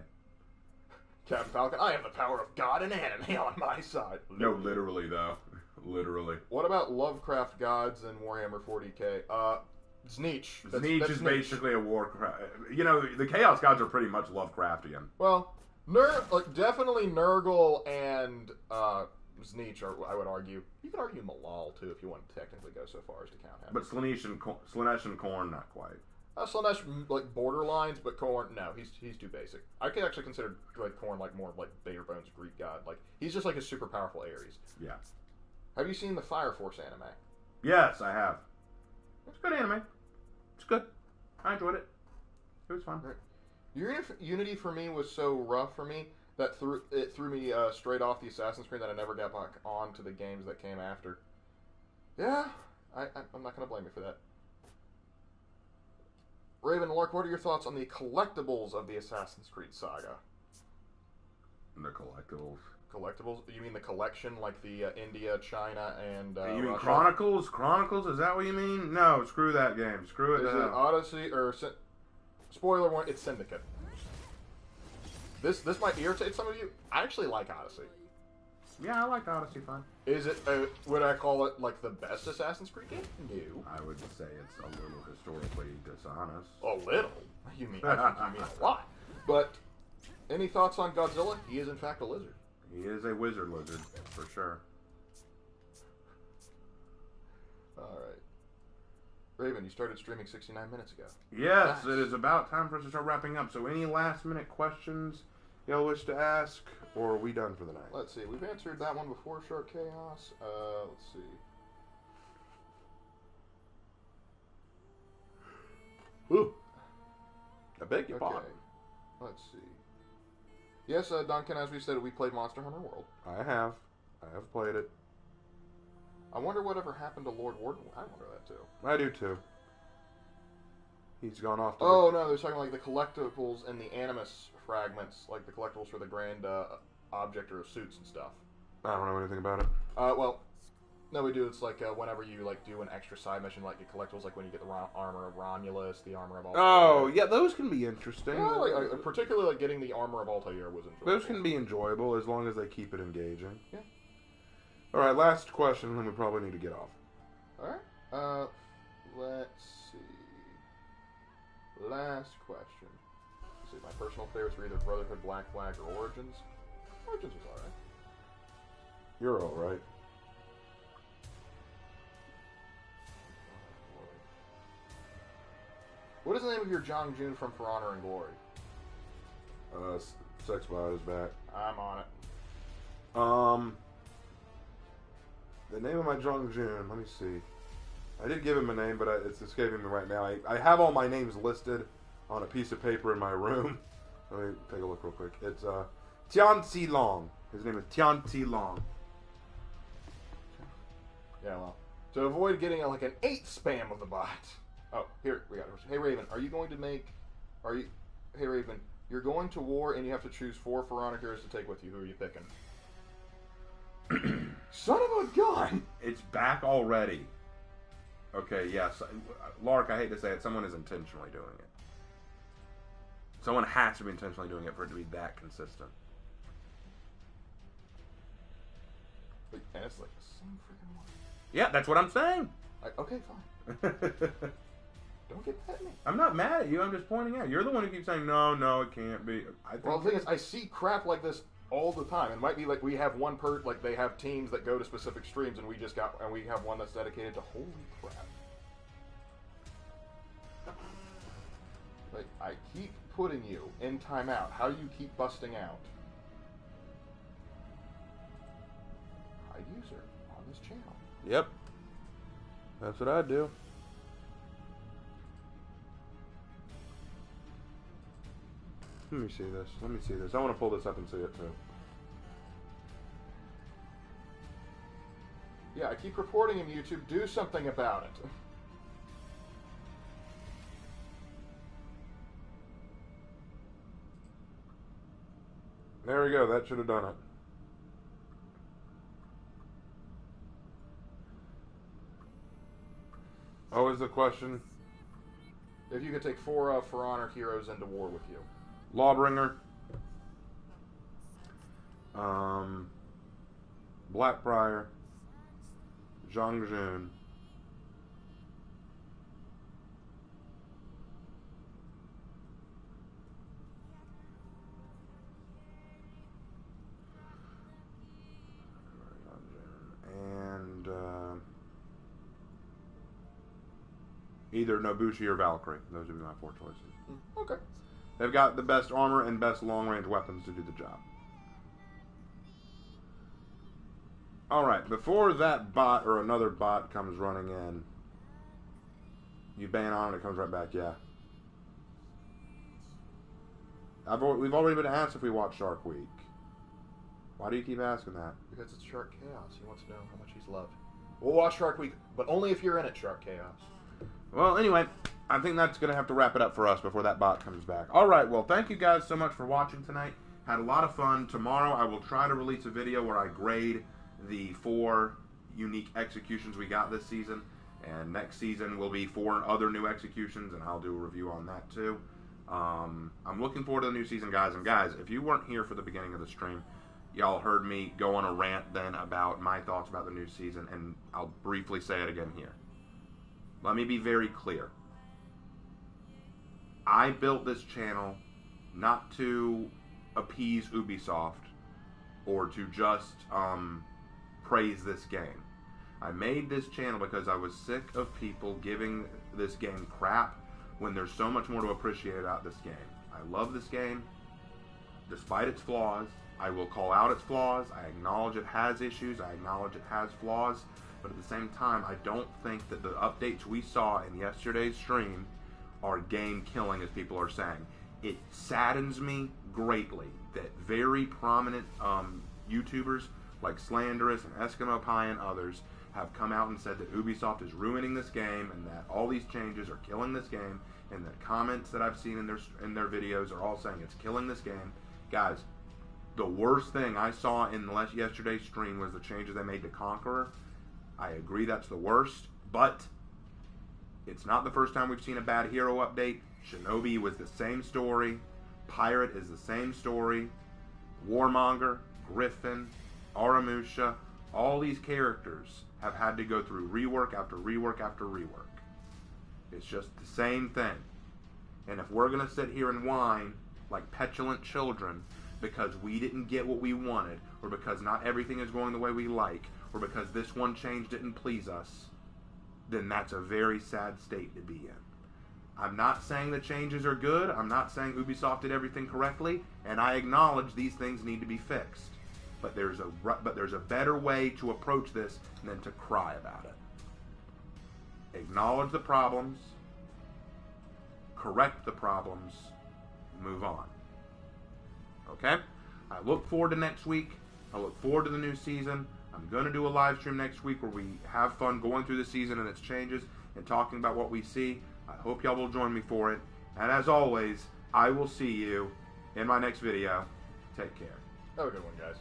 Captain Falcon, I have the power of God and anime on my side. No, literally, though. Literally. What about Lovecraft gods in Warhammer 40k? Zneech. Zneech is basically a Warcraft. You know, the Chaos Gods are pretty much Lovecraftian. Well, definitely Nurgle and Zneech are, I would argue. You could argue Malal, too, if you want to technically go so far as to count him. But Slaanesh and Khorne, not quite. Slaanesh, like, borderlines, but Khorne, no, he's too basic. I could actually consider, like, Khorne, like, more of, like, bare bones Greek god. Like, he's just, like, a super powerful Ares. Yeah. Have you seen the Fire Force anime? Yes, I have. It's good anime. It's good. I enjoyed it. It was fun. Unity for me was so rough for me that it threw me straight off the Assassin's Creed that I never got back on to the games that came after. Yeah, I'm not going to blame you for that. Raven, Lark, what are your thoughts on the collectibles of the Assassin's Creed saga? The collectibles. Collectibles? You mean the collection, like the India, China, and you mean Russia? Chronicles? Chronicles? Is that what you mean? No, screw that game. Screw it. Is it Odyssey or spoiler warning? It's Syndicate. This might irritate some of you. I actually like Odyssey. Yeah, I like Odyssey fine. Is it? Would I call it like the best Assassin's Creed game? No. I would say it's a little historically dishonest. A little. You mean? I think you mean a lot. But any thoughts on Godzilla? He is in fact a lizard. He is a wizard lizard, for sure. Alright. Raven, you started streaming 69 minutes ago. Yes, Nice. it is about time for us to start wrapping up. So any last minute questions y'all wish to ask, or are we done for the night? Let's see. We've answered that one before, Shark Chaos. Let's see. Ooh. I beg your pardon. Let's see. Yes, Duncan, as we said, we played Monster Hunter World. I have played it. I wonder whatever happened to Lord Warden. I wonder that too. I do too. He's gone off to Oh, no, they're talking like the collectibles and the Animus fragments, like the collectibles for the grand object or suits and stuff. I don't know anything about it. Well, no, we do. It's like whenever you like do an extra side mission, like get collectibles, like when you get the armor of Romulus, the armor of Altair. Oh, yeah, those can be interesting. Yeah, like, particularly like getting the armor of Altair was enjoyable. Those can be enjoyable as long as they keep it engaging. Yeah. All right, last question, then we probably need to get off. All right. Let's see. Last question. Let's see. My personal favorites were either Brotherhood, Black Flag, or Origins. Origins was alright. You're all right. What is the name of your Jong Jun from For Honor and Glory? Sexbot is back. I'm on it. The name of my Jung Jun, let me see. I did give him a name, but it's escaping me right now. I have all my names listed on a piece of paper in my room. Let me take a look real quick. It's Tian Si Long. His name is Tian Si Long. Yeah, well. To avoid getting like an 8 spam of the bot. Oh, here, we got it. Hey, Raven, are you going to make... Hey, Raven, you're going to war and you have to choose 4 For Honor heroes to take with you. Who are you picking? Son of a gun! It's back already. Okay, yes. Lark, I hate to say it, someone is intentionally doing it. Someone has to be intentionally doing it for it to be that consistent. Wait, and it's like the same freaking one. Yeah, that's what I'm saying. Okay, fine. Don't get mad at me. I'm not mad at you, I'm just pointing out. You're the one who keeps saying, no, it can't be. Well, the thing is, I see crap like this all the time. It might be like we have one like they have teams that go to specific streams, and we have one that's dedicated to holy crap. Like, I keep putting you in timeout. How do you keep busting out? Hide user on this channel. Yep. That's what I do. Let me see this. I want to pull this up and see it too. Yeah, I keep reporting him, YouTube. Do something about it. There we go. That should have done it. What was the question? If you could take 4 For Honor heroes into war with you. Lawbringer. Blackbriar. Zhang Jun. And either Nobushi or Valkyrie. Those would be my 4 choices. Okay. They've got the best armor and best long-range weapons to do the job. Alright, before that bot or another bot comes running in, you ban on it, it comes right back, yeah. We've already been asked if we watch Shark Week. Why do you keep asking that? Because it's Shark Chaos. He wants to know how much he's loved. We'll watch Shark Week, but only if you're in it, Shark Chaos. Well, anyway, I think that's going to have to wrap it up for us before that bot comes back. Alright, well, thank you guys so much for watching tonight. Had a lot of fun. Tomorrow I will try to release a video where I grade the 4 unique executions we got this season. And next season will be 4 other new executions, and I'll do a review on that too. I'm looking forward to the new season, guys. And guys, if you weren't here for the beginning of the stream, y'all heard me go on a rant then about my thoughts about the new season, and I'll briefly say it again here. Let me be very clear. I built this channel not to appease Ubisoft or to just praise this game. I made this channel because I was sick of people giving this game crap when there's so much more to appreciate about this game. I love this game, despite its flaws. I will call out its flaws. I acknowledge it has issues. I acknowledge it has flaws. But at the same time, I don't think that the updates we saw in yesterday's stream are game killing, as people are saying. It saddens me greatly that very prominent YouTubers like Slanderous and Eskimo Pie and others have come out and said that Ubisoft is ruining this game and that all these changes are killing this game, and the comments that I've seen in their videos are all saying it's killing this game. Guys, the worst thing I saw in yesterday's stream was the changes they made to Conqueror. I agree that's the worst, but it's not the first time we've seen a bad hero update. Shinobi was the same story. Pirate is the same story. Warmonger, Griffin, Aramusha, all these characters have had to go through rework after rework after rework. It's just the same thing. And if we're going to sit here and whine like petulant children because we didn't get what we wanted, or because not everything is going the way we like, or because this one change didn't please us, then that's a very sad state to be in. I'm not saying the changes are good. I'm not saying Ubisoft did everything correctly, and I acknowledge these things need to be fixed. But there's a better way to approach this than to cry about it. Acknowledge the problems, correct the problems, move on. Okay? I look forward to next week. I look forward to the new season. I'm going to do a live stream next week where we have fun going through the season and its changes and talking about what we see. I hope y'all will join me for it. And as always, I will see you in my next video. Take care. Have a good one, guys.